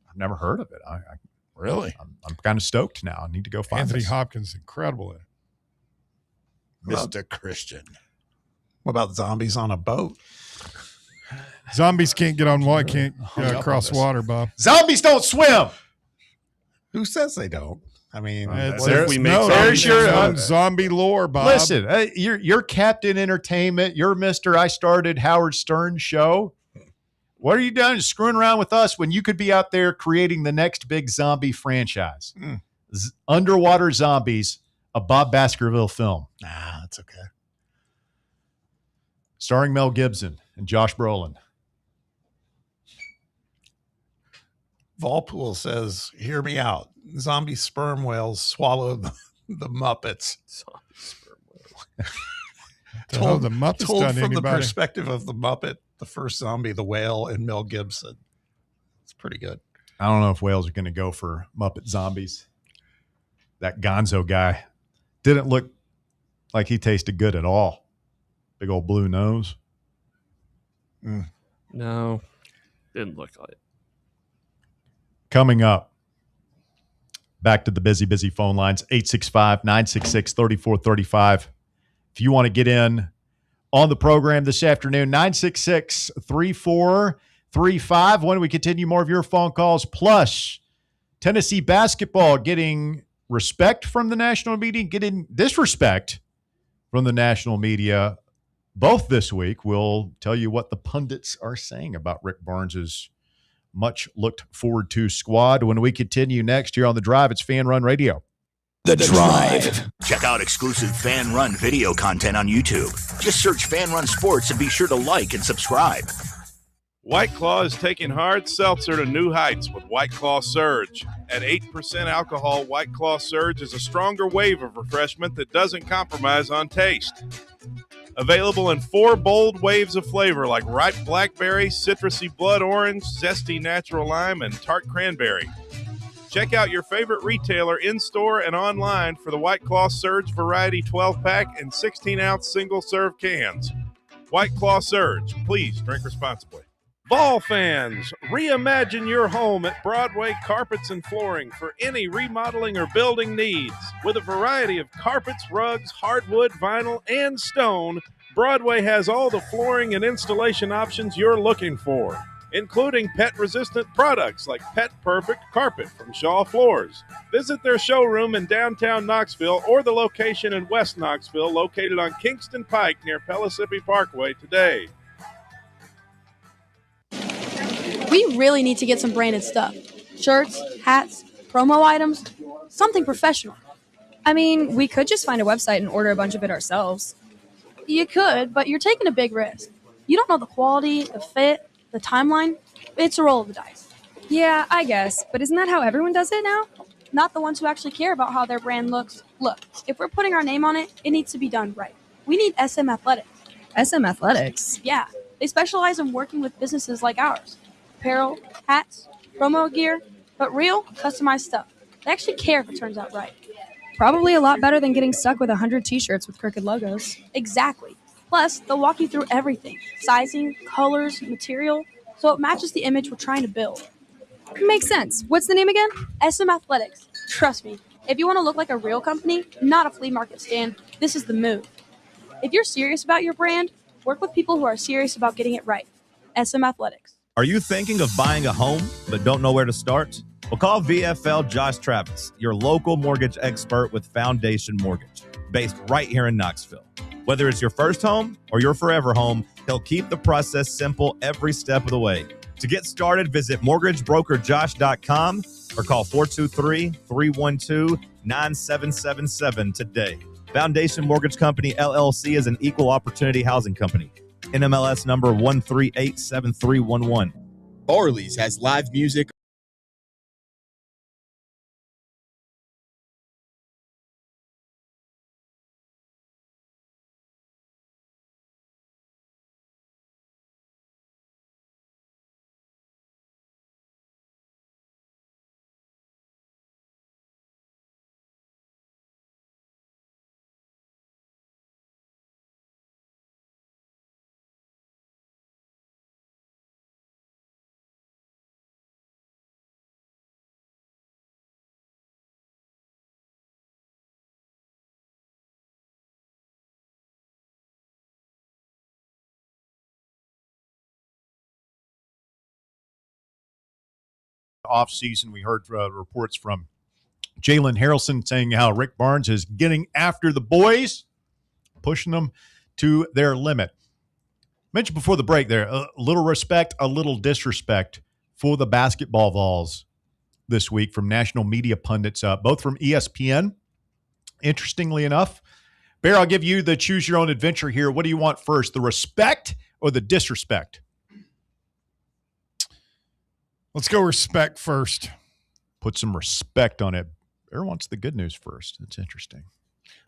Speaker 3: I've never heard of it.
Speaker 4: Really?
Speaker 3: I'm kind of stoked now. I need to go find
Speaker 4: Anthony
Speaker 3: this.
Speaker 4: Hopkins, incredible in it. Mr. Christian.
Speaker 5: What about zombies on a boat?
Speaker 4: Zombies can't get on water, can't cross water, Bob.
Speaker 3: Zombies don't swim.
Speaker 5: Who says they don't? I mean,
Speaker 4: there's your zombie lore, Bob.
Speaker 3: Listen, you're Captain Entertainment. You're Mr. I started Howard Stern show. What are you doing screwing around with us when you could be out there creating the next big zombie franchise? Underwater Zombies, a Bob Baskerville film.
Speaker 5: Nah, that's okay.
Speaker 3: Starring Mel Gibson and Josh Brolin.
Speaker 5: Volpool says, hear me out. Zombie sperm whales swallow the Muppets.
Speaker 6: Zombie sperm whales.
Speaker 5: told
Speaker 4: the Muppets
Speaker 5: told
Speaker 4: done
Speaker 5: from
Speaker 4: anybody.
Speaker 5: the perspective of the Muppet, the first zombie, the whale, and Mel Gibson. It's pretty good.
Speaker 3: I don't know if whales are going to go for Muppet Zombies. That Gonzo guy didn't look like he tasted good at all. Big old blue nose.
Speaker 6: No, didn't look like it.
Speaker 3: Coming up, back to the busy phone lines, 865-966-3435. If you want to get in on the program this afternoon, 966-3435. When we continue, more of your phone calls, plus Tennessee basketball getting respect from the national media, getting disrespect from the national media. Both this week, we'll tell you what the pundits are saying about Rick Barnes's much looked forward to squad. When we continue next here on The Drive, it's Fan Run Radio.
Speaker 1: The Drive. Check out exclusive Fan Run video content on YouTube. Just search Fan Run Sports and be sure to like and subscribe.
Speaker 13: White Claw is taking hard seltzer to new heights with White Claw Surge. At 8% alcohol, White Claw Surge is a stronger wave of refreshment that doesn't compromise on taste. Available in 4 bold waves of flavor like ripe blackberry, citrusy blood orange, zesty natural lime, and tart cranberry. Check out your favorite retailer in-store and online for the White Claw Surge Variety 12-pack and 16-ounce single-serve cans. White Claw Surge. Please drink responsibly. Vol fans, reimagine your home at Broadway Carpets and Flooring for any remodeling or building needs. With a variety of carpets, rugs, hardwood, vinyl, and stone, Broadway has all the flooring and installation options you're looking for, including pet-resistant products like Pet Perfect Carpet from Shaw Floors. Visit their showroom in downtown Knoxville or the location in West Knoxville located on Kingston Pike near Pellissippi Parkway today.
Speaker 14: We really need to get some branded stuff. Shirts, hats, promo items, something professional.
Speaker 15: I mean, we could just find a website and order a bunch of it ourselves.
Speaker 14: You could, but you're taking a big risk. You don't know the quality, the fit, the timeline. It's a roll of the dice.
Speaker 15: Yeah, I guess. But isn't that how everyone does it now?
Speaker 14: Not the ones who actually care about how their brand looks. Look, if we're putting our name on it, it needs to be done right. We need SM Athletics.
Speaker 15: SM Athletics?
Speaker 14: Yeah, they specialize in working with businesses like ours. Apparel, hats, promo gear, but real, customized stuff. They actually care if it turns out right.
Speaker 15: Probably a lot better than getting stuck with 100 t-shirts with crooked logos.
Speaker 14: Exactly. Plus, they'll walk you through everything. Sizing, colors, material, so it matches the image we're trying to build.
Speaker 15: Makes sense. What's the name again?
Speaker 14: SM Athletics. Trust me, if you want to look like a real company, not a flea market stand, this is the move. If you're serious about your brand, work with people who are serious about getting it right. SM Athletics.
Speaker 16: Are you thinking of buying a home but don't know where to start? Well, call VFL Josh Travis, your local mortgage expert with Foundation Mortgage, based right here in Knoxville. Whether it's your first home or your forever home, he'll keep the process simple every step of the way. To get started, visit mortgagebrokerjosh.com or call 423-312-9777 today. Foundation Mortgage Company, LLC is an equal opportunity housing company. NMLS number 1387311.
Speaker 17: Barley's has live music
Speaker 3: Offseason, we heard reports from Jalen Harrelson saying how Rick Barnes is getting after the boys, pushing them to their limit. Mentioned before the break there, a little respect, a little disrespect for the basketball Vols this week from national media pundits, both from ESPN. Interestingly enough, Bear, I'll give you the choose your own adventure here. What do you want first, the respect or the disrespect?
Speaker 4: Let's go respect first.
Speaker 3: Put some respect on it. Bear wants the good news first. It's interesting.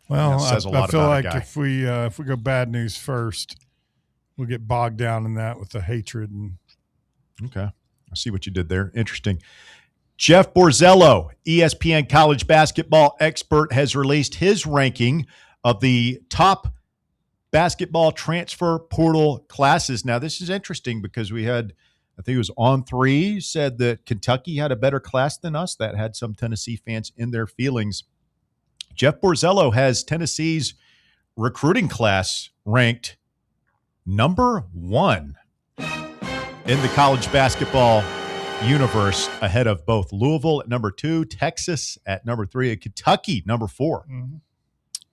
Speaker 4: Well, I feel like if we go bad news first, we'll get bogged down in that with the hatred.
Speaker 3: Okay. I see what you did there. Interesting. Jeff Borzello, ESPN college basketball expert, has released his ranking of the top basketball transfer portal classes. Now, this is interesting because we had, I think it was On 3, said that Kentucky had a better class than us. That had some Tennessee fans in their feelings. Jeff Borzello has Tennessee's recruiting class ranked number 1 in the college basketball universe, ahead of both Louisville at number 2, Texas at number 3, and Kentucky number 4.
Speaker 4: Mm-hmm.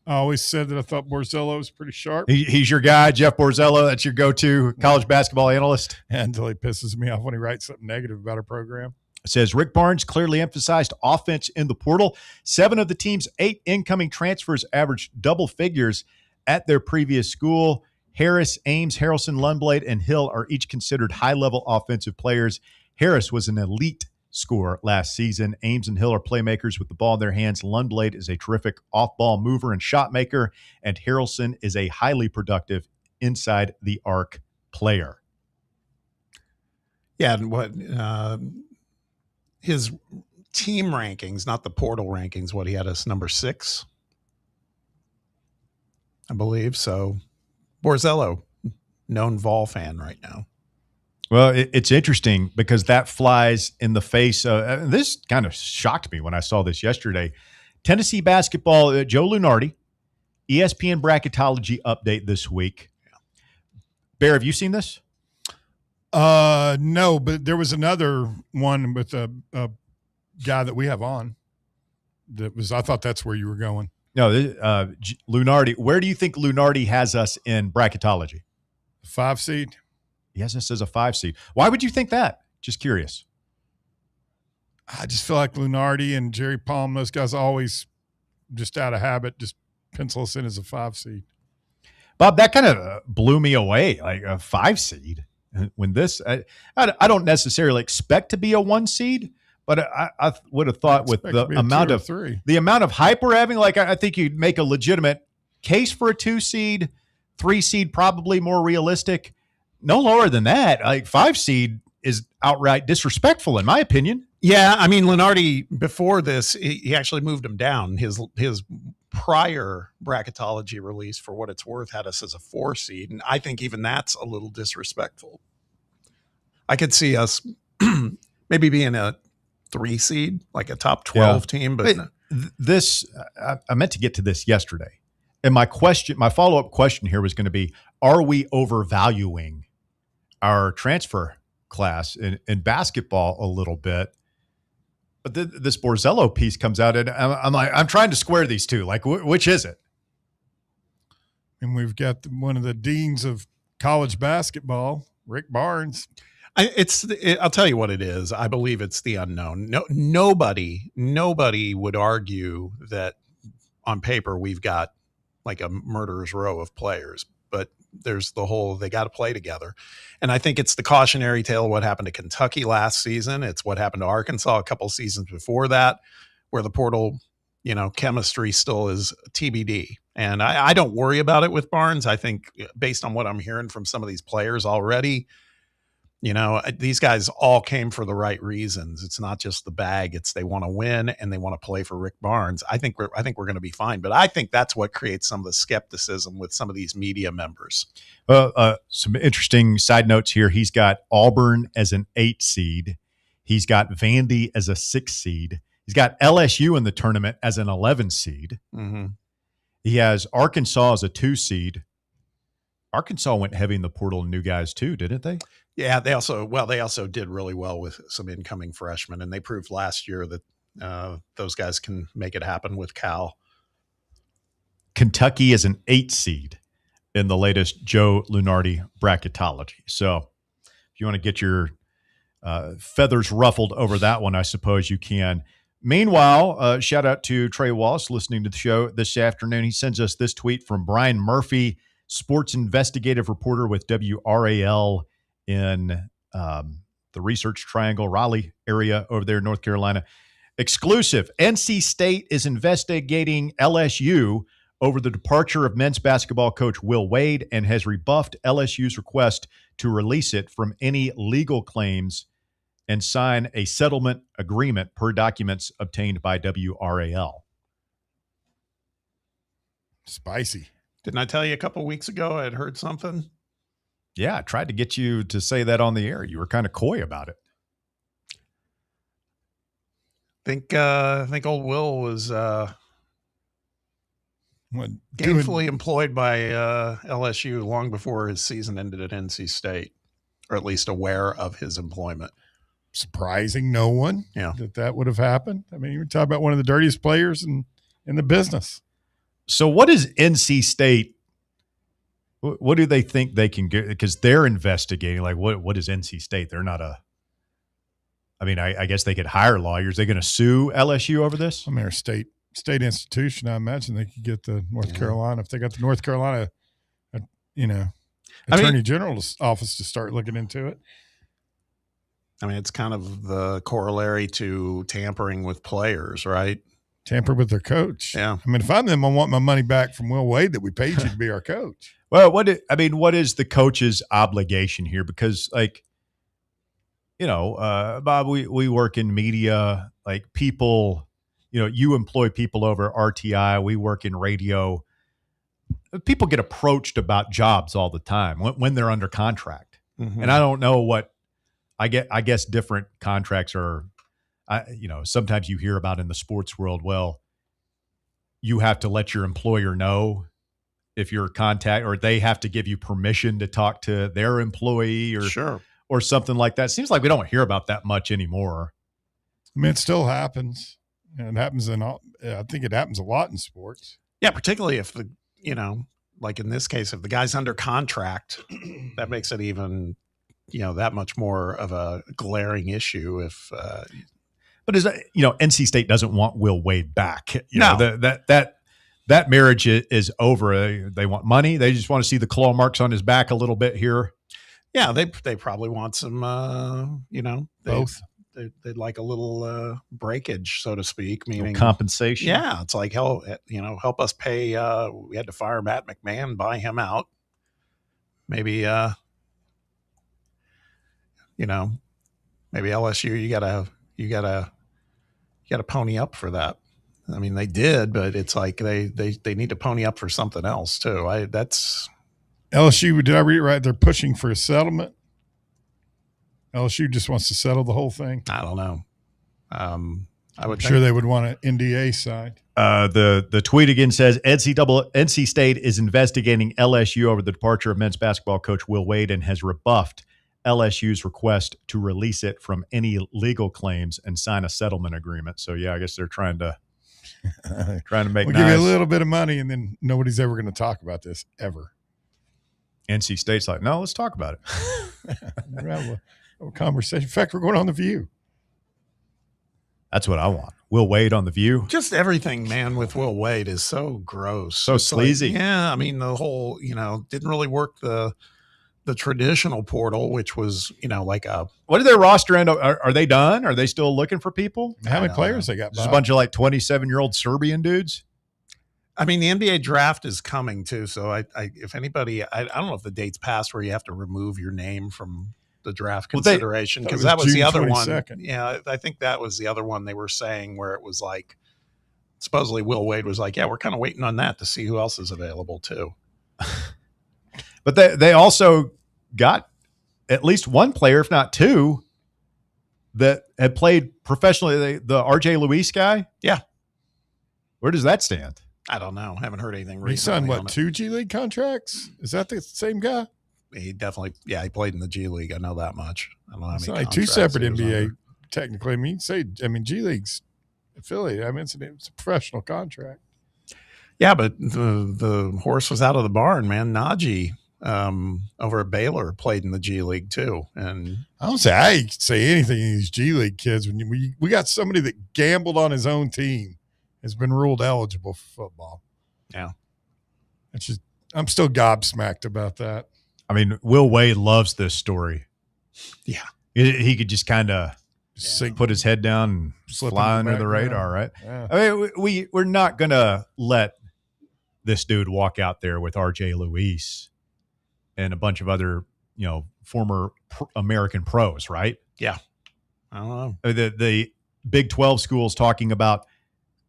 Speaker 4: I always said that I thought Borzello was pretty sharp.
Speaker 3: He's your guy, Jeff Borzello. That's your go-to college basketball analyst.
Speaker 4: Until he pisses me off when he writes something negative about our program.
Speaker 3: It says Rick Barnes clearly emphasized offense in the portal. 7 of the team's 8 incoming transfers averaged double figures at their previous school. Harris, Ames, Harrelson, Lundblade, and Hill are each considered high-level offensive players. Harris was an elite scorer last season. Ames and Hill are playmakers with the ball in their hands. Lundblade is a terrific off-ball mover and shot maker, and Harrelson is a highly productive inside the arc player.
Speaker 5: Yeah, and what his team rankings, not the portal rankings, what he had us number 6, I believe. So Borzello, known Vol fan right now.
Speaker 3: Well, it's interesting because that flies in the face of this. Kind of shocked me when I saw this yesterday. Tennessee basketball, Joe Lunardi, ESPN bracketology update this week. Bear, have you seen this?
Speaker 4: No, but there was another one with a guy that we have on. That was. I thought that's where you were going.
Speaker 3: No, Lunardi. Where do you think Lunardi has us in bracketology?
Speaker 4: 5 seed.
Speaker 3: He has us as a 5 seed. Why would you think that? Just curious.
Speaker 4: I just feel like Lunardi and Jerry Palm, those guys always just out of habit, just pencil us in as a 5 seed.
Speaker 3: Bob, that kind of blew me away, like a 5 seed. When this, I don't necessarily expect to be a 1 seed, but I would have thought with the amount of hype we're having, like I think you'd make a legitimate case for a 2 seed, 3 seed probably more realistic. No lower than that. Like 5 seed is outright disrespectful, in my opinion.
Speaker 5: Yeah, I mean, Lunardi, before this, he actually moved him down. His prior bracketology release, for what it's worth, had us as a 4 seed, and I think even that's a little disrespectful. I could see us maybe being a 3 seed, like a top 12 team. But
Speaker 3: this, I meant to get to this yesterday. And my follow-up question here was going to be, are we overvaluing our transfer class in basketball a little bit? But this Borzello piece comes out, and I'm trying to square these two. Like, which is it?
Speaker 4: And we've got one of the deans of college basketball, Rick Barnes.
Speaker 5: I'll tell you what it is. I believe it's the unknown. Nobody would argue that on paper we've got like a murderer's row of players, but there's the whole, they got to play together. And I think it's the cautionary tale of what happened to Kentucky last season. It's what happened to Arkansas a couple seasons before that, where the portal, chemistry still is TBD. And I don't worry about it with Barnes. I think based on what I'm hearing from some of these players already, these guys all came for the right reasons. It's not just the bag. It's they want to win and they want to play for Rick Barnes. I think we're going to be fine. But I think that's what creates some of the skepticism with some of these media members.
Speaker 3: Some interesting side notes here. He's got Auburn as an 8 seed. He's got Vandy as a 6 seed. He's got LSU in the tournament as an 11 seed.
Speaker 5: Mm-hmm.
Speaker 3: He has Arkansas as a 2 seed. Arkansas went heavy in the portal and new guys too, didn't they?
Speaker 5: Yeah, they also did really well with some incoming freshmen, and they proved last year that those guys can make it happen with Cal.
Speaker 3: Kentucky is an 8 seed in the latest Joe Lunardi bracketology. So if you want to get your feathers ruffled over that one, I suppose you can. Meanwhile, shout out to Trey Wallace listening to the show this afternoon. He sends us this tweet from Brian Murphy, sports investigative reporter with WRAL in the Research Triangle, Raleigh area over there in North Carolina. Exclusive. NC State is investigating LSU over the departure of men's basketball coach Will Wade and has rebuffed LSU's request to release it from any legal claims and sign a settlement agreement per documents obtained by WRAL.
Speaker 4: Spicy.
Speaker 5: Didn't I tell you a couple weeks ago I had heard something?
Speaker 3: Yeah, I tried to get you to say that on the air. You were kind of coy about it.
Speaker 5: I think old Will was gainfully employed by LSU long before his season ended at NC State, or at least aware of his employment.
Speaker 4: Surprising no one that would have happened. I mean, you're talking about one of the dirtiest players in the business.
Speaker 3: So what is NC State? What do they think they can get? Because they're investigating. Like, what is NC State? They're not a – I mean, I guess they could hire lawyers. They're going to sue LSU over this?
Speaker 4: I mean, they're a state institution. I imagine they could get the North Carolina. If they got the North Carolina, Attorney General's office to start looking into it.
Speaker 5: I mean, it's kind of the corollary to tampering with players, right?
Speaker 4: Tamper with their coach.
Speaker 5: Yeah.
Speaker 4: I mean, if I'm them, I want my money back from Will Wade that we paid you to be our coach.
Speaker 3: Well, what is the coach's obligation here? Because, like, Bob, we work in media. Like, people, you employ people over at RTI. We work in radio. People get approached about jobs all the time when they're under contract. Mm-hmm. And I don't know what I guess different contracts are. Sometimes you hear about in the sports world, well, you have to let your employer know if you're contact, or they have to give you permission to talk to their employee or something like that. Seems like we don't hear about that much anymore.
Speaker 4: I mean, it still happens. And it happens I think it happens a lot in sports.
Speaker 5: Yeah, particularly if like in this case, if the guy's under contract, that makes it even, that much more of a glaring issue if
Speaker 3: but is that, NC State doesn't want Will Wade back.
Speaker 5: No.
Speaker 3: That marriage is over. They want money. They just want to see the claw marks on his back a little bit here.
Speaker 5: Yeah, they probably want some,
Speaker 3: both.
Speaker 5: They'd like a little breakage, so to speak, meaning
Speaker 3: compensation.
Speaker 5: Yeah, it's like help us pay. We had to fire Matt McMahon, buy him out. Maybe maybe LSU, you gotta pony up for that. I mean, they did, but it's like they need to pony up for something else too. That's
Speaker 4: LSU. Did I read it right? They're pushing for a settlement. LSU just wants to settle the whole thing.
Speaker 5: I don't know. I would
Speaker 4: sure they would want an NDA signed.
Speaker 3: The tweet again says NC State is investigating LSU over the departure of men's basketball coach Will Wade and has rebuffed LSU's request to release it from any legal claims and sign a settlement agreement. So yeah, I guess they're trying to make.
Speaker 4: We'll give you a little bit of money, and then nobody's ever going to talk about this ever.
Speaker 3: NC State's like, no, let's talk about it.
Speaker 4: We're having a conversation. In fact, we're going on The View.
Speaker 3: That's what I want. Will Wade on The View.
Speaker 5: Just everything, man, with Will Wade is so gross.
Speaker 3: So it's sleazy.
Speaker 5: Like, yeah, I mean, the whole, didn't really work the traditional portal, which was, like a...
Speaker 3: What did their roster end up? Are they done? Are they still looking for people?
Speaker 4: How many players they got?
Speaker 3: Just a bunch of like 27-year-old Serbian dudes?
Speaker 5: I mean, the NBA draft is coming too. So I if anybody, I don't know if the date's passed where you have to remove your name from the draft consideration, because that was
Speaker 4: June
Speaker 5: the other
Speaker 4: 22nd.
Speaker 5: one. Yeah, I think that was the other one they were saying where it was like, supposedly Will Wade was like, yeah, we're kind of waiting on that to see who else is available too.
Speaker 3: But they also got at least one player, if not two, that had played professionally. The RJ Luis guy.
Speaker 5: Yeah.
Speaker 3: Where does that stand?
Speaker 5: I don't know. Haven't heard anything recently.
Speaker 4: He signed,
Speaker 5: on it.
Speaker 4: 2 G League contracts? Is that the same guy?
Speaker 5: He definitely, he played in the G League. I know that much. I don't know how many
Speaker 4: It's 2
Speaker 5: contracts
Speaker 4: separate
Speaker 5: he was
Speaker 4: NBA,
Speaker 5: under.
Speaker 4: technically. I mean, G League's affiliate. I mean, it's a professional contract.
Speaker 5: Yeah, but the horse was out of the barn, man. Najee over at Baylor played in the G League too. And
Speaker 4: I don't say anything to these G League kids. When we got somebody that gambled on his own team has been ruled eligible for football.
Speaker 5: Yeah.
Speaker 4: It's just, I'm still gobsmacked about that.
Speaker 3: I mean, Will Wade loves this story.
Speaker 5: Yeah.
Speaker 3: He could just kind of put his head down and fly under the radar, right?
Speaker 4: Yeah.
Speaker 3: I mean, we're not going to let this dude walk out there with R.J. Luis and a bunch of other, former American pros, right?
Speaker 5: Yeah. I don't know.
Speaker 3: The Big 12 schools talking about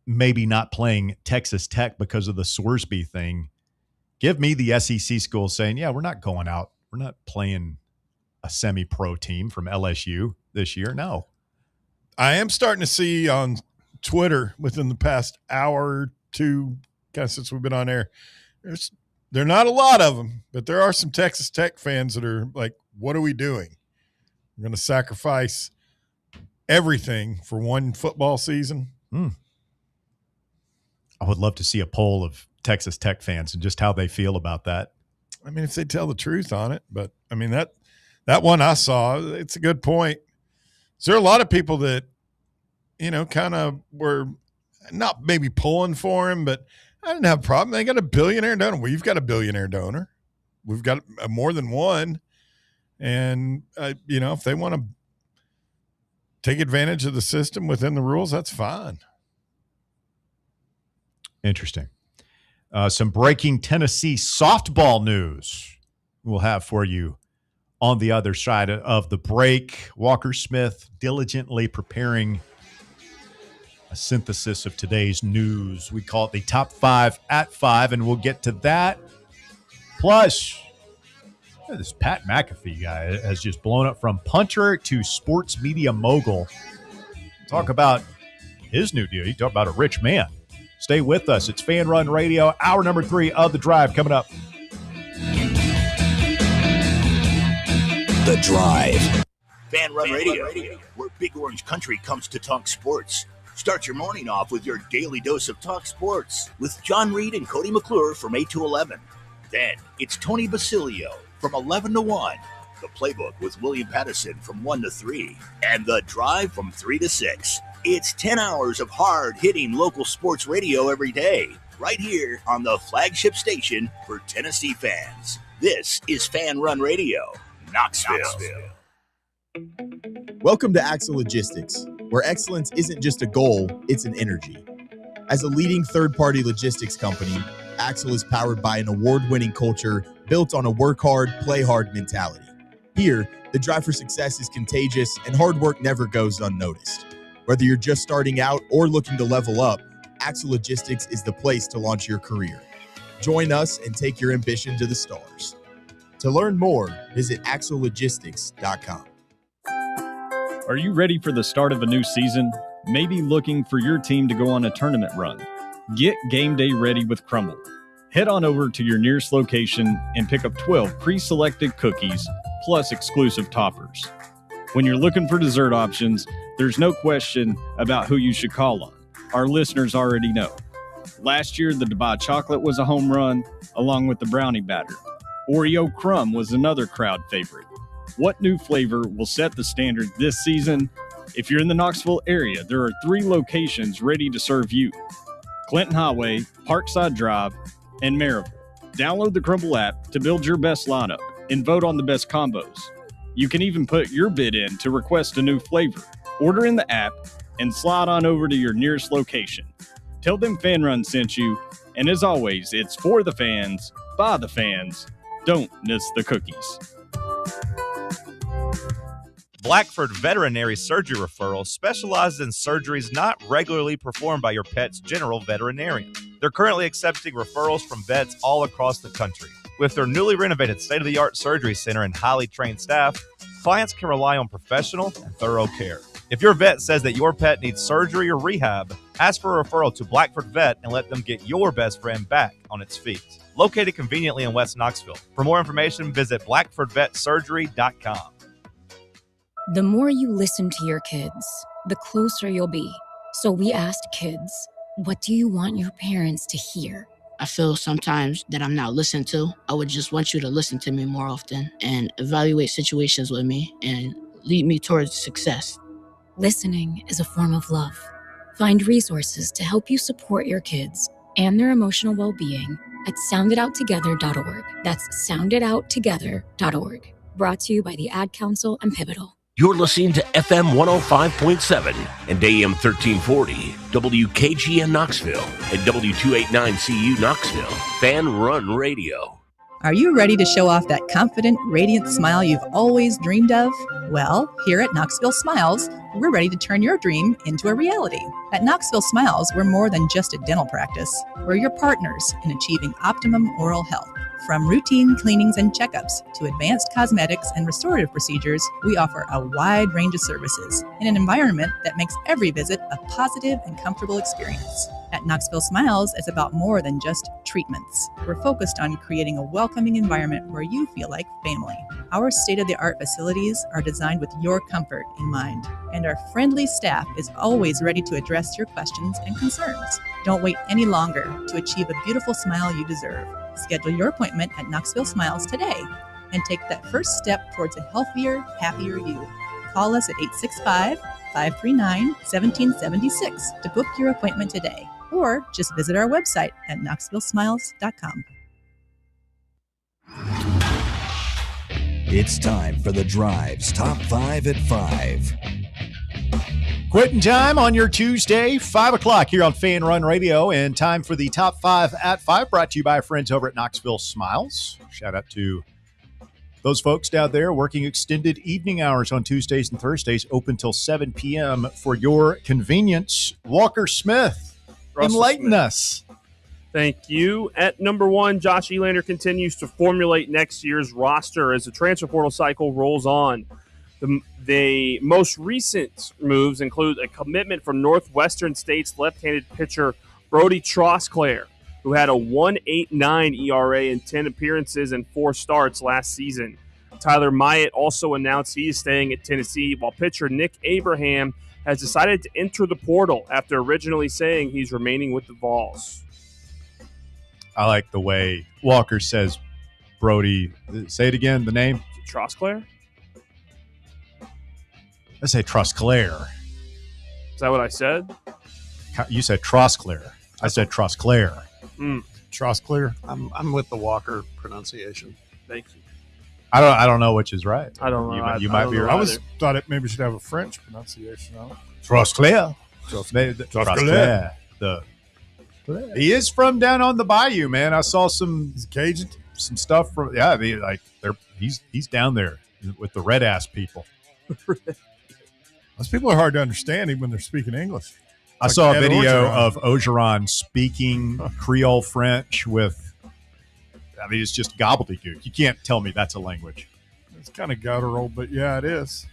Speaker 3: maybe not playing Texas Tech because of the Sorsby thing. Give me the SEC schools saying, yeah, we're not going out. We're not playing a semi-pro team from LSU this year. No.
Speaker 4: I am starting to see on Twitter within the past hour or two, kind of since we've been on air, there are not a lot of them, but there are some Texas Tech fans that are like, what are we doing? We're going to sacrifice everything for one football season.
Speaker 3: I would love to see a poll of Texas Tech fans and just how they feel about that.
Speaker 4: I mean, if they tell the truth on it, but I mean, that one I saw, it's a good point. So there are a lot of people that, kind of were not maybe pulling for him, but I didn't have a problem. They got a billionaire donor. We've got a billionaire donor. We've got more than one. And, if they want to take advantage of the system within the rules, that's fine.
Speaker 3: Interesting. Some breaking Tennessee softball news we'll have for you on the other side of the break. Walker Smith diligently preparing a synthesis of today's news. We call it the Top 5 at 5, and we'll get to that. Plus, this Pat McAfee guy has just blown up from punter to sports media mogul. Talk about his new deal. You talk about a rich man. Stay with us. It's Fan Run Radio, hour number 3 of The Drive coming up.
Speaker 2: The Drive.
Speaker 1: Fan Run Radio, where Big Orange Country comes to talk sports. Start your morning off with your daily dose of talk sports with John Reed and Cody McClure from 8 to 11. Then it's Tony Basilio from 11 to 1. The Playbook with William Pattison from 1 to 3. And The Drive from 3 to 6. It's 10 hours of hard-hitting local sports radio every day, right here on the flagship station for Tennessee fans. This is Fan Run Radio, Knoxville.
Speaker 17: Welcome to Axle Logistics, where excellence isn't just a goal, it's an energy. As a leading third-party logistics company, Axle is powered by an award-winning culture built on a work-hard, play-hard mentality. Here, the drive for success is contagious and hard work never goes unnoticed. Whether you're just starting out or looking to level up, Axle Logistics is the place to launch your career. Join us and take your ambition to the stars. To learn more, visit axlelogistics.com.
Speaker 7: Are you ready for the start of a new season? Maybe looking for your team to go on a tournament run? Get game day ready with Crumble. Head on over to your nearest location and pick up 12 pre-selected cookies plus exclusive toppers. When you're looking for dessert options, there's no question about who you should call on. Our listeners already know. Last year, the Dubai chocolate was a home run, along with the brownie batter. Oreo crumb was another crowd favorite. What new flavor will set the standard this season? If you're in the Knoxville area, there are 3 locations ready to serve you: Clinton Highway, Parkside Drive, and Maryville. Download the Crumble app to build your best lineup and vote on the best combos. You can even put your bid in to request a new flavor. Order in the app and slide on over to your nearest location. Tell them Fan Run sent you, and as always, it's for the fans, by the fans. Don't miss the cookies.
Speaker 16: Blackford Veterinary Surgery Referral specializes in surgeries not regularly performed by your pet's general veterinarian. They're currently accepting referrals from vets all across the country. With their newly renovated state-of-the-art surgery center and highly trained staff, clients can rely on professional and thorough care. If your vet says that your pet needs surgery or rehab, ask for a referral to Blackford Vet and let them get your best friend back on its feet. Located conveniently in West Knoxville. For more information, visit blackfordvetsurgery.com.
Speaker 8: The more you listen to your kids, the closer you'll be. So we asked kids, what do you want your parents to hear?
Speaker 9: I feel sometimes that I'm not listened to. I would just want you to listen to me more often and evaluate situations with me and lead me towards success.
Speaker 8: Listening is a form of love. Find resources to help you support your kids and their emotional well-being at sounditouttogether.org. That's sounditouttogether.org. Brought to you by the Ad Council and Pivotal.
Speaker 1: You're listening to FM 105.7 and AM 1340, WKGN Knoxville, and W289CU Knoxville, Fan Run Radio.
Speaker 18: Are you ready to show off that confident, radiant smile you've always dreamed of? Well, here at Knoxville Smiles, we're ready to turn your dream into a reality. At Knoxville Smiles, we're more than just a dental practice. We're your partners in achieving optimum oral health. From routine cleanings and checkups to advanced cosmetics and restorative procedures, we offer a wide range of services in an environment that makes every visit a positive and comfortable experience. At Knoxville Smiles, it's about more than just treatments. We're focused on creating a welcoming environment where you feel like family. Our state-of-the-art facilities are designed with your comfort in mind, and our friendly staff is always ready to address your questions and concerns. Don't wait any longer to achieve a beautiful smile you deserve. Schedule your appointment at Knoxville Smiles today and take that first step towards a healthier, happier you. Call us at 865-539-1776 to book your appointment today, or just visit our website at knoxvillesmiles.com.
Speaker 2: It's time for The Drive's Top 5 at 5.
Speaker 3: Quitting time on your Tuesday, 5 o'clock here on Fan Run Radio, and time for the Top 5 at 5, brought to you by our friends over at Knoxville Smiles. Shout out to those folks down there working extended evening hours on Tuesdays and Thursdays, open till 7 p.m. for your convenience. Walker Smith, enlighten us.
Speaker 6: Thank you. At number 1, Josh Elander continues to formulate next year's roster as the transfer portal cycle rolls on. The most recent moves include a commitment from Northwestern State's left-handed pitcher Brody Trosclair, who had a 1.89 ERA in 10 appearances and 4 starts last season. Tyler Myatt also announced he is staying at Tennessee, while pitcher Nick Abraham has decided to enter the portal after originally saying he's remaining with the Vols.
Speaker 3: I like the way Walker says Brody. Say it again, the name?
Speaker 6: Trosclair?
Speaker 3: I say Trosclair.
Speaker 6: Is that what I said?
Speaker 3: You said Trosclair. I said Trosclair.
Speaker 4: Trosclair.
Speaker 5: I'm with the Walker pronunciation.
Speaker 6: Thank you.
Speaker 3: I don't know which is right.
Speaker 6: I don't know.
Speaker 3: You might be right.
Speaker 4: I thought it maybe should have a French pronunciation on it.
Speaker 3: Trosclair.
Speaker 4: Trosclair.
Speaker 3: He is from down on the bayou, man. I saw some
Speaker 4: Cajun,
Speaker 3: some stuff from he's down there with the red ass people.
Speaker 4: Those people are hard to understand even when they're speaking English.
Speaker 3: I saw a video of Ogeron speaking Creole French with, it's just gobbledygook. You can't tell me that's a language.
Speaker 4: It's kind of guttural, but yeah, it is.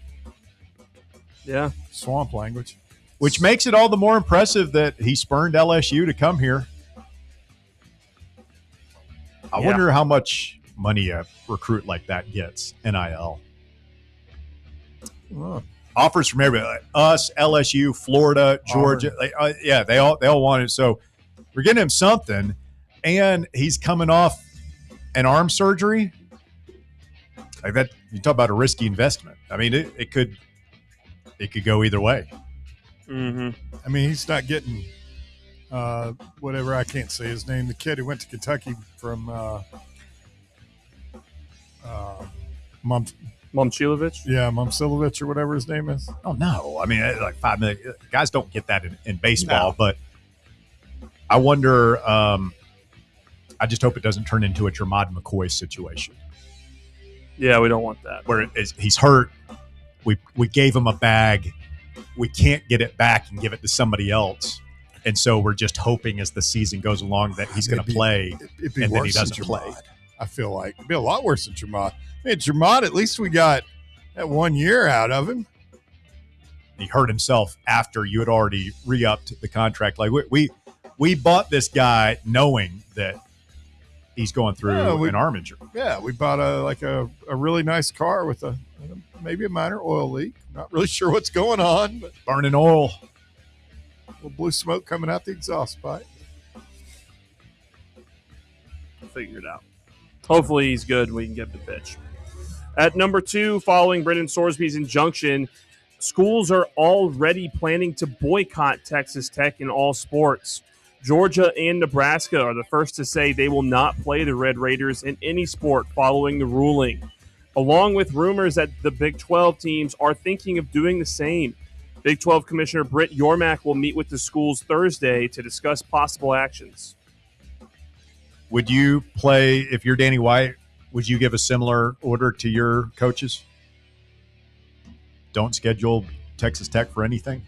Speaker 6: Yeah.
Speaker 4: Swamp language.
Speaker 3: Which makes it all the more impressive that he spurned LSU to come here. I wonder how much money a recruit like that gets, NIL. Offers from everybody, like us, LSU, Florida, Georgia. They all want it. So we're getting him something, and he's coming off an arm surgery. Like that, you talk about a risky investment. I mean, it could go either way.
Speaker 6: Mm-hmm.
Speaker 4: I mean, he's not getting whatever, I can't say his name. The kid who went to Kentucky from
Speaker 6: Momcilovic?
Speaker 4: Yeah, Momcilovic or whatever his name is.
Speaker 3: Oh, no. I mean, like $5 million. Guys don't get that in baseball,
Speaker 4: No.
Speaker 3: but I wonder, I just hope it doesn't turn into a Jermod McCoy situation.
Speaker 6: Yeah, we don't want that.
Speaker 3: Where he's hurt. We gave him a bag. We can't get it back and give it to somebody else. And so we're just hoping as the season goes along that he's going to play,
Speaker 4: It'd be
Speaker 3: and then he
Speaker 4: worse than
Speaker 3: doesn't play.
Speaker 4: Jermod. I feel like it'd be a lot worse than Jermod. I mean, Jermod, at least we got that 1 year out of him.
Speaker 3: He hurt himself after you had already re-upped the contract. Like we bought this guy knowing that he's going through an arm injury.
Speaker 4: Yeah, we bought a really nice car with maybe a minor oil leak. Not really sure what's going on, but
Speaker 3: burning oil.
Speaker 4: A little blue smoke coming out the exhaust pipe.
Speaker 6: Figure it out. Hopefully he's good and we can get him to pitch. At number 2, following Brendan Sorsby's injunction, schools are already planning to boycott Texas Tech in all sports. Georgia and Nebraska are the first to say they will not play the Red Raiders in any sport following the ruling, along with rumors that the Big 12 teams are thinking of doing the same. Big 12 Commissioner Britt Yormack will meet with the schools Thursday to discuss possible actions.
Speaker 3: Would you play, if you're Danny White, would you give a similar order to your coaches? Don't schedule Texas Tech for anything?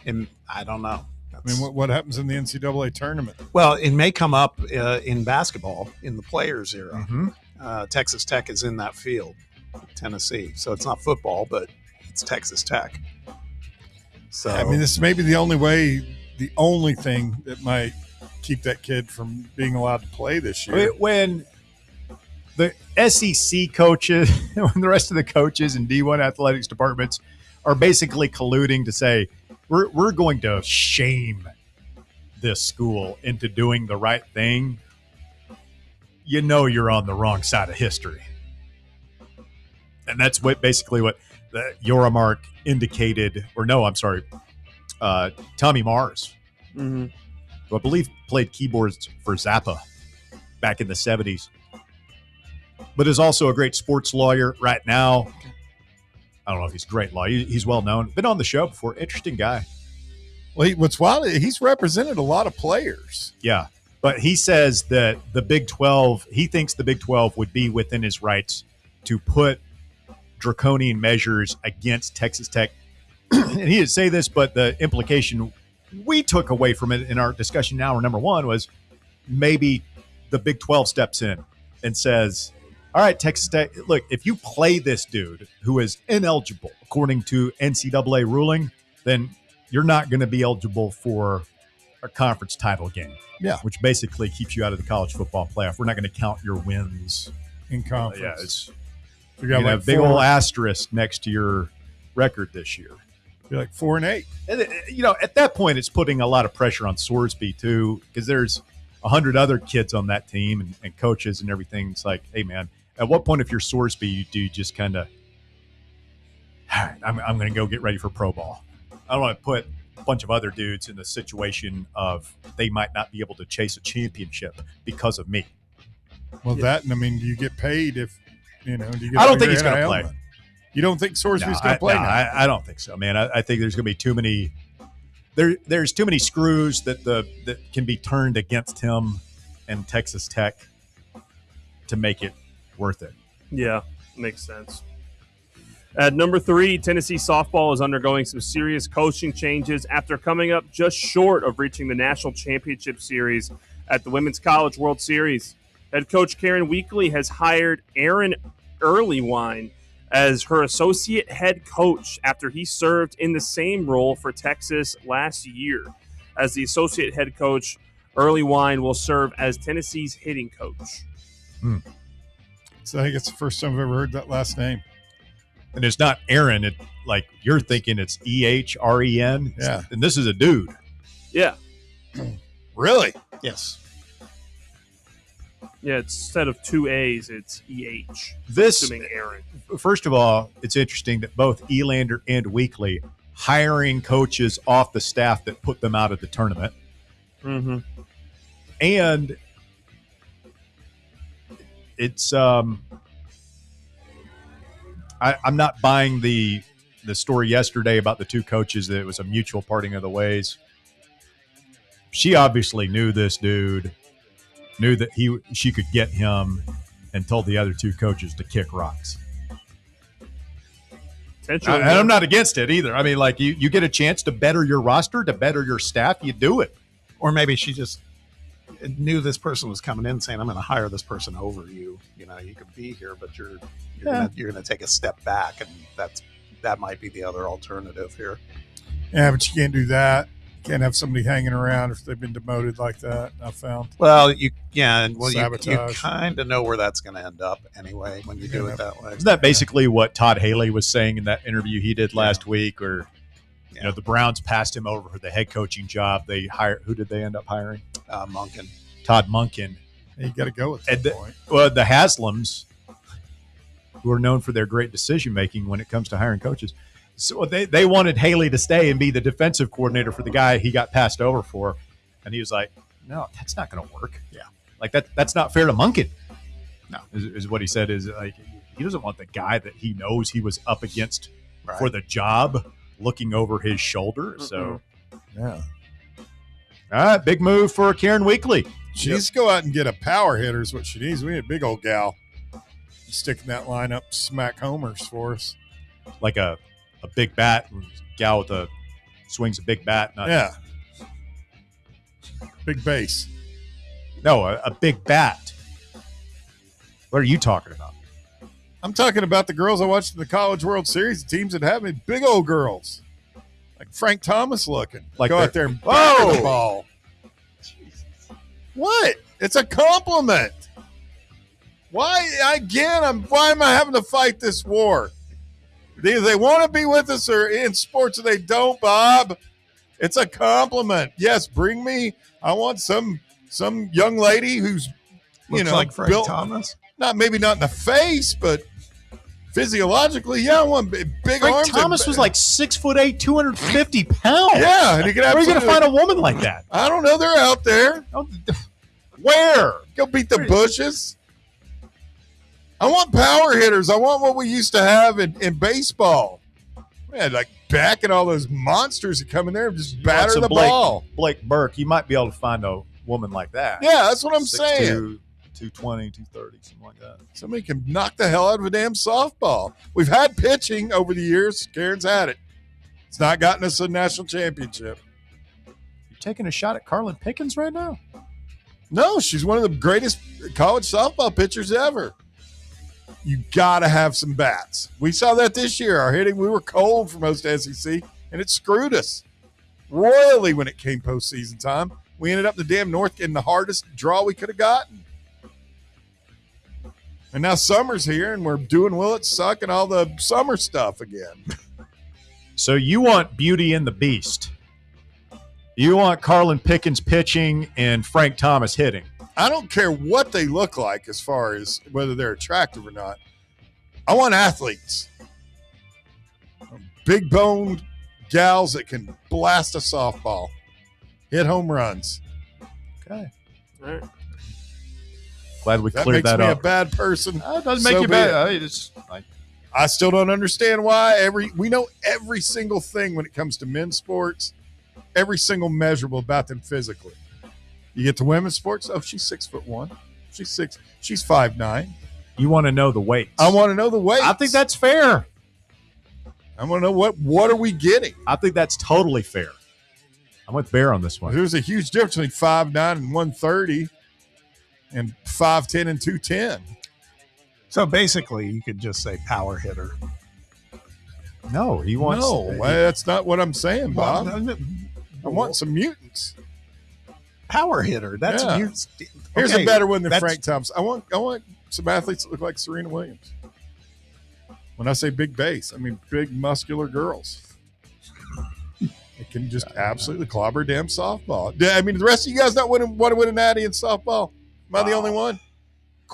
Speaker 5: And I don't know.
Speaker 4: I mean, what happens in the NCAA tournament?
Speaker 5: Well, it may come up in basketball in the players era.
Speaker 3: Mm-hmm.
Speaker 5: Texas Tech is in that field, Tennessee. So it's not football, but it's Texas Tech. So
Speaker 4: I mean, this may be the only thing that might keep that kid from being allowed to play this year.
Speaker 3: When the SEC coaches, when the rest of the coaches and D1 athletics departments are basically colluding to say, we're going to shame this school into doing the right thing, you know you're on the wrong side of history. And that's basically what Yormark indicated, or no, I'm sorry, Tommy Mars, who I believe played keyboards for Zappa back in the 70s, but is also a great sports lawyer right now. I don't know if he's a great lawyer. He's well known. Been on the show before. Interesting guy.
Speaker 4: Well, what's wild, he's represented a lot of players.
Speaker 3: Yeah, but he says that the Big 12, he thinks the Big 12 would be within his rights to put draconian measures against Texas Tech. And he didn't say this, but the implication we took away from it in our discussion in hour number 1 was maybe the Big 12 steps in and says, all right, Texas Tech, look, if you play this dude who is ineligible according to NCAA ruling, then you're not going to be eligible for a conference title game.
Speaker 4: Yeah.
Speaker 3: Which basically keeps you out of the college football playoff. We're not going to count your wins
Speaker 4: in conference.
Speaker 3: Yeah, it's
Speaker 4: you
Speaker 3: got like a big old asterisk next to your record this year.
Speaker 4: You're like 4-8.
Speaker 3: And, at that point, it's putting a lot of pressure on Sorsby too, because there's 100 other kids on that team and coaches and everything. It's like, hey man, at what point if you're Sorsby, do you just kind of, all right, I'm going to go get ready for pro ball. I don't want to put a bunch of other dudes in the situation of they might not be able to chase a championship because of me.
Speaker 4: Well, that, and I mean, do you get paid if, do you get
Speaker 3: I don't think he's going to play.
Speaker 4: You don't think Sorsby's going to play?
Speaker 3: I don't think so, man. I think there's going to be too many. There's too many screws that can be turned against him and Texas Tech to make it worth it.
Speaker 6: Yeah, makes sense. At number 3, Tennessee softball is undergoing some serious coaching changes after coming up just short of reaching the national championship series at the Women's College World Series. Head coach Karen Weekly has hired Aaron Earlywine as her associate head coach after he served in the same role for Texas last year. As the associate head coach, Earlywine will serve as Tennessee's hitting coach.
Speaker 4: So I think it's the first time I've ever heard that last name.
Speaker 3: And it's not Aaron. It like you're thinking it's EHREN.
Speaker 4: Yeah.
Speaker 3: And this is a dude.
Speaker 6: Yeah.
Speaker 4: Really?
Speaker 5: Yes.
Speaker 6: Yeah, instead of 2 A's, it's EH.
Speaker 3: This,
Speaker 6: assuming Aaron.
Speaker 3: First of all, it's interesting that both Elander and Weekly hiring coaches off the staff that put them out of the tournament.
Speaker 6: Mm-hmm.
Speaker 3: And it's I'm not buying the story yesterday about the two coaches that it was a mutual parting of the ways. She obviously knew this dude, knew that she could get him, and told the other two coaches to kick rocks. And I'm not against it either. I mean, like you get a chance to better your roster, to better your staff, you do it.
Speaker 5: Or maybe she just knew this person was coming in saying, I'm going to hire this person over you. You know, you could be here, but you're going to take a step back, and that might be the other alternative here.
Speaker 4: Yeah, but you can't do that. You can't have somebody hanging around if they've been demoted like that, I found.
Speaker 5: Well, you kind of know where that's going to end up anyway when you do it that way.
Speaker 3: Isn't that basically what Todd Haley was saying in that interview he did last week? Or, you know, the Browns passed him over for the head coaching job. They hired, who did they end up hiring?
Speaker 5: Monken.
Speaker 3: Todd Monken.
Speaker 4: You got to go with that point.
Speaker 3: Well, the Haslams, who are known for their great decision making when it comes to hiring coaches. So they wanted Haley to stay and be the defensive coordinator for the guy he got passed over for. And he was like, no, that's not going to work.
Speaker 5: Yeah.
Speaker 3: Like that's not fair to Monken.
Speaker 5: No.
Speaker 3: Is what he said is like, he doesn't want the guy that he knows he was up against for the job looking over his shoulder. So,
Speaker 4: yeah.
Speaker 3: All right. Big move for Karen Weekly.
Speaker 4: She needs to go out and get a power hitter is what she needs. We need a big old gal sticking that line up, smack homers for us.
Speaker 3: Like a big bat, gal with swings a big bat.
Speaker 4: Yeah. Big base.
Speaker 3: No, a big bat. What are you talking about?
Speaker 4: I'm talking about the girls I watched in the College World Series, the teams that have me, big old girls. Like Frank Thomas looking.
Speaker 3: Like
Speaker 4: go out there and batter the ball. What? It's a compliment. Why am I having to fight this war? Either they want to be with us or in sports or they don't, Bob. It's a compliment. Yes, bring me. I want some young lady who's
Speaker 5: looks like Frank Thomas.
Speaker 4: Maybe not in the face, but physiologically, yeah, I want big
Speaker 3: Frank
Speaker 4: arms.
Speaker 3: Thomas was like 6'8", 250 pounds.
Speaker 4: Yeah, and he could.
Speaker 3: Where are you going to find a woman like that?
Speaker 4: I don't know. They're out there.
Speaker 3: Where?
Speaker 4: Go beat the bushes. I want power hitters. I want what we used to have in baseball. We had like Beck and all those monsters that come in there and just batter the ball.
Speaker 3: Blake Burke, you might be able to find a woman like that.
Speaker 4: Yeah, that's what I'm saying.
Speaker 3: 220, 230, something like that.
Speaker 4: Somebody can knock the hell out of a damn softball. We've had pitching over the years. Karen's had it. It's not gotten us a national championship.
Speaker 3: You're taking a shot at Carlin Pickens right now?
Speaker 4: No, she's one of the greatest college softball pitchers ever. You got to have some bats. We saw that this year. Our hitting, we were cold for most SEC, and it screwed us royally when it came postseason time. We ended up the damn North in the hardest draw we could have gotten. And now summer's here, and we're doing Will It Suck and all the summer stuff again.
Speaker 3: So you want Beauty and the Beast. You want Carlin Pickens pitching and Frank Thomas hitting.
Speaker 4: I don't care what they look like as far as whether they're attractive or not. I want athletes. Big-boned gals that can blast a softball, hit home runs.
Speaker 3: Okay.
Speaker 6: All right.
Speaker 3: Glad we cleared that up.
Speaker 4: That makes me a bad person.
Speaker 3: It doesn't make you bad.
Speaker 4: I still don't understand why. We know every single thing when it comes to men's sports, every single measurable about them physically. You get to women's sports. Oh, she's 6'1". She's 5'9".
Speaker 3: You want to know the weights.
Speaker 4: I want to know the weights.
Speaker 3: I think that's fair.
Speaker 4: I want to know what are we getting.
Speaker 3: I think that's totally fair. I'm with Bear on this one.
Speaker 4: There's a huge difference between 5'9" and 130 and 5'10" and 210.
Speaker 5: So basically, you could just say power hitter.
Speaker 3: No, he wants.
Speaker 4: No, that's not what I'm saying, Bob. I want some mutants.
Speaker 5: Power hitter. That's
Speaker 4: Here's a better one than Frank Thomas. I want some athletes that look like Serena Williams. When I say big base, I mean big muscular girls. It can just absolutely clobber a damn softball. I mean, the rest of you guys not want to win a natty in softball. Am I the only one?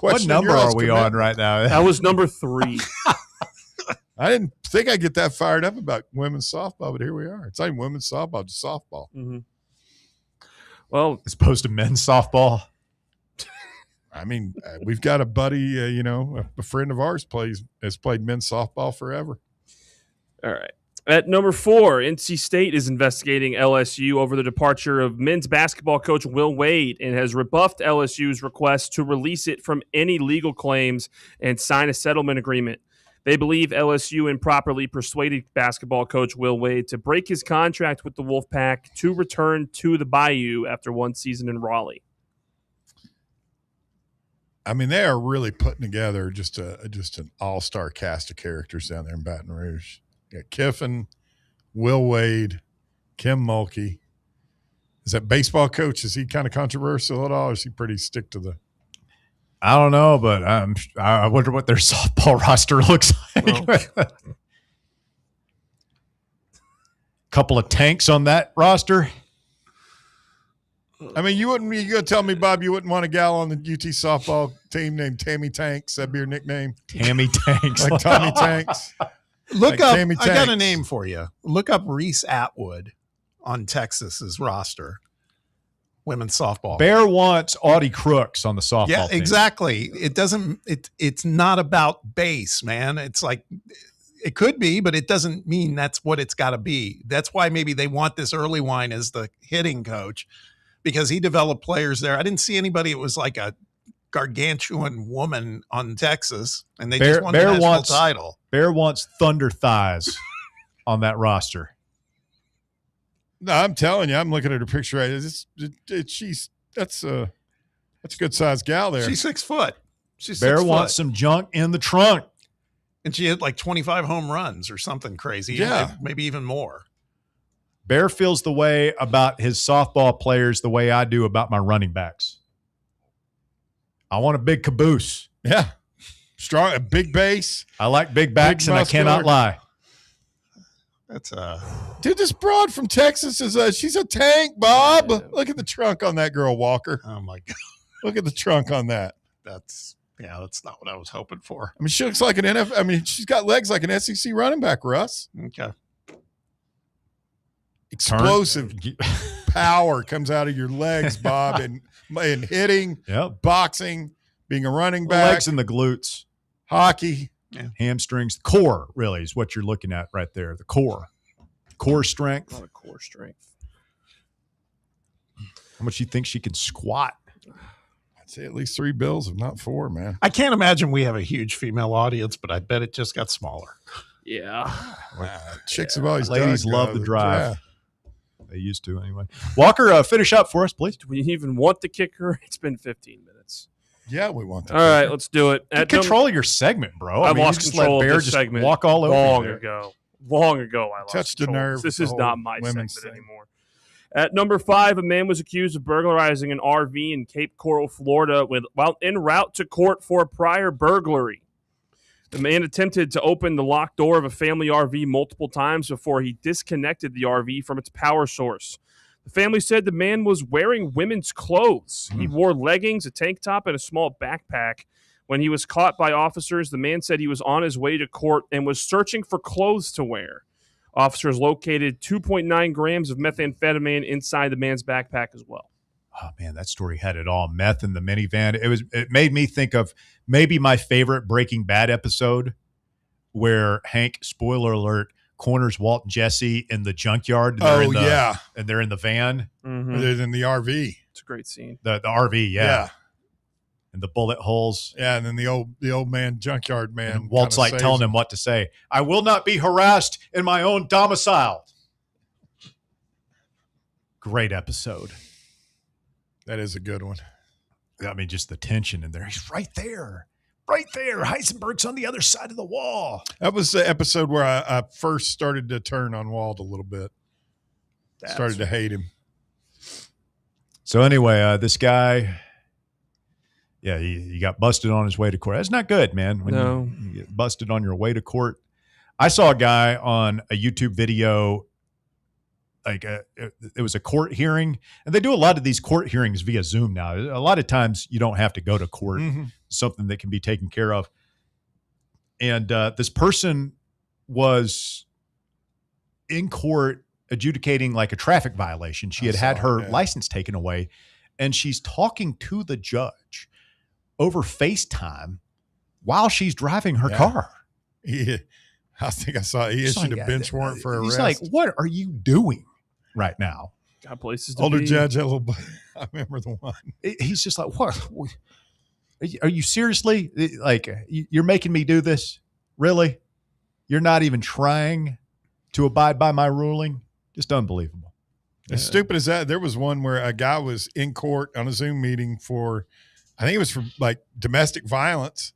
Speaker 3: What number are we on right now?
Speaker 6: That was number 3.
Speaker 4: I didn't think I'd get that fired up about women's softball, but here we are. It's not even women's softball, just softball.
Speaker 6: Mm-hmm. Well,
Speaker 3: as opposed to men's softball.
Speaker 4: I mean, we've got a buddy, a friend of ours has played men's softball forever.
Speaker 6: All right. At number 4, NC State is investigating LSU over the departure of men's basketball coach Will Wade and has rebuffed LSU's request to release it from any legal claims and sign a settlement agreement. They believe LSU improperly persuaded basketball coach Will Wade to break his contract with the Wolfpack to return to the Bayou after one season in Raleigh.
Speaker 4: I mean, they are really putting together just an all-star cast of characters down there in Baton Rouge. You got Kiffin, Will Wade, Kim Mulkey. Is that baseball coach? Is he kind of controversial at all? Or is he pretty stick to the?
Speaker 3: I don't know, but I wonder what their softball roster looks like.
Speaker 6: Oh.
Speaker 3: Couple of tanks on that roster.
Speaker 4: I mean, you gonna tell me, Bob, you wouldn't want a gal on the UT softball team named Tammy Tanks? That'd be your nickname.
Speaker 3: Tammy Tanks,
Speaker 4: like Tommy Tanks.
Speaker 5: Look
Speaker 4: like
Speaker 5: up.
Speaker 4: Tammy
Speaker 5: I got a
Speaker 4: Tanks.
Speaker 5: name for you. Look up Reese Atwood on Texas's roster. Women's softball.
Speaker 3: Bear wants Audie Crooks on the softball
Speaker 5: Yeah,
Speaker 3: team.
Speaker 5: exactly. It doesn't. It's not about base, man. It's like it could be, but it doesn't mean that's what it's got to be. That's why maybe they want this early wine as the hitting coach, because he developed players there. I didn't see anybody. It was like a gargantuan woman on Texas, and they just won the national title.
Speaker 3: Bear wants Thunder Thighs on that roster.
Speaker 4: No, I'm telling you, I'm looking at her picture. Right, that's a good sized gal there.
Speaker 5: She's 6 foot. She's
Speaker 3: Bear
Speaker 5: 6 foot.
Speaker 3: wants some junk in the trunk.
Speaker 5: And she had like 25 home runs or something crazy.
Speaker 4: Yeah.
Speaker 5: Maybe even more.
Speaker 3: Bear feels the way about his softball players the way I do about my running backs. I want a big caboose.
Speaker 4: Yeah. Strong, a big base.
Speaker 3: I like big backs,
Speaker 4: Big
Speaker 3: and I
Speaker 4: muscular.
Speaker 3: cannot lie.
Speaker 5: That's
Speaker 4: Dude, this broad from Texas she's a tank, Bob. Look at the trunk on that girl, Walker.
Speaker 5: Oh my God.
Speaker 4: Look at the trunk on that.
Speaker 5: That's not what I was hoping for.
Speaker 4: I mean, she looks like an NFL. I mean, she's got legs like an SEC running back, Russ.
Speaker 5: Okay.
Speaker 4: Explosive power comes out of your legs, Bob, and hitting, boxing, being a running
Speaker 3: The
Speaker 4: back,
Speaker 3: legs and the glutes,
Speaker 4: hockey,
Speaker 3: hamstrings, core really is what you're looking at right there. The core strength.
Speaker 6: A lot of core strength.
Speaker 3: How much you think she can squat?
Speaker 4: I'd say at least 3 bills, if not 4, man.
Speaker 5: I can't imagine we have a huge female audience, but I bet it just got smaller.
Speaker 6: Yeah.
Speaker 4: Chicks have always
Speaker 3: Ladies
Speaker 4: dug,
Speaker 3: love the drive.
Speaker 4: yeah.
Speaker 3: They used to anyway. Walker, finish up for us, please.
Speaker 6: Do we even want the kicker? It's been 15 minutes.
Speaker 4: Yeah, we want that.
Speaker 6: All right, let's do it.
Speaker 3: Get control of your segment, bro.
Speaker 6: I
Speaker 3: mean,
Speaker 6: lost
Speaker 3: you just
Speaker 6: control
Speaker 3: let
Speaker 6: of
Speaker 3: Bear
Speaker 6: this
Speaker 3: just
Speaker 6: segment
Speaker 3: walk all over
Speaker 6: long
Speaker 3: you.
Speaker 6: ago. Long ago, I lost
Speaker 4: Touched the
Speaker 6: control.
Speaker 4: nerve.
Speaker 6: This
Speaker 4: with
Speaker 6: is
Speaker 4: the
Speaker 6: not
Speaker 4: whole
Speaker 6: my
Speaker 4: women's
Speaker 6: segment
Speaker 4: thing.
Speaker 6: anymore. At number 5, a man was accused of burglarizing an RV in Cape Coral, Florida, while en route to court for a prior burglary. The man attempted to open the locked door of a family RV multiple times before he disconnected the RV from its power source. The family said the man was wearing women's clothes. He wore leggings, a tank top, and a small backpack. When he was caught by officers, the man said he was on his way to court and was searching for clothes to wear. Officers located 2.9 grams of methamphetamine inside the man's backpack as well.
Speaker 3: Oh man, that story had it all. Meth in the minivan. It made me think of maybe my favorite Breaking Bad episode where Hank, spoiler alert, corners Walt and Jesse in the junkyard. And and they're in the van.
Speaker 4: Other than the RV.
Speaker 6: It's a great scene.
Speaker 3: The RV, yeah. And the bullet holes.
Speaker 4: Yeah, and then the old man, junkyard man.
Speaker 3: And Walt's like telling him what to say. I will not be harassed in my own domicile. Great episode.
Speaker 4: That is a good one.
Speaker 3: I mean, just the tension in there. He's right there. Right there. Heisenberg's on the other side of the wall.
Speaker 4: That was the episode where I first started to turn on Walt a little bit. Started to hate him.
Speaker 3: So anyway, this guy, he got busted on his way to court. That's not good, man. When you get busted on your way to court. I saw a guy on a YouTube video, it was a court hearing, and they do a lot of these court hearings via Zoom now. A lot of times you don't have to go to court, something that can be taken care of. And this person was in court adjudicating like a traffic violation. She had her license taken away, and she's talking to the judge over FaceTime while she's driving her car.
Speaker 4: Yeah. I think I saw he issued a bench warrant for arrest.
Speaker 3: He's like, what are you doing right now?
Speaker 6: Got places to
Speaker 4: Older
Speaker 6: be.
Speaker 4: judge, I remember the one.
Speaker 3: He's just like, what? Are you seriously? Like, you're making me do this? Really? You're not even trying to abide by my ruling? Just unbelievable.
Speaker 4: As stupid as that, there was one where a guy was in court on a Zoom meeting for I think it was for like domestic violence.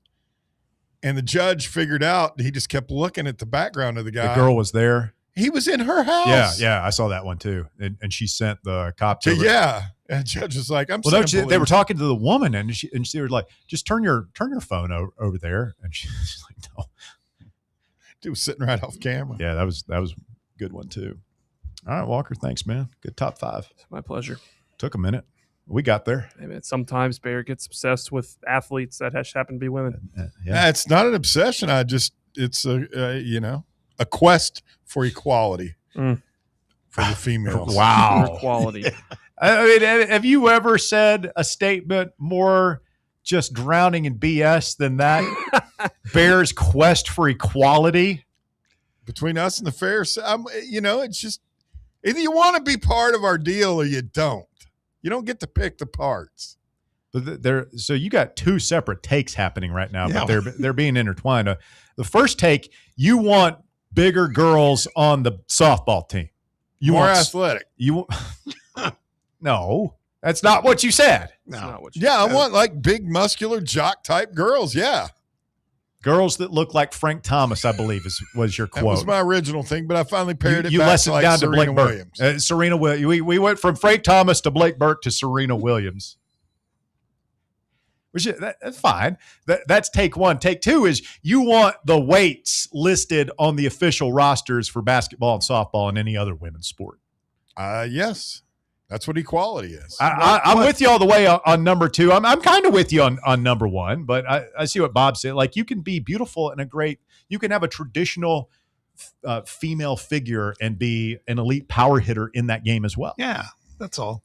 Speaker 4: And the judge figured out, he just kept looking at the background of the guy.
Speaker 3: The girl was there.
Speaker 4: He was in her house.
Speaker 3: Yeah, I saw that one too. And she sent the cop to her.
Speaker 4: Yeah. And the judge was like,
Speaker 3: they were talking to the woman, and she was like, just turn your phone over there. And she's like, no.
Speaker 4: Dude was sitting right off camera.
Speaker 3: Yeah, that was a good one too. All right, Walker, thanks, man. Good top 5.
Speaker 6: It's my pleasure.
Speaker 3: Took a minute. We got there.
Speaker 6: Hey, man, sometimes Bayer gets obsessed with athletes that happen to be women.
Speaker 4: Yeah, it's not an obsession. It's a quest for equality for the females.
Speaker 3: Wow.
Speaker 6: Equality.
Speaker 3: I mean, have you ever said a statement more just drowning in BS than that? Bear's quest for equality
Speaker 4: between us and the fair. It's just either you want to be part of our deal or you don't. You don't get to pick the parts.
Speaker 3: But so you got 2 separate takes happening right now, but they're being intertwined. The first take, you want bigger girls on the softball team. You
Speaker 4: more
Speaker 3: want
Speaker 4: athletic.
Speaker 3: No, that's not what you said.
Speaker 6: No.
Speaker 4: I want like big, muscular, jock type girls. Yeah.
Speaker 3: Girls that look like Frank Thomas, I believe, was your quote.
Speaker 4: That was my original thing, but I finally pared it
Speaker 3: you
Speaker 4: back
Speaker 3: lessened
Speaker 4: to like
Speaker 3: down
Speaker 4: Serena
Speaker 3: to Blake
Speaker 4: Williams.
Speaker 3: Burke. Serena Williams. We went from Frank Thomas to Blake Burke to Serena Williams. Which that's fine. That's take 1. Take 2 is you want the weights listed on the official rosters for basketball and softball and any other women's sport.
Speaker 4: Yes. That's what equality is.
Speaker 3: I'm with you all the way on number 2. I'm kind of with you on number 1, but I see what Bob said. Like, you can be beautiful and you can have a traditional female figure and be an elite power hitter in that game as well.
Speaker 5: Yeah, that's all.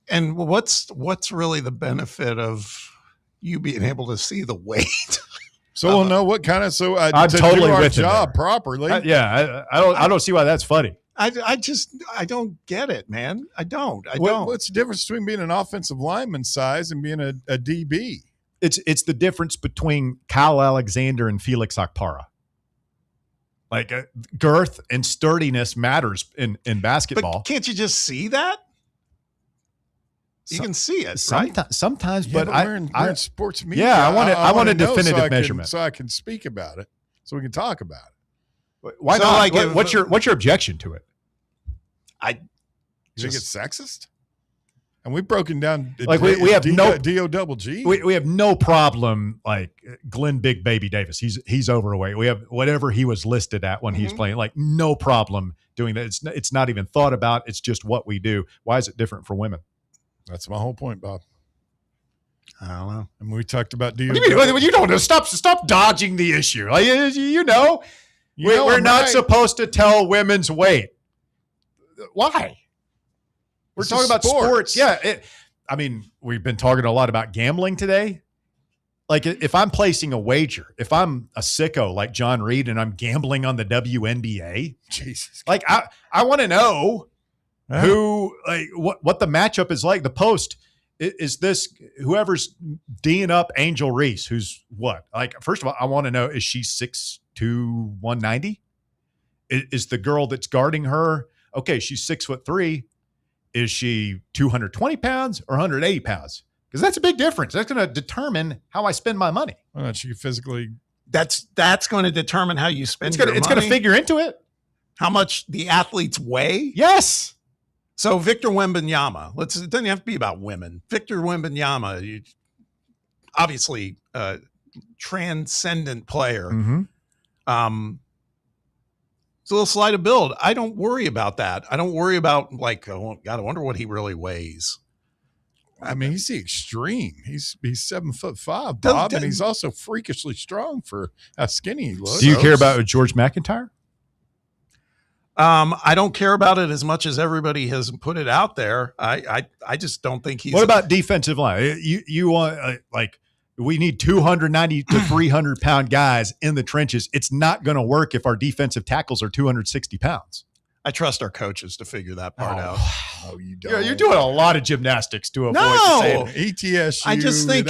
Speaker 5: And what's really the benefit of you being able to see the weight?
Speaker 4: So we'll know what kind of
Speaker 3: I'm
Speaker 4: to
Speaker 3: totally
Speaker 4: do our
Speaker 3: with
Speaker 4: job
Speaker 3: him
Speaker 4: properly.
Speaker 3: I don't see why that's funny.
Speaker 5: I don't get it, man. I don't.
Speaker 4: What's the difference between being an offensive lineman size and being a DB?
Speaker 3: It's the difference between Kyle Alexander and Felix Akpara. Like girth and sturdiness matters in basketball.
Speaker 5: But can't you just see that? You can see it, right?
Speaker 3: Sometimes,
Speaker 4: Yeah,
Speaker 3: but
Speaker 4: we're in sports media.
Speaker 3: Yeah, I want a
Speaker 4: know
Speaker 3: definitive measurement,
Speaker 4: so I can speak about it, so we can talk about it.
Speaker 3: Why
Speaker 5: So,
Speaker 3: not?
Speaker 5: like,
Speaker 3: What's your objection to it?
Speaker 4: You think it's sexist? And we've broken down
Speaker 3: Like we have no
Speaker 4: D-O double G.
Speaker 3: We have no problem like Glenn Big Baby Davis. He's overweight. We have whatever he was listed at when he's playing. Like no problem doing that. It's not even thought about. It's just what we do. Why is it different for women?
Speaker 4: That's my whole point, Bob.
Speaker 5: I don't know.
Speaker 4: And we talked about D-O.
Speaker 3: What do you mean? You don't know. Stop dodging the issue. Like, we're not supposed to tell women's weight. Why? We're talking about sports. Yeah. We've been talking a lot about gambling today. Like if I'm placing a wager, if I'm a sicko like John Reed and I'm gambling on the WNBA,
Speaker 4: Jesus,
Speaker 3: like I want to know who, like what the matchup is like. The Post is this whoever's D'ing up Angel Reese, who's what? Like, first of all, I want to know, is she 6'2", 190? Is the girl that's guarding her, okay, she's 6'3". Is she 220 pounds or 180 pounds? Because that's a big difference. That's going to determine how I spend my money.
Speaker 4: Well, she physically.
Speaker 5: That's going to determine how you spend your money.
Speaker 3: It's going to figure into it.
Speaker 5: How much the athletes weigh?
Speaker 3: Yes.
Speaker 5: So Victor Wembanyama, it doesn't have to be about women. Victor Wembanyama, obviously a transcendent player.
Speaker 3: Mm-hmm.
Speaker 5: It's a little slight of build. I don't worry about that. I don't worry about oh God, I wonder what he really weighs.
Speaker 4: I mean, he's the extreme. He's 7'5", Bob, and he's also freakishly strong for how skinny he looks.
Speaker 3: Do you care about George McIntyre?
Speaker 5: I don't care about it as much as everybody has put it out there. I just don't think he's.
Speaker 3: What about defensive line? You want we need 290 to 300 pound guys in the trenches. It's not going to work if our defensive tackles are 260 pounds.
Speaker 5: I trust our coaches to figure that part out.
Speaker 4: Oh, you don't.
Speaker 3: You're doing a lot of gymnastics to avoid
Speaker 5: No,
Speaker 4: ETSU.
Speaker 5: I just think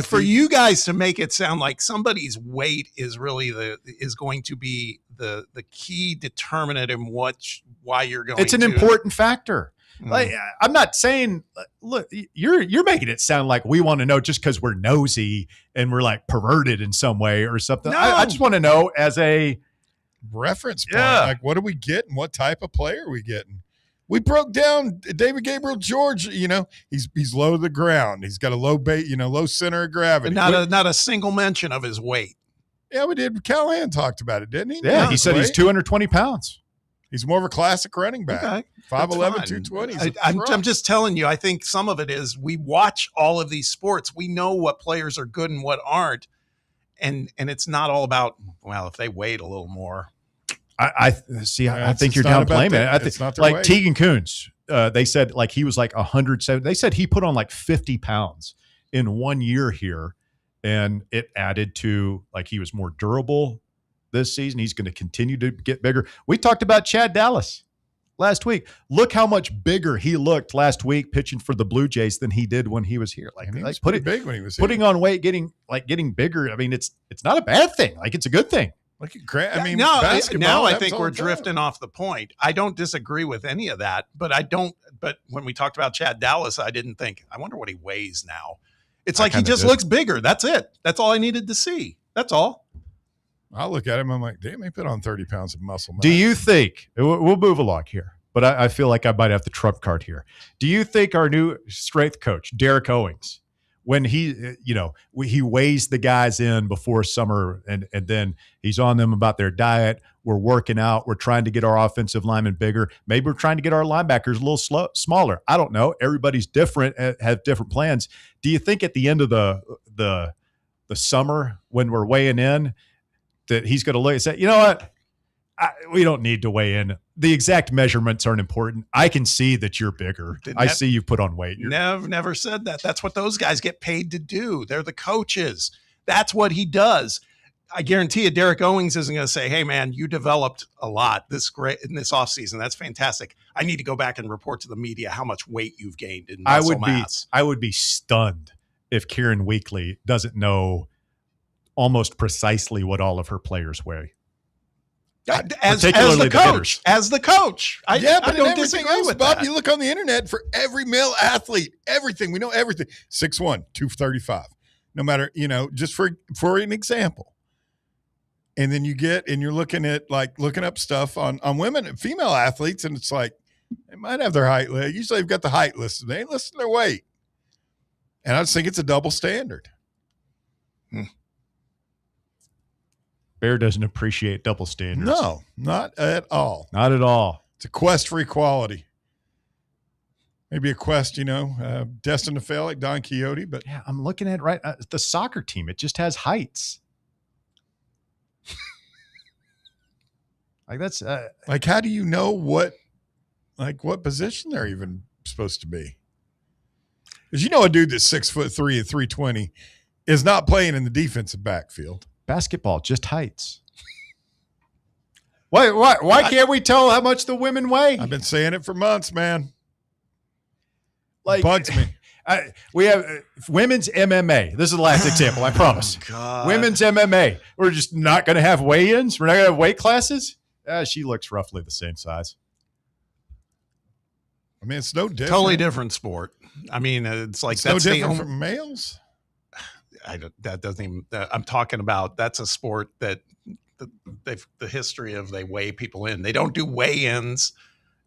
Speaker 5: for you guys to make it sound like somebody's weight is really is going to be the key determinant in why you're going.
Speaker 3: It's an important factor. Like, I'm not saying, look, you're making it sound like we want to know just because we're nosy and we're like perverted in some way or something.
Speaker 4: No.
Speaker 3: I just want to know as a
Speaker 4: reference point. Like, what are we getting? What type of player are we getting? We broke down David Gabriel George. He's low to the ground. He's got a low low center of gravity.
Speaker 5: And not a single mention of his weight.
Speaker 4: Yeah, we did. Callahan talked about it, didn't he?
Speaker 3: Yeah, he said he's 220 pounds.
Speaker 4: He's more of a classic running back.
Speaker 5: Okay.
Speaker 4: 5'11", 220.
Speaker 5: I'm just telling you, I think some of it is we watch all of these sports. We know what players are good and what aren't. And it's not all about, well, if they weighed a little more.
Speaker 3: I think you're downplaying it.
Speaker 4: It's not their
Speaker 3: like
Speaker 4: weight.
Speaker 3: Tegan Kuntz, they said like he was like 107. They said he put on like 50 pounds in 1 year here, and it added to like he was more durable this season. He's going to continue to get bigger. We talked about Chad Dallas last week. Look how much bigger he looked last week pitching for the Blue Jays than he did when he was here. Like,
Speaker 4: he was pretty big when he was
Speaker 3: putting
Speaker 4: here.
Speaker 3: on weight, getting bigger. I mean, it's not a bad thing. Like, it's a good thing.
Speaker 4: Look at Grant. I mean,
Speaker 5: now
Speaker 4: basketball,
Speaker 5: I
Speaker 4: that was
Speaker 5: think
Speaker 4: all
Speaker 5: we're
Speaker 4: the time.
Speaker 5: drifting off the point. I don't disagree with any of that, but when we talked about Chad Dallas, I didn't think, I wonder what he weighs now. It's like he just looks bigger. That's it. That's all I needed to see. That's all.
Speaker 4: I look at him. I'm like, damn, he put on 30 pounds of muscle mass.
Speaker 3: Do you think we'll move along here, but I feel like I might have the trump card here. Do you think our new strength coach, Derek Owings, when he weighs the guys in before summer and then he's on them about their diet, we're working out, we're trying to get our offensive linemen bigger, maybe we're trying to get our linebackers a little smaller. I don't know. Everybody's different, have different plans. Do you think at the end of the summer when we're weighing in that he's going to look and say, you know what? We don't need to weigh in. The exact measurements aren't important. I can see that you're bigger. I see you put on weight.
Speaker 5: Never said that. That's what those guys get paid to do. They're the coaches. That's what he does. I guarantee you, Derek Owings isn't going to say, hey, man, you developed a lot in this offseason. That's fantastic. I need to go back and report to the media how much weight you've gained in muscle mass.
Speaker 3: I would be stunned if Kieran Weekly doesn't know almost precisely what all of her players weigh.
Speaker 5: As the coach. I don't disagree with
Speaker 4: Bob,
Speaker 5: that.
Speaker 4: you look on the internet for every male athlete, everything. We know everything. 6'1", 235. No matter, just for an example. And then you're looking at looking up stuff on women and female athletes, and it's like they might have their height listed. Usually they've got the height listed. They ain't listing their weight. And I just think it's a double standard.
Speaker 3: Bear doesn't appreciate double standards.
Speaker 4: No, not at all.
Speaker 3: Not at all.
Speaker 4: It's a quest for equality. Maybe a quest, destined to fail like Don Quixote. But
Speaker 3: yeah, I'm looking at the soccer team. It just has heights. Like that's
Speaker 4: how do you know what position they're even supposed to be? Because a dude that's 6'3" and 320 is not playing in the defensive backfield.
Speaker 3: Basketball, just heights. Why can't we tell how much the women weigh?
Speaker 4: I've been saying it for months, man.
Speaker 3: Like,
Speaker 4: bugs me.
Speaker 3: We have women's MMA. This is the last example, I promise.
Speaker 5: God.
Speaker 3: Women's MMA. We're just not going to have weigh-ins. We're not going to have weight classes. She looks roughly the same size.
Speaker 4: I mean, it's no different.
Speaker 5: Totally different sport. I mean, it's like
Speaker 4: that's no different from males.
Speaker 5: That doesn't even. I'm talking about that's a sport that the history of they weigh people in. They don't do weigh-ins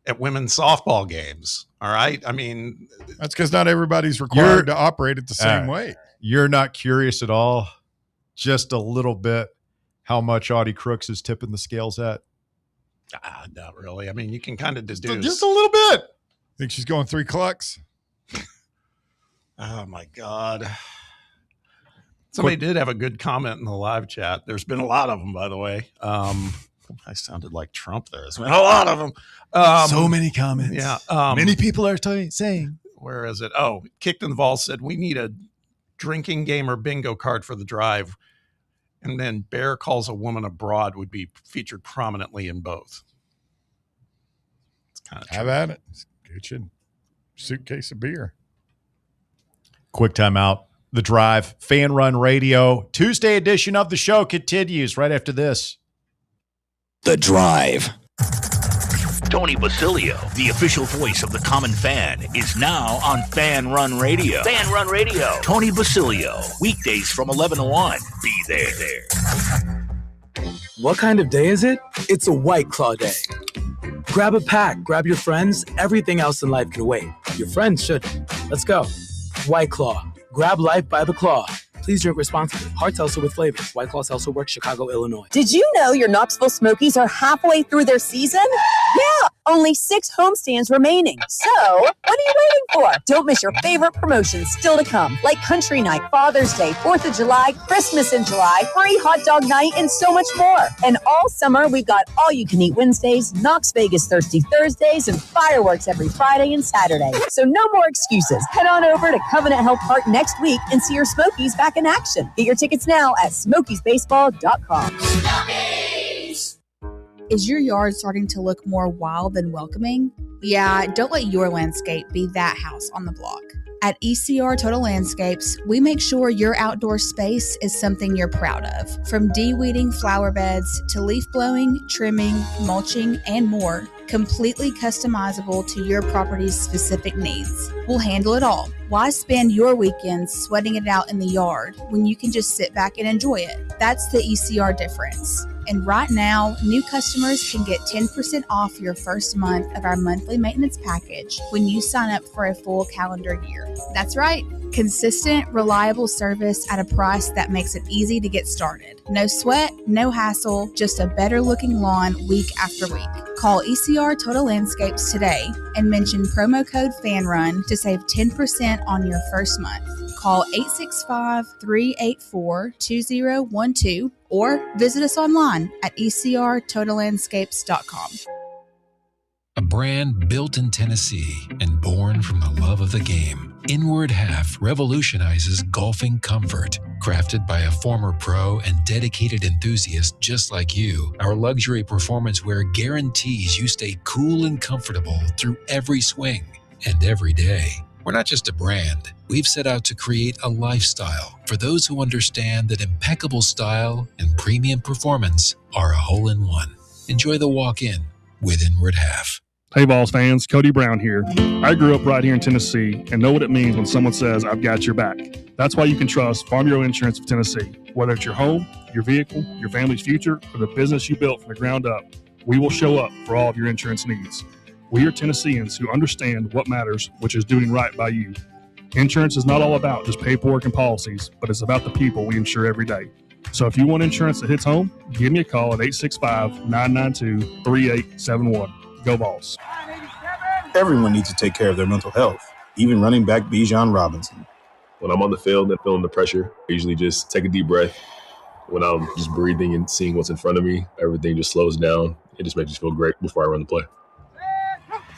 Speaker 5: at women's softball games. All right, I mean
Speaker 4: that's because not everybody's required to operate at the same way.
Speaker 3: You're not curious at all, just a little bit, how much Audie Crooks is tipping the scales at?
Speaker 5: Not really. I mean, you can kind of deduce
Speaker 3: just a little bit.
Speaker 4: Think she's going 3 clucks?
Speaker 5: Oh my God. Somebody did have a good comment in the live chat. There's been a lot of them, by the way. I sounded like Trump there. There's been a lot of them.
Speaker 3: So many comments.
Speaker 5: Yeah.
Speaker 3: Many people are saying.
Speaker 5: Where is it? Oh, Kicked in the Vols said, we need a drinking game or bingo card for the drive. And then Bear calls a woman a broad would be featured prominently in both. It's kind of
Speaker 4: Have at it. Get you a suitcase of beer.
Speaker 3: Quick timeout. The Drive, Fan Run Radio. Tuesday edition of the show continues right after this.
Speaker 2: The Drive.
Speaker 1: Tony Basilio, the official voice of the common fan, is now on Fan Run Radio. Fan Run Radio. Tony Basilio, weekdays from 11 to 1. Be there.
Speaker 10: What kind of day is it? It's a White Claw day. Grab a pack, grab your friends. Everything else in life can wait. Your friends shouldn't. Let's go. White Claw. Grab life by the claw. Please drink responsibly. Hard seltzer with flavors. White Claw Seltzer Works, Chicago, Illinois.
Speaker 11: Did you know your Knoxville Smokies are halfway through their season? Yeah, only 6 homestands remaining. So, what are you waiting for? Don't miss your favorite promotions still to come, like Country Night, Father's Day, 4th of July, Christmas in July, free hot dog night, and so much more. And all summer, we've got all-you-can-eat Wednesdays, Knox Vegas Thirsty Thursdays, and fireworks every Friday and Saturday. So no more excuses. Head on over to Covenant Health Park next week and see your Smokies back in action. Get your tickets now at SmokiesBaseball.com.
Speaker 24: Is your yard starting to look more wild and welcoming? Yeah, don't let your landscape be that house on the block. At ECR Total Landscapes, we make sure your outdoor space is something you're proud of. From de-weeding flower beds to leaf blowing, trimming, mulching, and more, completely customizable to your property's specific needs. We'll handle it all. Why spend your weekends sweating it out in the yard when you can just sit back and enjoy it? That's the ECR difference. And right now, new customers can get 10% off your first month of our monthly maintenance package when you sign up for a full calendar year. That's right. Consistent, reliable service at a price that makes it easy to get started. No sweat, no hassle, just a better looking lawn week after week. Call ECR Total Landscapes today and mention promo code FANRUN to save 10% on your first month. Call 865-384-2012 or visit us online at ecrtotallandscapes.com.
Speaker 12: A brand built in Tennessee and born from the love of the game, Inward Half revolutionizes golfing comfort. Crafted by a former pro and dedicated enthusiast just like you, our luxury performance wear guarantees you stay cool and comfortable through every swing and every day. We're not just a brand. We've set out to create a lifestyle for those who understand that impeccable style and premium performance are a hole-in-one. Enjoy the walk-in with Inward Half.
Speaker 19: Hey, Vols fans, Cody Brown here. I grew up right here in Tennessee and know what it means when someone says, I've got your back. That's why you can trust Farm Bureau Insurance of Tennessee. Whether it's your home, your vehicle, your family's future, or the business you built from the ground up, we will show up for all of your insurance needs. We are Tennesseans who understand what matters, which is doing right by you. Insurance is not all about just paperwork and policies, but it's about the people we insure every day. So if you want insurance that hits home, give me a call at 865-992-3871. Go Vols.
Speaker 20: Everyone needs to take care of their mental health, even running back Bijan Robinson.
Speaker 21: When I'm on the field and feeling the pressure, I usually just take a deep breath. When I'm just breathing and seeing what's in front of me, everything just slows down. It just makes me feel great before I run the play.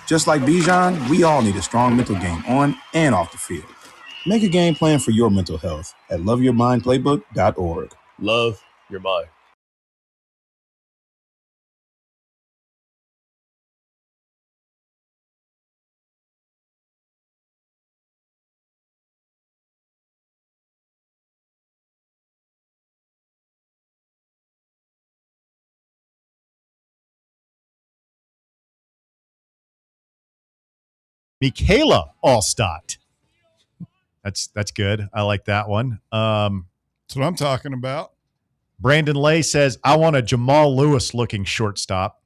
Speaker 20: Just like Bijan, we all need a strong mental game on and off the field. Make a game plan for your mental health at loveyourmindplaybook.org.
Speaker 21: Love your mind.
Speaker 3: Michaela Allstott. That's good. I like that one.
Speaker 4: That's what I'm talking about.
Speaker 3: Brandon Lay says, I want a Jamal Lewis looking shortstop.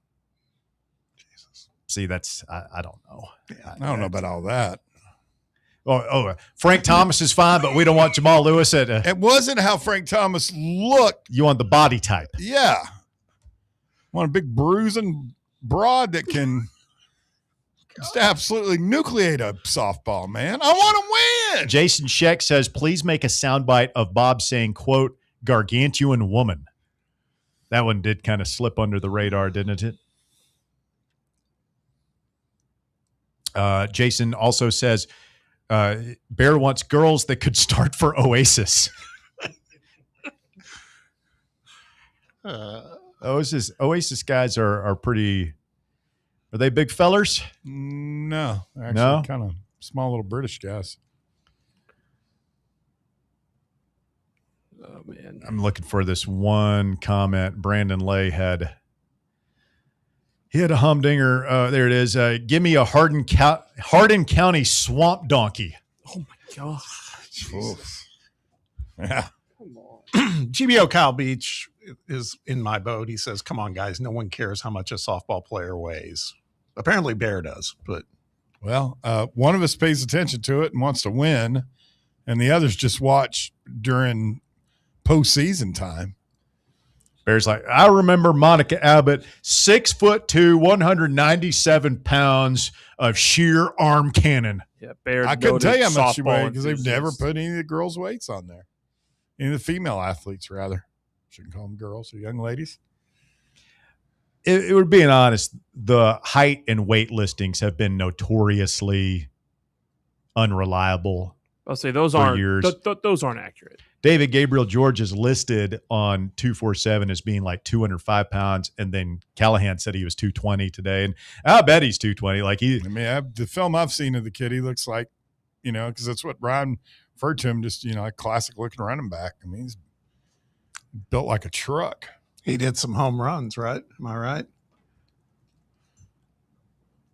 Speaker 3: Jesus. See, that's, I don't know.
Speaker 4: I don't know about all that.
Speaker 3: Frank Thomas is fine, but we don't want Jamal Lewis at
Speaker 4: It wasn't how Frank Thomas looked.
Speaker 3: You want the body type.
Speaker 4: Yeah. Want a big bruising broad that can just absolutely nucleate a softball, man. I want to win.
Speaker 3: Jason Scheck says, please make a soundbite of Bob saying, quote, gargantuan woman. That one did kind of slip under the radar, didn't it? Jason also says, Bear wants girls that could start for Oasis. Oasis guys are pretty. Are they big fellers?
Speaker 4: No, actually, kind of small little British guys.
Speaker 6: Oh man,
Speaker 3: I'm looking for this one comment Brandon Lay had. He had a humdinger. There it is. Give me a Hardin County swamp donkey.
Speaker 6: Oh my God.
Speaker 4: Jesus. Yeah.
Speaker 5: GBO Kyle Beach is in my boat. He says, come on, guys. No one cares how much a softball player weighs. Apparently Bear does, but.
Speaker 4: Well, one of us pays attention to it and wants to win, and the others just watch during postseason time.
Speaker 3: Bear's like, I remember Monica Abbott, 6'2", 197 pounds of sheer arm cannon.
Speaker 6: Yeah, Bear.
Speaker 4: I couldn't tell you how much she weighed because they've
Speaker 6: enthusiast.
Speaker 4: never put any of the girls' weights on there. Any of the female athletes, rather. Shouldn't call them girls or young ladies.
Speaker 3: It would being honest, the height and weight listings have been notoriously unreliable.
Speaker 6: I'll say those
Speaker 3: for
Speaker 6: aren't
Speaker 3: years.
Speaker 6: those aren't accurate.
Speaker 3: David Gabriel George is listed on 247 as being like 205 pounds, and then Callahan said he was 220 today, and I bet he's 220. Like
Speaker 4: the film I've seen of the kid, he looks like, because that's what Brian referred to him, just a classic looking running back. I mean, he's built like a truck.
Speaker 5: He did some home runs, right? Am I right?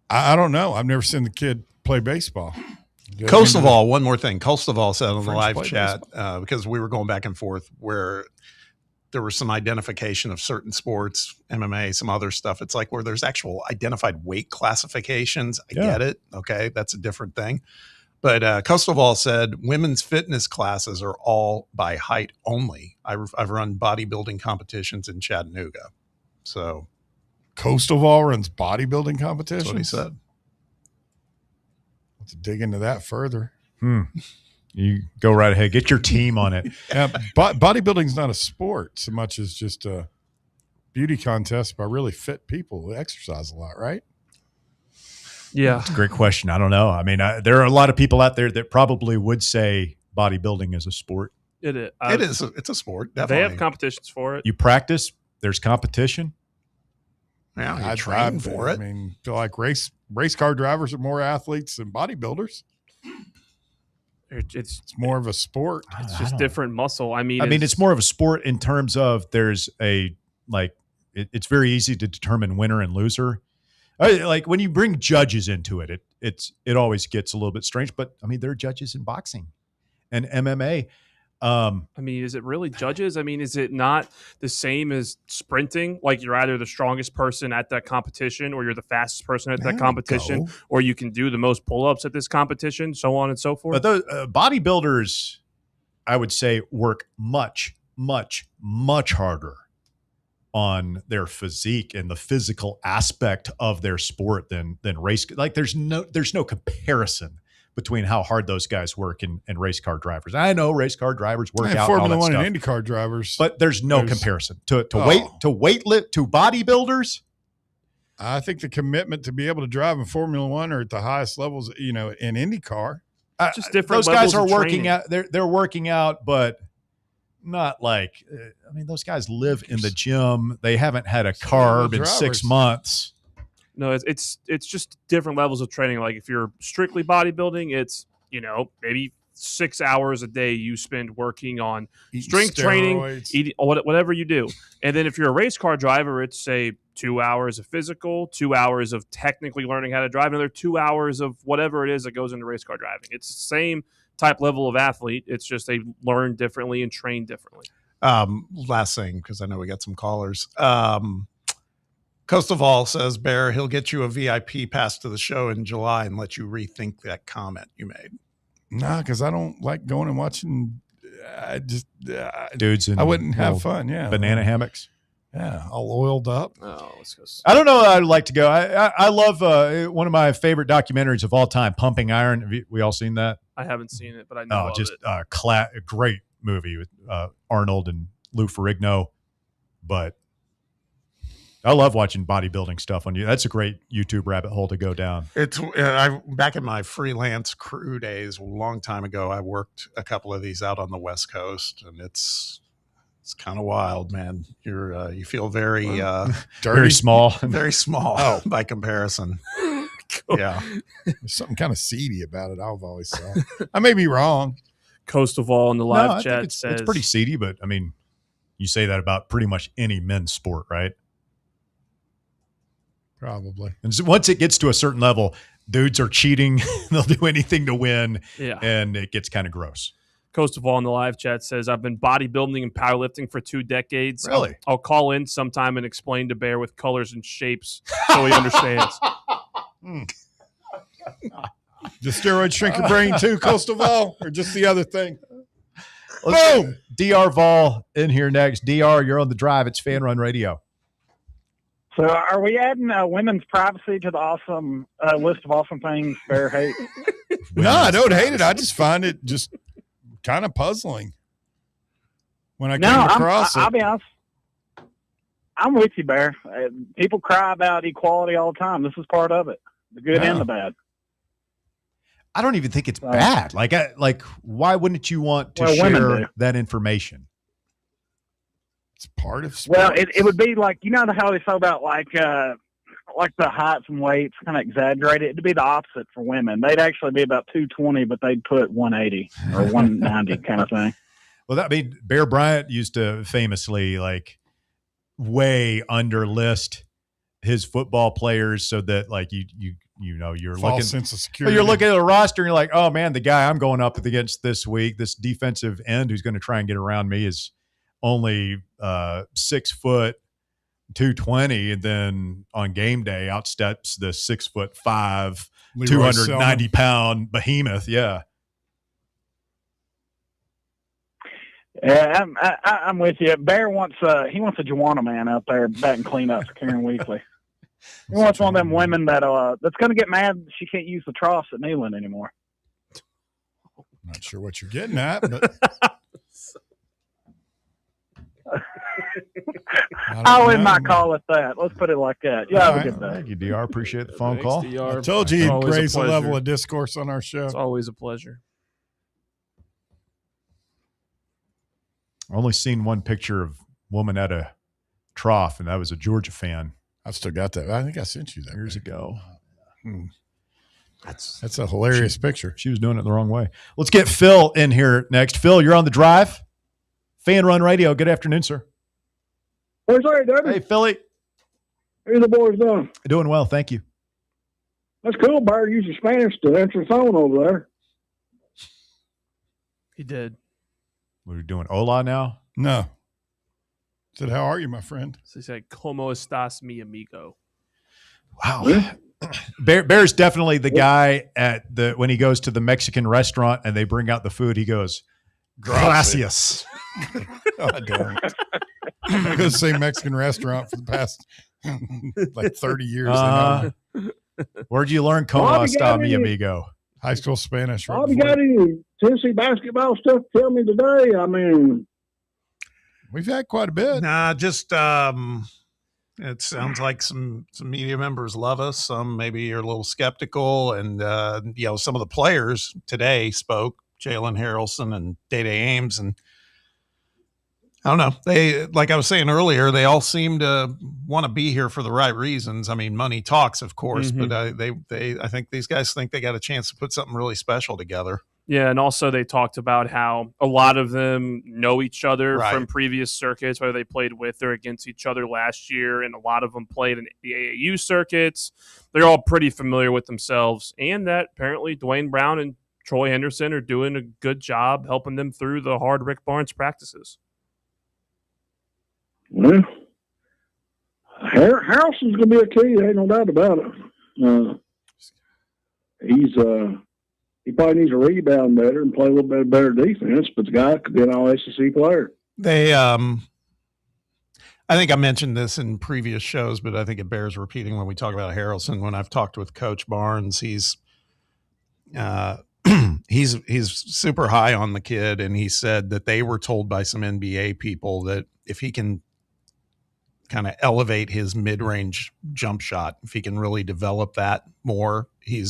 Speaker 4: I don't know. I've never seen the kid play baseball.
Speaker 5: Kosoval, one more thing. Kosoval said on the
Speaker 4: French
Speaker 5: live
Speaker 4: play
Speaker 5: chat, because we were going back and forth, where there was some identification of certain sports, MMA, some other stuff. It's like where there's actual identified weight classifications. I get it. Okay. That's a different thing. But Kosoval said women's fitness classes are all by height only. I've run bodybuilding competitions in Chattanooga. So
Speaker 4: Kosoval runs bodybuilding competitions?
Speaker 5: That's what he said.
Speaker 4: Let's dig into that further.
Speaker 3: You go right ahead. Get your team on it.
Speaker 4: Bodybuilding's not a sport so much as just a beauty contest by really fit people who exercise a lot, right?
Speaker 6: Yeah.
Speaker 3: It's a great question. I don't know. I mean, there are a lot of people out there that probably would say bodybuilding is a sport.
Speaker 6: It is.
Speaker 5: It's a sport. Definitely.
Speaker 6: They have competitions for it.
Speaker 3: You practice. There's competition.
Speaker 5: Yeah, you train for it.
Speaker 4: I mean, feel like race car drivers are more athletes than bodybuilders.
Speaker 6: It's
Speaker 4: more of a sport.
Speaker 6: It's just different muscle. I mean,
Speaker 3: it's more of a sport in terms of there's it's very easy to determine winner and loser. Like when you bring judges into it, it always gets a little bit strange. But I mean, there are judges in boxing and MMA.
Speaker 6: I mean, is it really judges? I mean, is it not the same as sprinting? Like you're either the strongest person at that competition or you're the fastest person at that competition, or you can do the most pull-ups at this competition, so on and so forth.
Speaker 3: But those bodybuilders, I would say, work much, much, much harder on their physique and the physical aspect of their sport than race. Like there's no comparison between how hard those guys work and race car drivers. I know race car drivers work out
Speaker 4: Formula
Speaker 3: all that
Speaker 4: One
Speaker 3: stuff,
Speaker 4: and IndyCar drivers,
Speaker 3: but there's no comparison to bodybuilders.
Speaker 4: I think the commitment to be able to drive in Formula One or at the highest levels, in IndyCar.
Speaker 6: Just different.
Speaker 3: Those guys are
Speaker 6: levels of
Speaker 3: working
Speaker 6: training.
Speaker 3: out. They're working out, but not like. I mean, those guys live in the gym. They haven't had a carb in 6 months.
Speaker 6: No, it's just different levels of training. Like if you're strictly bodybuilding, it's maybe 6 hours a day you spend working on strength training, eating whatever you do. And then if you're a race car driver, it's say 2 hours of physical, 2 hours of technically learning how to drive, another 2 hours of whatever it is that goes into race car driving. It's the same type level of athlete. It's just they learn differently and train differently.
Speaker 5: Last thing, because I know we got some callers. Kostoval says, Bear, he'll get you a VIP pass to the show in July and let you rethink that comment you made.
Speaker 4: Nah, because I don't like going and watching.
Speaker 3: Dudes,
Speaker 4: I wouldn't have fun. Yeah,
Speaker 3: banana hammocks.
Speaker 4: Yeah, all oiled up.
Speaker 6: Oh, let's go.
Speaker 3: I don't know. I'd like to go. I love one of my favorite documentaries of all time, Pumping Iron. Have we all seen that?
Speaker 6: I haven't seen it, but I know.
Speaker 3: Just a great movie with Arnold and Lou Ferrigno. But I love watching bodybuilding stuff on you. That's a great YouTube rabbit hole to go down.
Speaker 5: It's back in my freelance crew days, a long time ago. I worked a couple of these out on the West Coast, and it's kind of wild, man. You feel very
Speaker 3: very small,
Speaker 5: very small by comparison.
Speaker 6: Cool.
Speaker 5: Yeah,
Speaker 4: there's something kind of seedy about it. I've always thought. I may be wrong.
Speaker 6: Costoval in the live chat says
Speaker 3: it's pretty seedy, but I mean, you say that about pretty much any men's sport, right?
Speaker 4: Probably.
Speaker 3: And so once it gets to a certain level, dudes are cheating. They'll do anything to win.
Speaker 6: Yeah.
Speaker 3: And it gets kind of gross.
Speaker 6: Coast of All in the live chat says, I've been bodybuilding and powerlifting for 2 decades.
Speaker 3: Really?
Speaker 6: I'll call in sometime and explain to Bear with colors and shapes so he understands.
Speaker 4: The steroids shrink your brain too, Coastal Vol, or just the other thing?
Speaker 3: Boom! DR Vol in here next. DR, you're on the drive. It's Fan Run Radio.
Speaker 13: So are we adding women's privacy to the awesome list of awesome things Bear hates?
Speaker 4: No, I don't hate it. I just find it just kind of puzzling when I came across it.
Speaker 13: I'll be honest. I'm with you, Bear. People cry about equality all the time. This is part of it, the good and the bad.
Speaker 3: I don't even think it's bad. Like, why wouldn't you want to share that information?
Speaker 4: It's part of sports.
Speaker 13: Well, it would be like, you know how they talk about like the heights and weights kind of exaggerated. It'd be the opposite for women. They'd actually be about 220, but they'd put 180 or 190 kind of thing.
Speaker 3: Well, Bear Bryant used to famously way underlist his football players so that you're looking
Speaker 4: sense of security.
Speaker 3: You're looking at a roster and you're like, oh man, the guy I'm going up against this week, this defensive end who's going to try and get around me is only 6 foot 220, and then on game day outsteps the 6'5", 290-pound behemoth. Yeah.
Speaker 13: Yeah, I'm with you. Bear wants a Joanna man out there batting cleanup for Karen Weekly. He wants one of them women that's going to get mad she can't use the troughs at Neyland anymore.
Speaker 4: Not sure what you're getting at, but
Speaker 13: I'll end my call with that. Let's put it like that. Yeah, have a good day.
Speaker 3: Thank you, DR. Appreciate the phone call.
Speaker 4: I told you he'd raise the level of discourse on our show.
Speaker 6: It's always a pleasure.
Speaker 3: I've only seen one picture of woman at a trough, and that was a Georgia fan.
Speaker 4: I've still got that. I think I sent you that
Speaker 3: years ago.
Speaker 4: That's a hilarious picture.
Speaker 3: She was doing it the wrong way. Let's get Phil in here next. Phil, you're on the drive. Fan Run Radio. Good afternoon, sir.
Speaker 15: Where's that, David?
Speaker 3: Hey, Philly.
Speaker 15: How the boys doing?
Speaker 3: Doing well, thank you.
Speaker 15: That's cool. Bear using Spanish to answer the phone over there.
Speaker 6: He did.
Speaker 3: We're doing hola now?
Speaker 4: No. Said, how are you, my friend?
Speaker 6: So he said, ¿Cómo estás, mi amigo?
Speaker 3: Wow. Yeah. Bear's definitely the guy when he goes to the Mexican restaurant and they bring out the food, he goes, gracias.
Speaker 4: I don't. I go to the same Mexican restaurant for the past 30 years.
Speaker 3: Where'd you learn como está, mi amigo?
Speaker 4: High school Spanish.
Speaker 15: Bob, you got any Tennessee basketball stuff to tell me today? I mean,
Speaker 4: we've had quite a bit.
Speaker 5: Nah, just it sounds like some media members love us. Some maybe are a little skeptical, and some of the players today spoke. Jalen Harrelson and Day-Day Ames, and I don't know. They, like I was saying earlier, they all seem to want to be here for the right reasons. I mean, money talks, of course, but I think these guys think they got a chance to put something really special together.
Speaker 6: Yeah, and also they talked about how a lot of them know each other
Speaker 5: Right.
Speaker 6: from previous circuits, whether they played with or against each other last year, and a lot of them played in the AAU circuits. They're all pretty familiar with themselves, and that apparently Dwayne Brown and Troy Henderson are doing a good job helping them through the hard Rick Barnes practices.
Speaker 15: well, Harrelson's going to be a key. Ain't no doubt about it. He probably needs to rebound better and play a little bit better defense, but the guy could be an all-SEC player.
Speaker 5: They, I think I mentioned this in previous shows, but I think it bears repeating when we talk about Harrelson. When I've talked with Coach Barnes, he's super high on the kid, and he said that they were told by some NBA people that if he can kind of elevate his mid-range jump shot, if he can really develop that more, he'd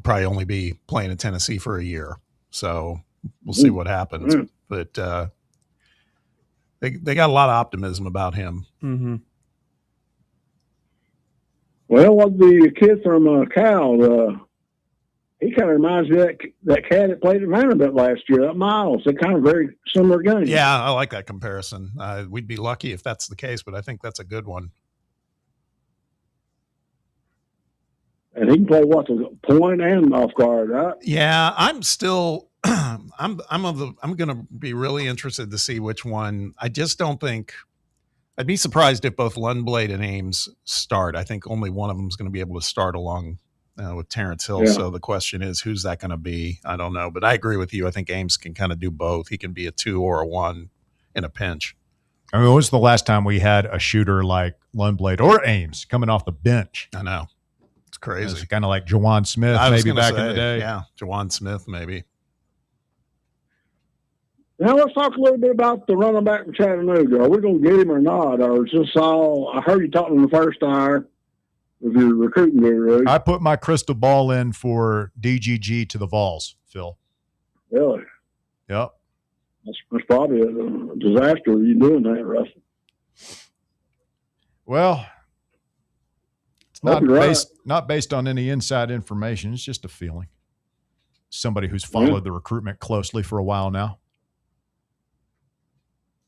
Speaker 5: probably only be playing in Tennessee for a year. So we'll see what happens.
Speaker 15: Mm.
Speaker 5: But they got a lot of optimism about him.
Speaker 6: Mm-hmm.
Speaker 15: Well, the kid from Cal, he kind of reminds me of that cat that played at Vanderbilt last year, that Miles. They're kind of very similar games.
Speaker 5: Yeah, I like that comparison. We'd be lucky if that's the case, but I think that's a good one.
Speaker 15: And he can play the point and off guard, right?
Speaker 5: Yeah, I'm still. I'm going to be really interested to see which one. I just don't think. I'd be surprised if both Lundblade and Ames start. I think only one of them is going to be able to start along with Terrence Hill.
Speaker 15: Yeah.
Speaker 5: So the question is, who's that going to be? I don't know, but I agree with you. I think Ames can kind of do both. He can be a 2 or a 1 in a pinch.
Speaker 3: I mean, when was the last time we had a shooter like Lundblade or Ames coming off the bench?
Speaker 5: I know. It's crazy.
Speaker 3: It's kind of like Jawan Smith maybe back in the day.
Speaker 5: Yeah, Jawan Smith maybe.
Speaker 15: Now let's talk a little bit about the running back from Chattanooga. Are we going to get him or not? Or is this all? I heard you talking in the first hour of your recruiting guru.
Speaker 3: I put my crystal ball in for DGG to the Vols, Phil.
Speaker 15: Really?
Speaker 3: Yep.
Speaker 15: That's probably a disaster. You doing that, Russell?
Speaker 3: Well, it's not based on any inside information. It's just a feeling. Somebody who's followed the recruitment closely for a while now.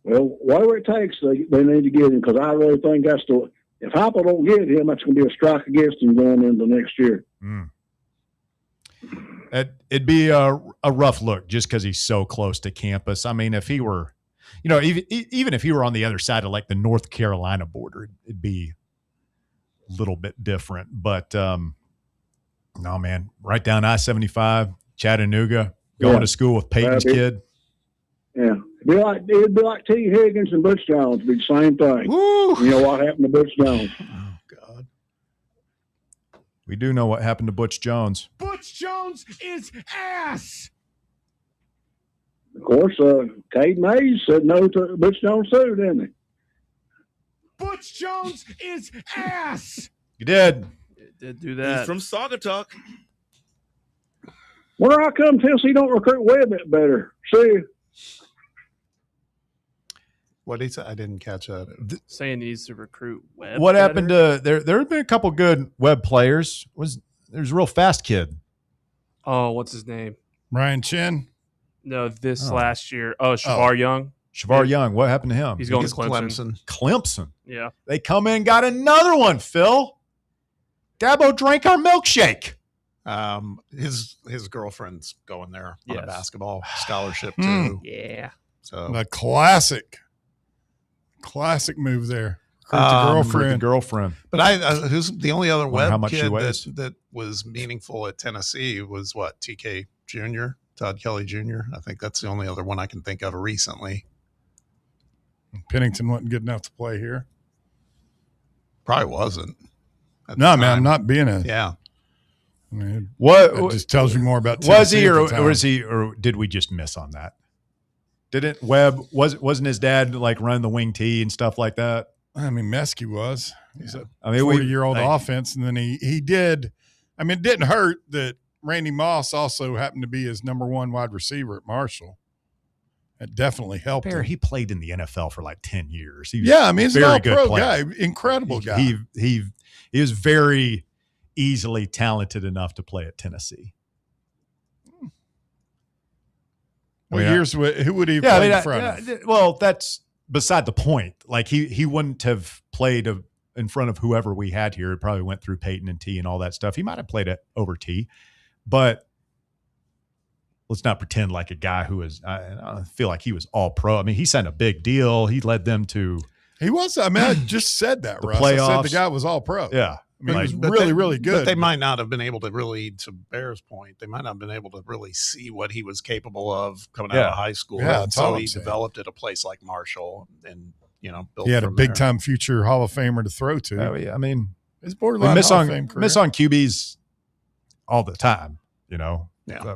Speaker 15: Well, whatever it takes, they need to get him, because I really think that's the. If Heupel don't get him, that's going to be a strike against him going into next year.
Speaker 3: It'd be a rough look just because he's so close to campus. I mean, if he were, even if he were on the other side of like the North Carolina border, it'd be a little bit different. But no, man, right down I-75, Chattanooga, going to school with Peyton's kid.
Speaker 15: Yeah. It'd be like T. Higgins and Butch Jones. It'd be the same thing.
Speaker 3: Woo!
Speaker 15: You know what happened to Butch Jones?
Speaker 5: Oh, God.
Speaker 3: We do know what happened to Butch Jones.
Speaker 4: Butch Jones is ass.
Speaker 15: Of course, Cade Mays said no to Butch Jones too, didn't he?
Speaker 4: Butch Jones is ass.
Speaker 3: You did.
Speaker 6: It did do that.
Speaker 14: He's from Saugatuck.
Speaker 15: Where I come, Tennessee don't recruit Webb it better. See,
Speaker 5: What did he say? I didn't catch that.
Speaker 6: Saying he needs to recruit Webb.
Speaker 3: What happened to there have been a couple good Webb players. There's a real fast kid.
Speaker 6: Oh, what's his name?
Speaker 4: Ryan Chin.
Speaker 6: No, last year. Oh, Shavar Young.
Speaker 3: Shavar Young. What happened to him?
Speaker 6: He's going to Clemson.
Speaker 3: Clemson.
Speaker 6: Yeah.
Speaker 3: They come in, got another one, Phil. Dabo drank our milkshake.
Speaker 5: His girlfriend's going there on a basketball scholarship too.
Speaker 6: Yeah.
Speaker 5: So
Speaker 4: the classic move there. The
Speaker 3: girlfriend.
Speaker 5: But who's the only other Webb kid
Speaker 3: that
Speaker 5: was meaningful at Tennessee was what? TK Jr., Todd Kelly Jr. I think that's the only other one I can think of recently.
Speaker 4: Pennington wasn't good enough to play here.
Speaker 5: Probably wasn't.
Speaker 4: No, man, I'm not being a.
Speaker 5: Yeah.
Speaker 4: I mean, it just tells you more about Tennessee.
Speaker 3: Was he, or did we just miss on that? Didn't Webb wasn't his dad like running the wing tee and stuff like that?
Speaker 4: I mean, Meskey was. He's a
Speaker 3: I mean,
Speaker 4: 40-year-old offense, and then he did. I mean, it didn't hurt that Randy Moss also happened to be his number one wide receiver at Marshall. It definitely helped him.
Speaker 3: He played in the NFL for like 10 years.
Speaker 4: He's an all-pro guy, incredible guy.
Speaker 3: He was very easily talented enough to play at Tennessee.
Speaker 4: Who would he have played in front of?
Speaker 3: Well, that's beside the point. Like he wouldn't have played in front of whoever we had here. It probably went through Peyton and T and all that stuff. He might have played it over T, but let's not pretend like a guy who is. I feel like he was all pro. I mean, he signed a big deal. He led them to.
Speaker 4: He was. I mean, I just said that.
Speaker 3: The
Speaker 4: Russ.
Speaker 3: playoffs.
Speaker 4: I said the guy was all pro.
Speaker 3: Yeah.
Speaker 4: I mean, he was really good.
Speaker 5: But they might not have been able to really, to Bear's point, they might not have been able to really see what he was capable of coming out of high school.
Speaker 4: Yeah,
Speaker 5: and so he developed at a place like Marshall and, built
Speaker 4: he had a
Speaker 5: from
Speaker 4: big-time future Hall of Famer to throw to.
Speaker 3: I mean,
Speaker 4: it's borderline Hall of Fame career.
Speaker 3: Miss on QBs all the time,
Speaker 5: Yeah.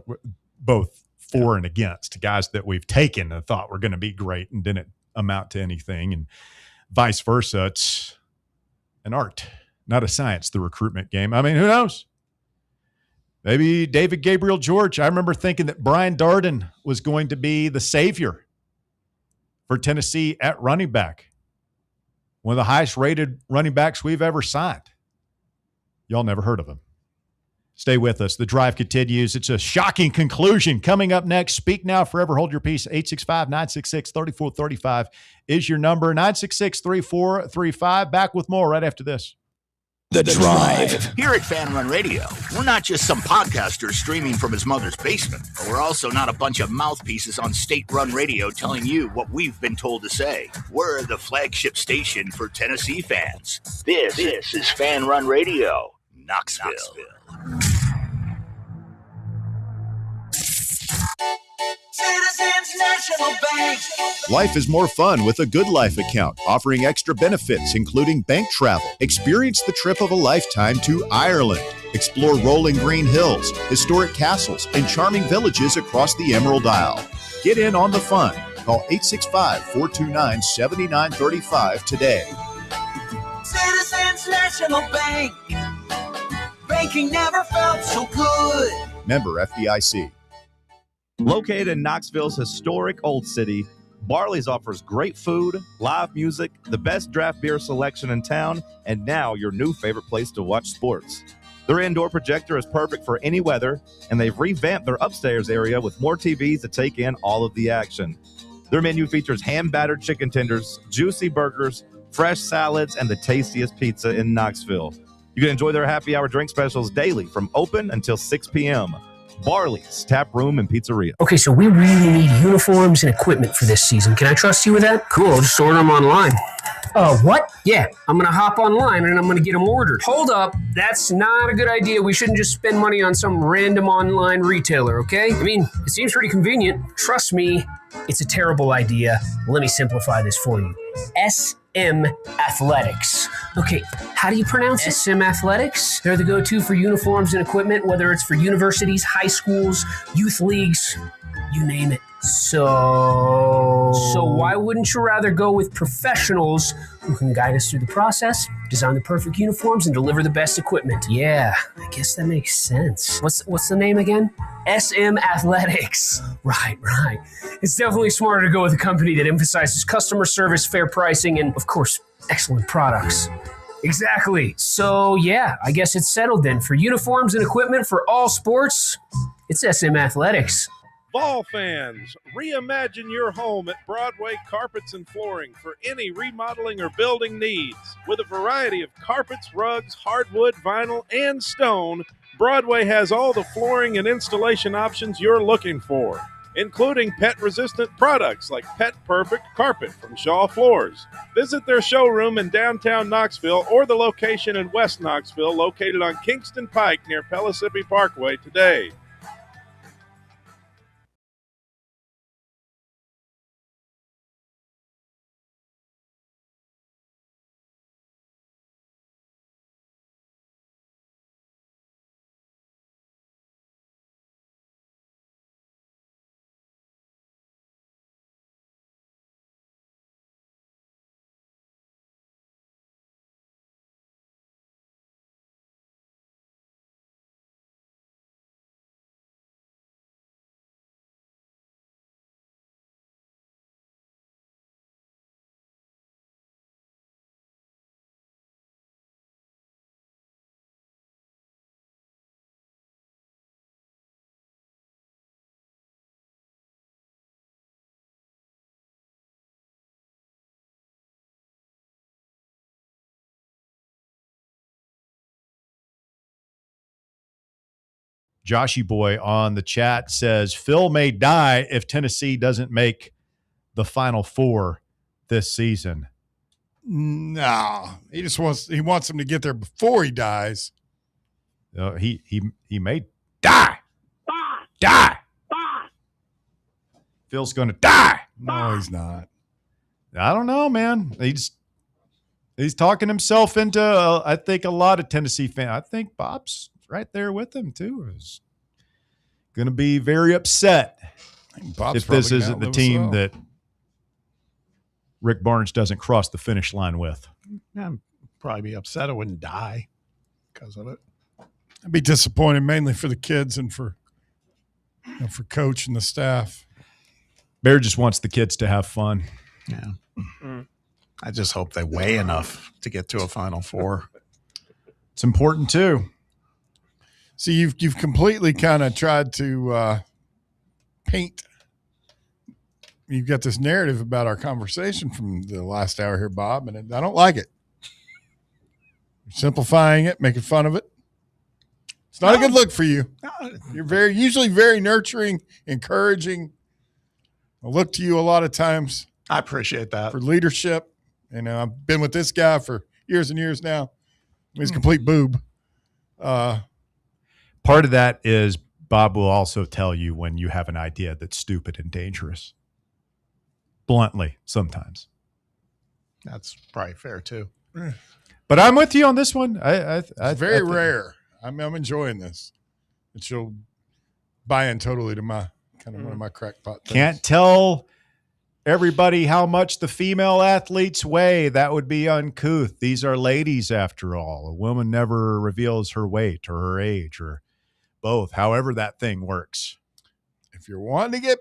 Speaker 3: Both for and against guys that we've taken and thought were going to be great and didn't amount to anything, and vice versa. It's an art, not a science, the recruitment game. I mean, who knows? Maybe David Gabriel George. I remember thinking that Brian Darden was going to be the savior for Tennessee at running back. One of the highest rated running backs we've ever signed. Y'all never heard of him. Stay with us. The drive continues. It's a shocking conclusion. Coming up next, Speak Now, Forever Hold Your Peace. 865-966-3435 is your number. 966-3435. Back with more right after this.
Speaker 2: The Drive.
Speaker 1: Here at Fan Run Radio, we're not just some podcaster streaming from his mother's basement, but we're also not a bunch of mouthpieces on state-run radio telling you what we've been told to say. We're the flagship station for Tennessee fans. This is Fan Run Radio, Knoxville.
Speaker 14: Citizens National Bank.
Speaker 3: Life is more fun with a Good Life account, offering extra benefits, including bank travel. Experience the trip of a lifetime to Ireland. Explore rolling green hills, historic castles, and charming villages across the Emerald Isle. Get in on the fun. Call 865-429-7935 today.
Speaker 14: Citizens National Bank. Banking never felt so good.
Speaker 3: Member FDIC.
Speaker 16: Located in Knoxville's historic Old City, Barley's offers great food, live music, the best draft beer selection in town, and now your new favorite place to watch sports. Their indoor projector is perfect for any weather, and they've revamped their upstairs area with more TVs to take in all of the action. Their menu features hand-battered chicken tenders, juicy burgers, fresh salads, and the tastiest pizza in Knoxville. You can enjoy their happy hour drink specials daily from open until 6 p.m. Barley's Tap Room and Pizzeria.
Speaker 17: Okay, so we really need uniforms and equipment for this season. Can I trust you with that? Cool, I'll just order them online. What? Yeah, I'm going to hop online and I'm going to get them ordered. Hold up, that's not a good idea. We shouldn't just spend money on some random online retailer, okay? I mean, it seems pretty convenient. Trust me, it's a terrible idea. Let me simplify this for you. SM Athletics. Okay, how do you pronounce it? SM Athletics? They're the go-to for uniforms and equipment, whether it's for universities, high schools, youth leagues, you name it. So why wouldn't you rather go with professionals who can guide us through the process, design the perfect uniforms, and deliver the best equipment? Yeah, I guess that makes sense. What's the name again? SM Athletics. Right. It's definitely smarter to go with a company that emphasizes customer service, fair pricing, and, of course, excellent products. Exactly. So, yeah, I guess it's settled then. For uniforms and equipment for all sports, it's SM Athletics.
Speaker 22: Vol fans, reimagine your home at Broadway Carpets and Flooring for any remodeling or building needs. With a variety of carpets, rugs, hardwood, vinyl, and stone, Broadway has all the flooring and installation options you're looking for, including pet-resistant products like Pet Perfect Carpet from Shaw Floors. Visit their showroom in downtown Knoxville or the location in West Knoxville located on Kingston Pike near Pellissippi Parkway today.
Speaker 3: Joshy Boy on the chat says, Phil may die if Tennessee doesn't make the Final Four this season.
Speaker 4: No, he wants him to get there before he dies.
Speaker 3: He may die. Die. Phil's going to die.
Speaker 4: No, he's not.
Speaker 3: I don't know, man. He's talking himself into, I think, a lot of Tennessee fans. I think Bob's right there with him, too. Is going to be very upset if this isn't the team that Rick Barnes doesn't cross the finish line with.
Speaker 5: Yeah, I'd probably be upset I wouldn't die because of it.
Speaker 4: I'd be disappointed mainly for the kids and for Coach and the staff.
Speaker 3: Bear just wants the kids to have fun.
Speaker 5: Yeah. I just hope they weigh enough to get to a Final Four.
Speaker 3: It's important too.
Speaker 4: See, you've completely kind of tried to paint. You've got this narrative about our conversation from the last hour here, Bob, and I don't like it. simplifying it, making fun of it. It's not a good look for you. You're usually very nurturing, encouraging. I look to you a lot of times.
Speaker 5: I appreciate that.
Speaker 4: For leadership. I've been with this guy for years and years now. He's a complete boob.
Speaker 3: Part of that is Bob will also tell you when you have an idea that's stupid and dangerous. Bluntly, sometimes.
Speaker 5: That's probably fair too.
Speaker 3: But I'm with you on this one.
Speaker 4: It's very rare. I'm enjoying this. And she'll buy in totally to my kind of one of my crackpot things.
Speaker 3: Can't tell everybody how much the female athletes weigh. That would be uncouth. These are ladies, after all. A woman never reveals her weight or her age or both, however that thing works.
Speaker 4: If you're wanting to get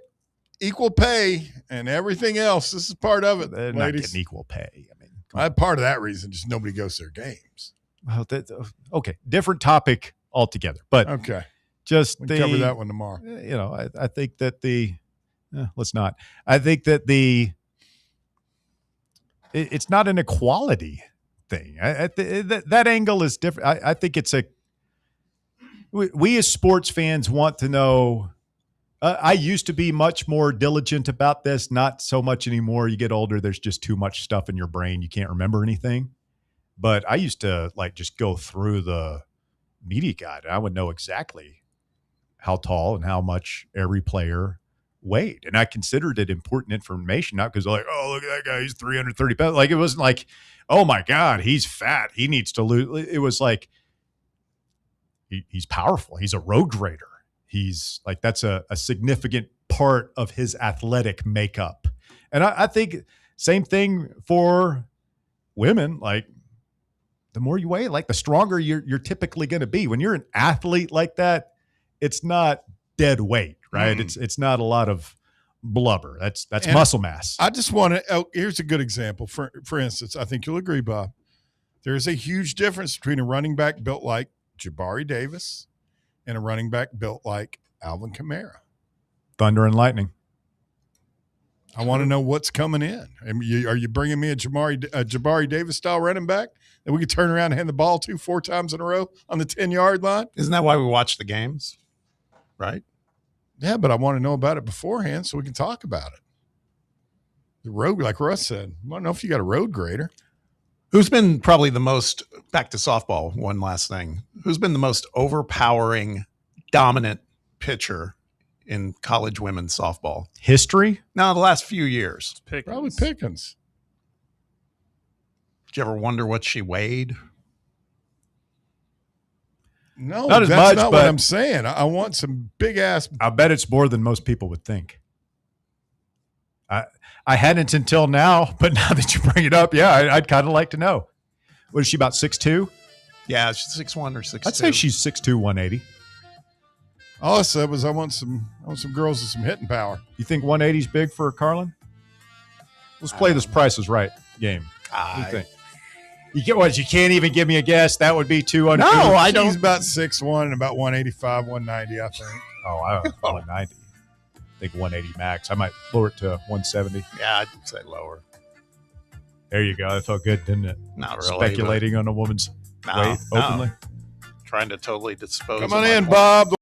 Speaker 4: equal pay and everything else, this is part of it.
Speaker 3: They're
Speaker 4: ladies.
Speaker 3: not getting equal pay.
Speaker 4: Part of that reason, just nobody goes to their games.
Speaker 3: Well, okay, different topic altogether. But
Speaker 4: okay,
Speaker 3: just
Speaker 4: we can cover that one tomorrow.
Speaker 3: I think that let's not. I think that it's not an equality thing. That angle is different. I think it's we as sports fans want to know. I used to be much more diligent about this, not so much anymore. You get older, there's just too much stuff in your brain. You can't remember anything. But I used to just go through the media guide. And I would know exactly how tall and how much every player weighed. And I considered it important information, not because oh, look at that guy, he's 330 pounds. It wasn't like, oh my God, he's fat, he needs to lose. It was like, he's powerful. He's a road grader. He's that's a significant part of his athletic makeup. And I think same thing for women. The more you weigh, the stronger you're typically going to be. When you're an athlete like that, it's not dead weight, right? It's not a lot of blubber. That's muscle mass.
Speaker 4: I just want to, here's a good example. For instance, I think you'll agree, Bob. There's a huge difference between a running back built like Jabari Davis and a running back built like Alvin Kamara.
Speaker 3: Thunder and lightning.
Speaker 4: I want to know what's coming in. Are you bringing me a Jabari Davis style running back that we could turn around and hand the ball to 4 times in a row on the 10-yard line?
Speaker 5: Isn't that why we watch the games? Right?
Speaker 4: Yeah, but I want to know about it beforehand so we can talk about it. The road, like Russ said, I don't know if you got a road grader.
Speaker 5: Who's been probably the most, back to softball, one last thing. Who's been the most overpowering, dominant pitcher in college women's softball?
Speaker 3: History?
Speaker 5: No, the last few years.
Speaker 4: Probably Pickens.
Speaker 5: Did you ever wonder what she weighed?
Speaker 4: No,
Speaker 3: not as
Speaker 4: that's
Speaker 3: much,
Speaker 4: not
Speaker 3: but
Speaker 4: what I'm saying. I want some big ass.
Speaker 3: I bet it's more than most people would think. I hadn't until now, but now that you bring it up, yeah, I'd kind of like to know. What is she, about 6'2"?
Speaker 5: Yeah, she's 6'1" or 6'2".
Speaker 3: I'd say she's 6'2", 180.
Speaker 4: All I said was I want some girls with some hitting power.
Speaker 3: You think 180 is big for Carlin? Let's play this Price is Right game. What do you think? You get what? You can't even give me a guess. That would be too uncouth.
Speaker 4: No, I don't. She's about 6'1" and about 185, 190, I think.
Speaker 3: Oh, I don't know, 190. I think 180 max. I might lower it to 170.
Speaker 5: Yeah, I'd say lower.
Speaker 3: There you go. That felt good, didn't it?
Speaker 5: Not really.
Speaker 3: Speculating on a woman's weight openly.
Speaker 5: Trying to totally dispose.
Speaker 4: Come on in, Bob.